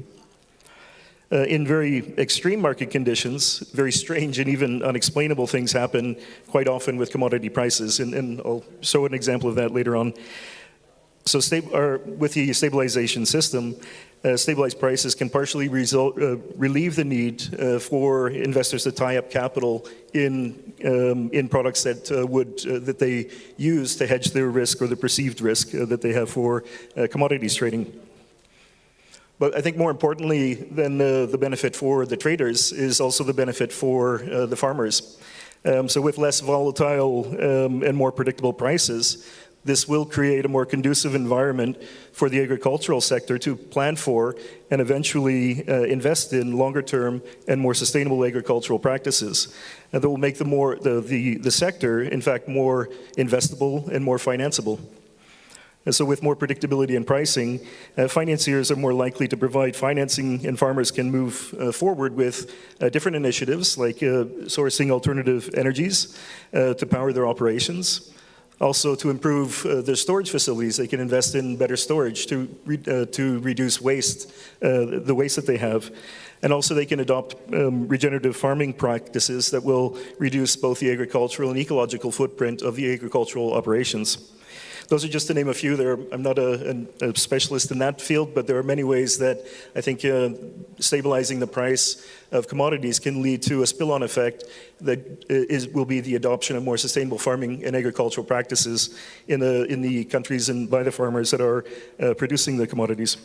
Speaker 16: In very extreme market conditions, very strange and even unexplainable things happen quite often with commodity prices, and I'll show an example of that later on. So with the stabilization system, stabilized prices can partially relieve the need for investors to tie up capital in products that they use to hedge their risk or the perceived risk that they have for commodities trading. But I think more importantly than the benefit for the traders is also the benefit for the farmers. So with less volatile and more predictable prices, this will create a more conducive environment for the agricultural sector to plan for and eventually invest in longer-term and more sustainable agricultural practices that will make the sector, in fact, more investable and more financeable. So with more predictability in pricing, financiers are more likely to provide financing, and farmers can move forward with different initiatives like sourcing alternative energies to power their operations. Also, to improve their storage facilities, they can invest in better storage to reduce waste, the waste that they have. And also they can adopt regenerative farming practices that will reduce both the agricultural and ecological footprint of the agricultural operations. Those are just to name a few. I'm not a specialist in that field, but there are many ways that I think stabilizing the price of commodities can lead to a spill-on effect that will be the adoption of more sustainable farming and agricultural practices in the countries and by the farmers that are producing the commodities.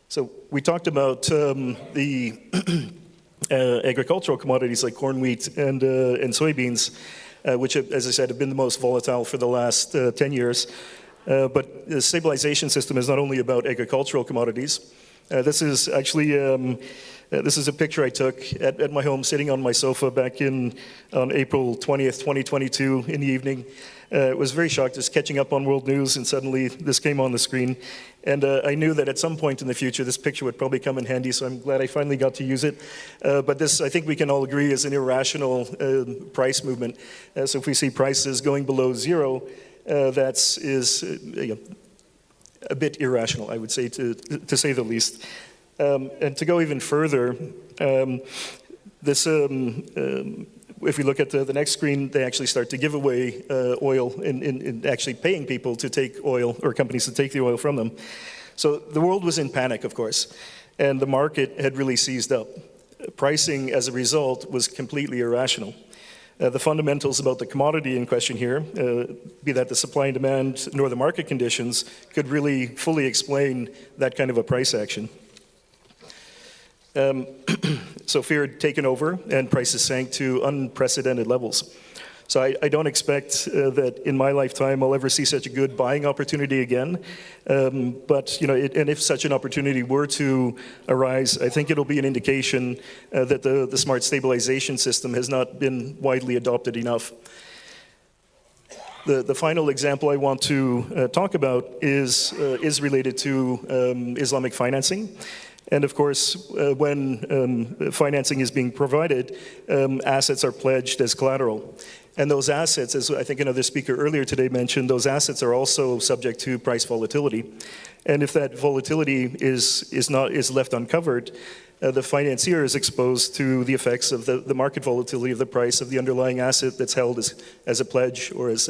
Speaker 16: So we talked about the agricultural commodities like corn, wheat, and soybeans, which, as I said, have been the most volatile for the last 10 years. But the stabilization system is not only about agricultural commodities. This is actually, this is a picture I took at my home, sitting on my sofa back on April 20th, 2022 in the evening. Was very shocked, just catching up on world news, and suddenly this came on the screen. And I knew that at some point in the future, this picture would probably come in handy, so I'm glad I finally got to use it. But this, I think we can all agree, is an irrational price movement. So if we see prices going below zero, that is a bit irrational, I would say, to say the least. And to go even further, this if we look at the next screen, they actually start to give away oil in actually paying people to take oil, or companies to take the oil from them. So the world was in panic, of course, and the market had really seized up. Pricing, as a result, was completely irrational. The fundamentals about the commodity in question here, be that the supply and demand nor the market conditions, could really fully explain that kind of a price action. So fear had taken over and prices sank to unprecedented levels. So I don't expect that in my lifetime I'll ever see such a good buying opportunity again. But and if such an opportunity were to arise, I think it'll be an indication that the smart stabilization system has not been widely adopted enough. The final example I want to talk about is related to Islamic financing. And of course, when financing is being provided, assets are pledged as collateral. And those assets, as I think another speaker earlier today mentioned, those assets are also subject to price volatility. And if that volatility is left uncovered, the financier is exposed to the effects of the market volatility of the price of the underlying asset that's held as a pledge, or as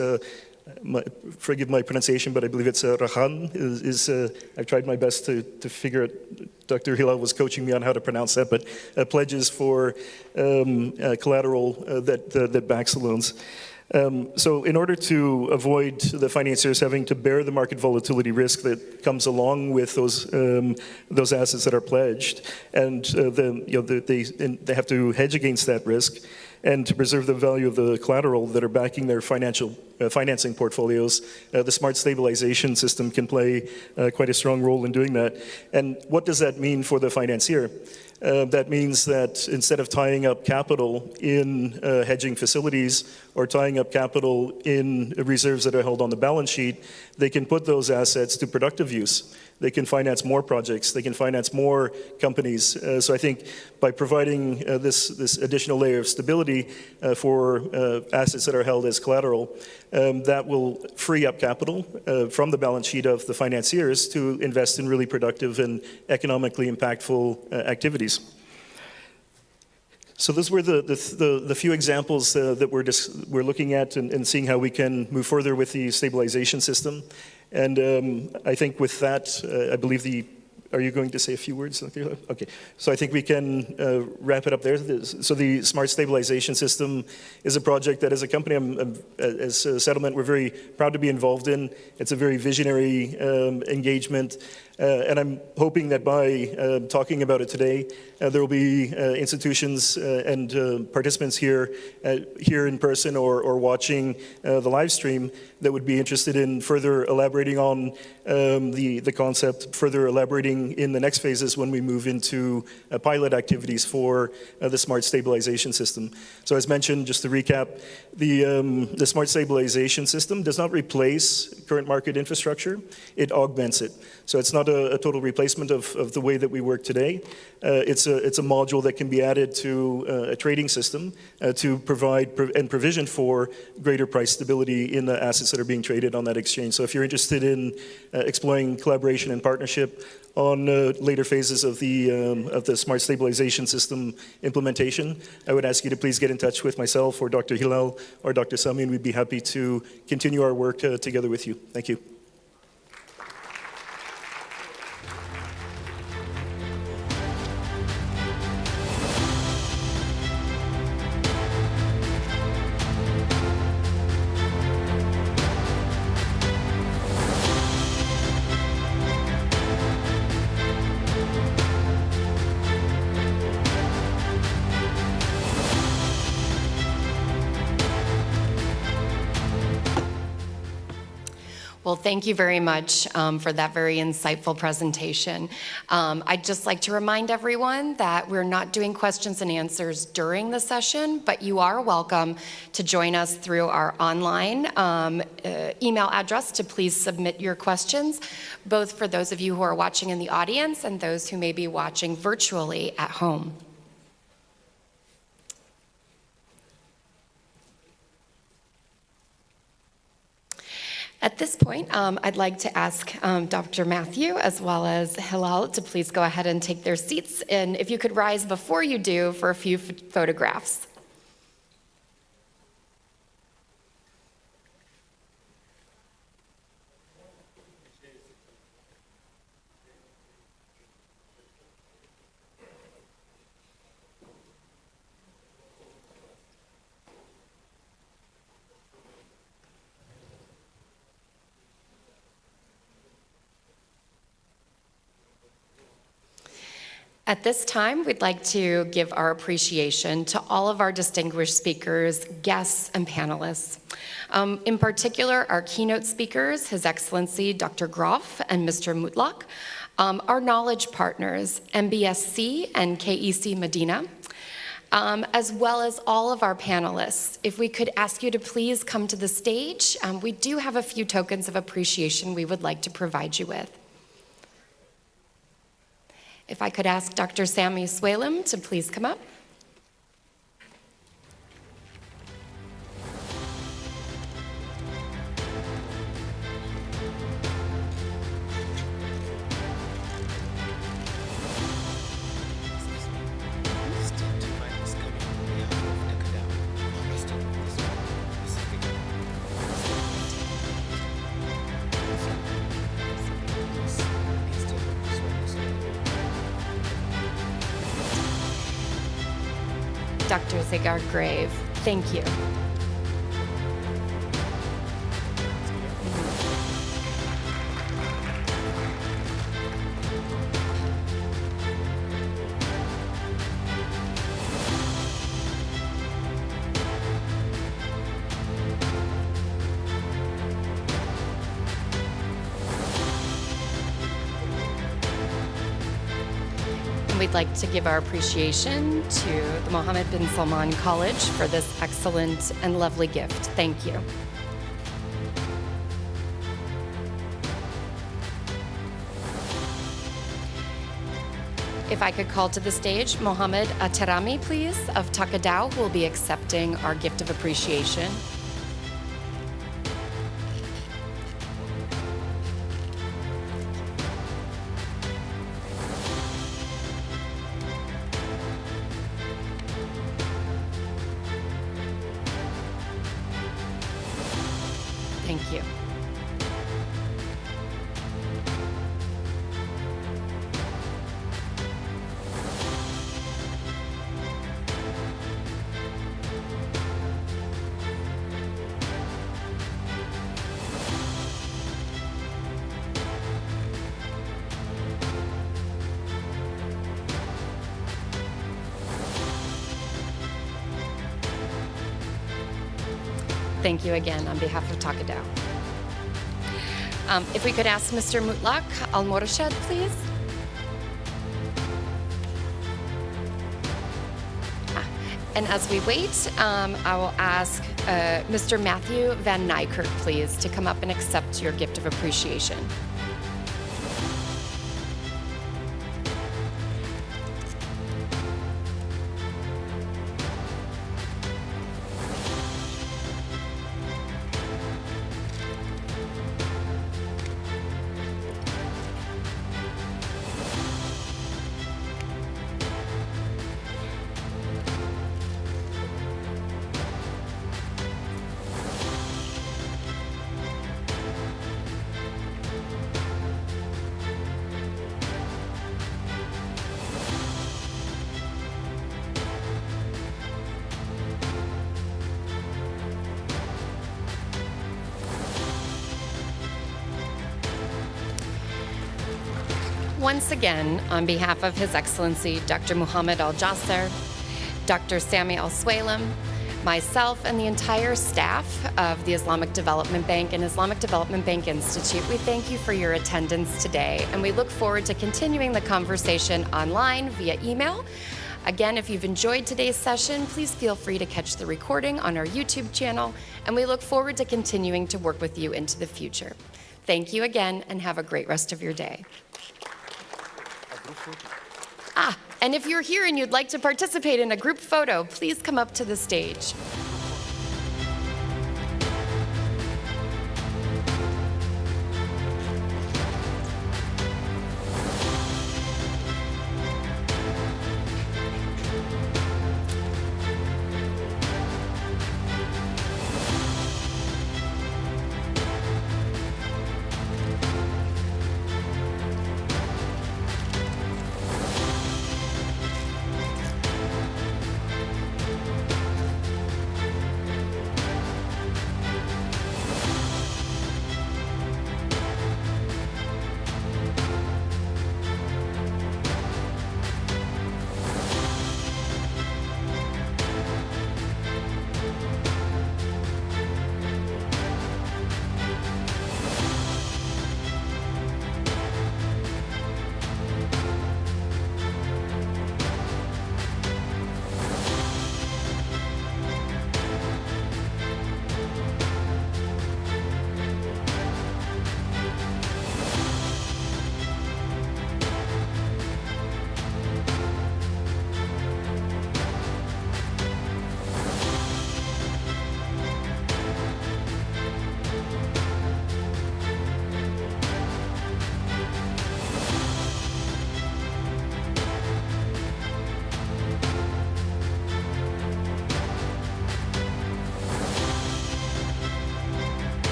Speaker 16: forgive my pronunciation, but I believe it's rahan. I've tried my best to figure it. Dr. Hilal was coaching me on how to pronounce that, but pledges for collateral that backs the loans. So in order to avoid the financiers having to bear the market volatility risk that comes along with those assets that are pledged, and they have to hedge against that risk, and to preserve the value of the collateral that are backing their financing portfolios, the smart stabilization system can play quite a strong role in doing that. And what does that mean for the financier? That means that instead of tying up capital in hedging facilities or tying up capital in reserves that are held on the balance sheet, they can put those assets to productive use. They can finance more projects, they can finance more companies. So I think by providing this additional layer of stability for assets that are held as collateral, that will free up capital from the balance sheet of the financiers to invest in really productive and economically impactful activities. So those were the few examples that we're looking at and seeing how we can move further with the stabilization system. And I think with that, I believe are you going to say a few words? Okay, so I think we can wrap it up there. So the Smart Stabilization System is a project that as a company, as a settlement, we're very proud to be involved in. It's a very visionary engagement. And I'm hoping that by talking about it today, there will be institutions and participants here in person or watching the live stream that would be interested in further elaborating on the concept, further elaborating in the next phases when we move into pilot activities for the smart stabilization system. So as mentioned, just to recap, the smart stabilization system does not replace current market infrastructure, it augments it. So it's not a total replacement of the way that we work today. It's a module that can be added to a trading system to provide and provision for greater price stability in the assets that are being traded on that exchange. So if you're interested in exploring collaboration and partnership on later phases of the smart stabilization system implementation, I would ask you to please get in touch with myself or Dr. Hilal or Dr. Sami, and we'd be happy to continue our work together with you. Thank you.
Speaker 4: Well, thank you very much for that very insightful presentation. I'd just like to remind everyone that we're not doing questions and answers during the session, but you are welcome to join us through our online email address to please submit your questions, both for those of you who are watching in the audience and those who may be watching virtually at home. At this point, I'd like to ask Dr. Matthew as well as Hilal to please go ahead and take their seats. And if you could rise before you do for a few photographs. At this time, we'd like to give our appreciation to all of our distinguished speakers, guests, and panelists. In particular, our keynote speakers, His Excellency Dr. Groff and Mr. Mutlaq, our knowledge partners, MBSC and KEC Medina, as well as all of our panelists. If we could ask you to please come to the stage, we do have a few tokens of appreciation we would like to provide you with. If I could ask Dr. Sami Swalim to please come up. Dr. Zagar Grave, thank you. We'd like to give our appreciation to the Mohammed bin Salman College for this excellent and lovely gift. Thank you. If I could call to the stage Mohammed Atarami, please, of Takadao, who will be accepting our gift of appreciation. Thank you. Thank you again on behalf of Takadaw. If we could ask Mr. Mutlaq Al-Morashed, please. And as we wait, I will ask Mr. Matthew Van Nykirk, please, to come up and accept your gift of appreciation. Once again, on behalf of His Excellency Dr. Muhammad Al-Jasser, Dr. Sami Al-Swaylam, myself, and the entire staff of the Islamic Development Bank and Islamic Development Bank Institute, we thank you for your attendance today, and we look forward to continuing the conversation online via email. Again, if you've enjoyed today's session, please feel free to catch the recording on our YouTube channel, and we look forward to continuing to work with you into the future. Thank you again, and have a great rest of your day. And if you're here and you'd like to participate in a group photo, please come up to the stage.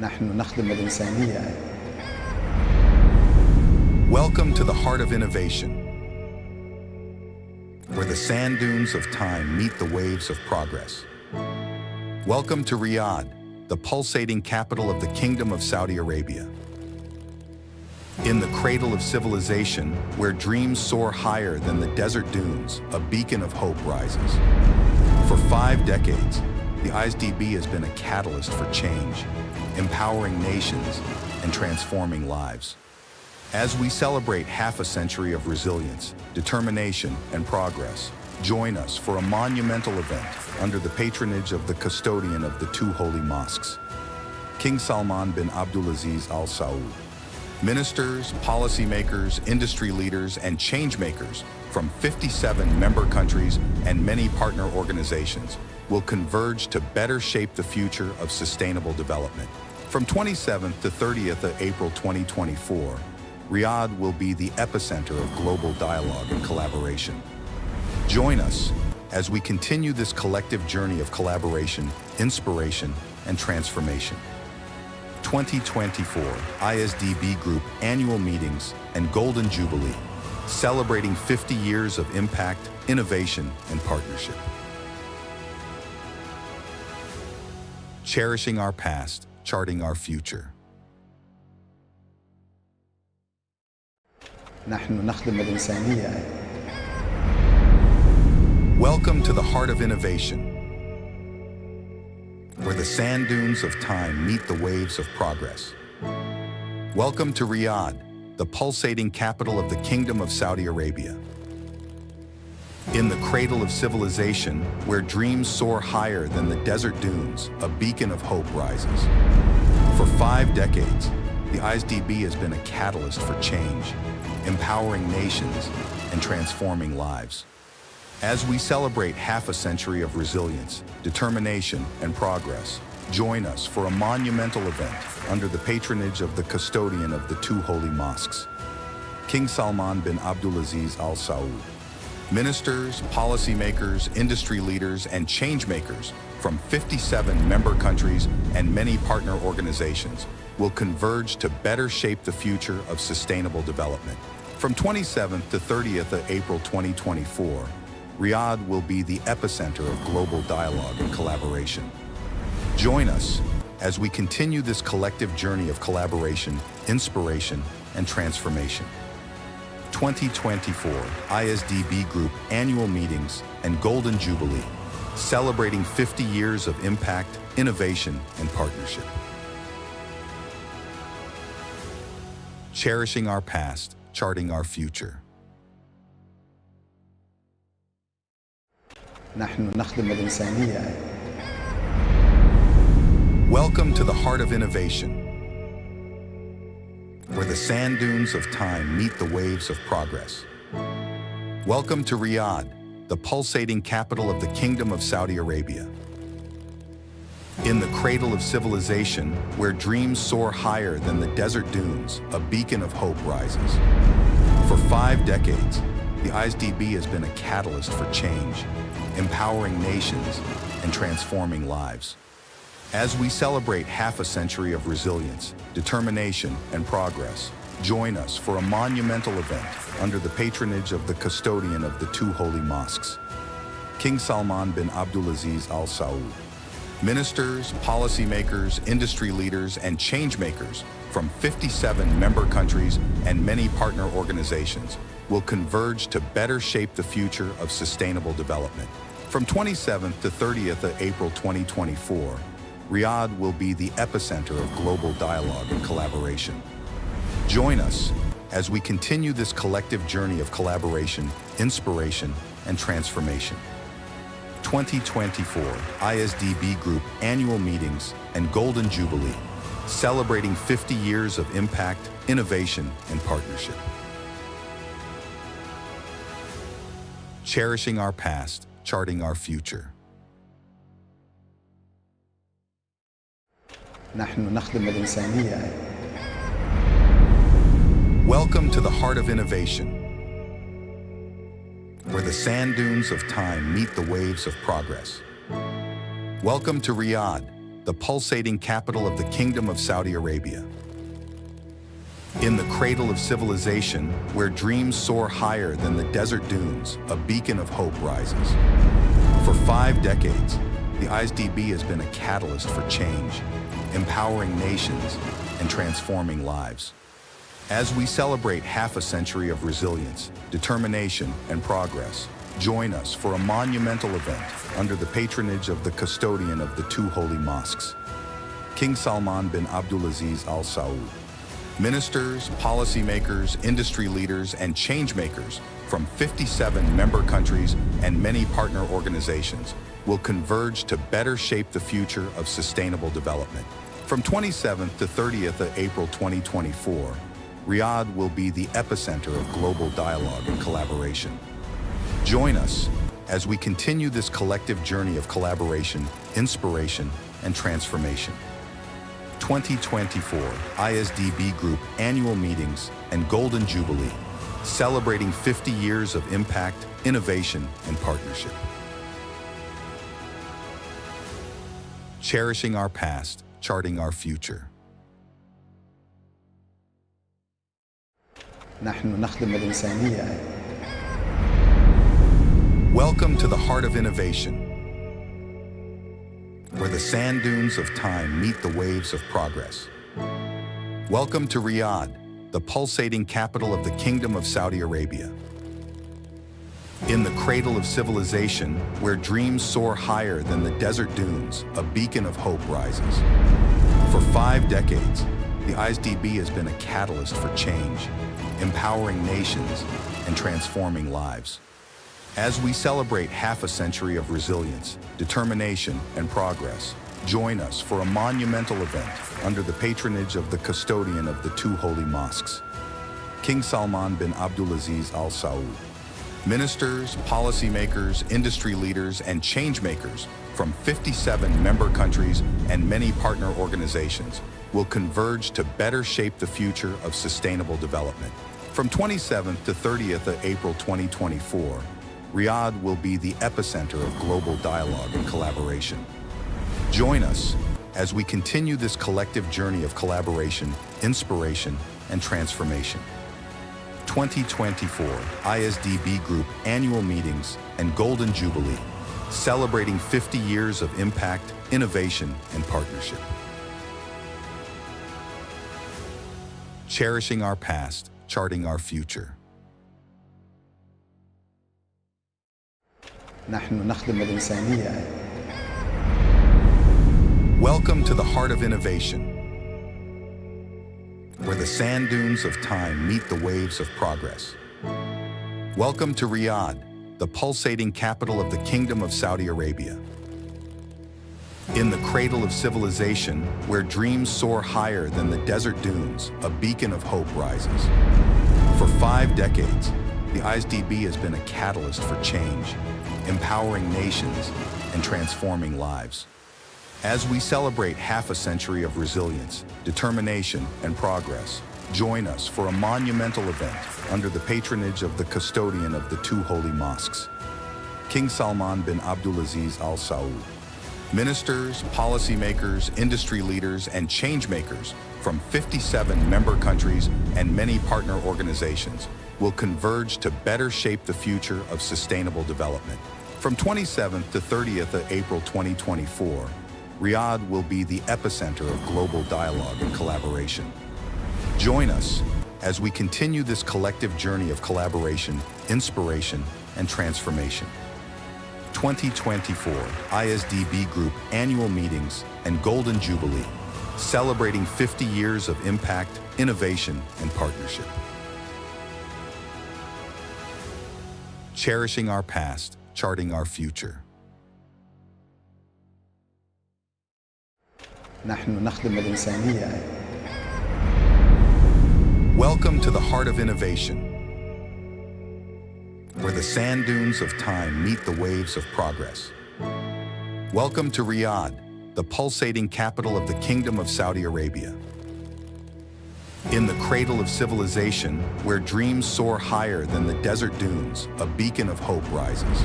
Speaker 17: نحن نخدم الإنسانية.
Speaker 1: Welcome to the heart of innovation, where the sand dunes of time meet the waves of progress. Welcome to Riyadh, the pulsating capital of the Kingdom of Saudi Arabia. In the cradle of civilization, where dreams soar higher than the desert dunes, a beacon of hope rises. For 5 decades, the IsDB has been a catalyst for change, empowering nations and transforming lives. As we celebrate half a century of resilience, determination, and progress, join us for a monumental event under the patronage of the custodian of the 2 holy mosques, King Salman bin Abdulaziz Al Saud. Ministers, policymakers, industry leaders, and changemakers from 57 member countries and many partner organizations will converge to better shape the future of sustainable development. From 27th to 30th of April 2024, Riyadh will be the epicenter of global dialogue and collaboration. Join us as we continue this collective journey of collaboration, inspiration, and transformation. 2024 ISDB Group Annual Meetings and Golden Jubilee, celebrating 50 years of impact, innovation, and partnership. Cherishing our past, charting our future.
Speaker 17: نحن نخدم الإنسانية.
Speaker 1: Welcome to the heart of innovation, where the sand dunes of time meet the waves of progress. Welcome to Riyadh, the pulsating capital of the Kingdom of Saudi Arabia. In the cradle of civilization, where dreams soar higher than the desert dunes, a beacon of hope rises. For 5 decades, the ISDB has been a catalyst for change, empowering nations and transforming lives. As we celebrate half a century of resilience, determination, and progress, join us for a monumental event under the patronage of the custodian of the 2 holy mosques, King Salman bin Abdulaziz Al Saud. Ministers, policymakers, industry leaders, and changemakers from 57 member countries and many partner organizations will converge to better shape the future of sustainable development. From 27th to 30th of April 2024, Riyadh will be the epicenter of global dialogue and collaboration. Join us as we continue this collective journey of collaboration, inspiration, and transformation. 2024 ISDB Group Annual Meetings and Golden Jubilee, celebrating 50 years of impact, innovation, and partnership. Cherishing our past, charting our future.
Speaker 17: نحن نخدم الإنسانية.
Speaker 1: Welcome to the heart of innovation, where the sand dunes of time meet the waves of progress. Welcome to Riyadh, the pulsating capital of the Kingdom of Saudi Arabia. In the cradle of civilization, where dreams soar higher than the desert dunes, a beacon of hope rises. For 5 decades, the ISDB has been a catalyst for change, empowering nations and transforming lives. As we celebrate half a century of resilience, determination, and progress, join us for a monumental event under the patronage of the custodian of the 2 holy mosques, King Salman bin Abdulaziz Al Saud. Ministers, policymakers, industry leaders, and changemakers from 57 member countries and many partner organizations will converge to better shape the future of sustainable development. From 27th to 30th of April 2024, Riyadh will be the epicenter of global dialogue and collaboration. Join us as we continue this collective journey of collaboration, inspiration, and transformation. 2024 ISDB Group Annual Meetings and Golden Jubilee, celebrating 50 years of impact, innovation, and partnership. Cherishing our past, charting our future.
Speaker 17: نحن نخدم الإنسانية.
Speaker 1: Welcome to the heart of innovation, where the sand dunes of time meet the waves of progress. Welcome to Riyadh, the pulsating capital of the Kingdom of Saudi Arabia. In the cradle of civilization, where dreams soar higher than the desert dunes, a beacon of hope rises. For 5 decades, the ISDB has been a catalyst for change, empowering nations and transforming lives. As we celebrate half a century of resilience, determination, and progress, join us for a monumental event under the patronage of the custodian of the 2 holy mosques, King Salman bin Abdulaziz Al Saud. Ministers, policymakers, industry leaders, and changemakers from 57 member countries and many partner organizations will converge to better shape the future of sustainable development. From 27th to 30th of April 2024, Riyadh will be the epicenter of global dialogue and collaboration. Join us as we continue this collective journey of collaboration, inspiration, and transformation. 2024 ISDB Group Annual Meetings and Golden Jubilee, celebrating 50 years of impact, innovation, and partnership. cherishing our past, charting our future.
Speaker 17: نحن نخدم الإنسانية.
Speaker 1: Welcome to the heart of innovation, where the sand dunes of time meet the waves of progress. Welcome to Riyadh, the pulsating capital of the Kingdom of Saudi Arabia. In the cradle of civilization, where dreams soar higher than the desert dunes, a beacon of hope rises. For 5 decades, the IsDB has been a catalyst for change, empowering nations and transforming lives. As we celebrate half a century of resilience, determination, and progress, join us for a monumental event under the patronage of the custodian of the 2 holy mosques, King Salman bin Abdulaziz Al Saud. Ministers, policymakers, industry leaders, and changemakers from 57 member countries and many partner organizations will converge to better shape the future of sustainable development. From 27th to 30th of April 2024, Riyadh will be the epicenter of global dialogue and collaboration. Join us as we continue this collective journey of collaboration, inspiration, and transformation. 2024 IsDB Group Annual Meetings and Golden Jubilee, celebrating 50 years of impact, innovation, and partnership. Cherishing our past, charting our future.
Speaker 17: نحن نخدم الإنسانية.
Speaker 1: Welcome to the heart of innovation, where the sand dunes of time meet the waves of progress. Welcome to Riyadh, the pulsating capital of the Kingdom of Saudi Arabia. In the cradle of civilization, where dreams soar higher than the desert dunes, a beacon of hope rises. For 5 decades, the IsDB has been a catalyst for change, empowering nations and transforming lives. As we celebrate half a century of resilience, determination, and progress, join us for a monumental event under the patronage of the custodian of the 2 holy mosques, King Salman bin Abdulaziz Al Saud. Ministers, policymakers, industry leaders, and changemakers from 57 member countries and many partner organizations will converge to better shape the future of sustainable development. From 27th to 30th of April 2024, Riyadh will be the epicenter of global dialogue and collaboration. Join us as we continue this collective journey of collaboration, inspiration, and transformation. 2024 IsDB Group Annual Meetings and Golden Jubilee, celebrating 50 years of impact, innovation, and partnership. Cherishing our past, charting our future.
Speaker 17: نحن نخدم الإنسانية.
Speaker 1: Welcome to the heart of innovation, where the sand dunes of time meet the waves of progress. Welcome to Riyadh, the pulsating capital of the Kingdom of Saudi Arabia. In the cradle of civilization, where dreams soar higher than the desert dunes, a beacon of hope rises.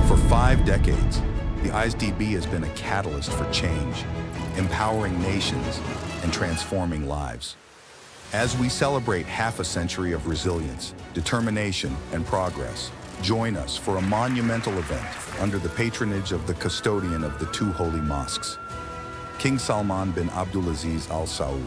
Speaker 1: For 5 decades, the IsDB has been a catalyst for change, empowering nations and transforming lives. As we celebrate half a century of resilience, determination, and progress, join us for a monumental event under the patronage of the custodian of the 2 holy mosques, King Salman bin Abdulaziz Al Saud.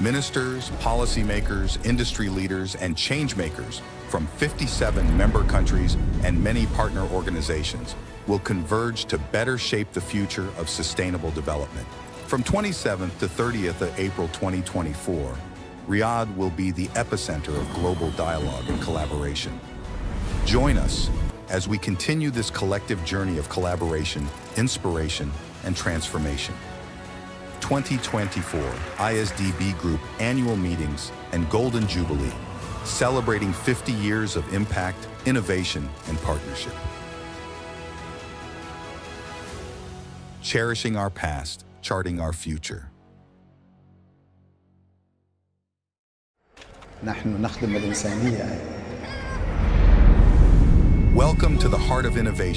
Speaker 1: Ministers, policymakers, industry leaders, and changemakers from 57 member countries and many partner organizations will converge to better shape the future of sustainable development. From 27th to 30th of April 2024, Riyadh will be the epicenter of global dialogue and collaboration. Join us as we continue this collective journey of collaboration, inspiration, and transformation. 2024 IsDB Group Annual Meetings and Golden Jubilee, celebrating 50 years of impact, innovation, and partnership. Cherishing our past, charting our future.
Speaker 17: نحن نخدم الإنسانية.
Speaker 1: Welcome to the heart of innovation.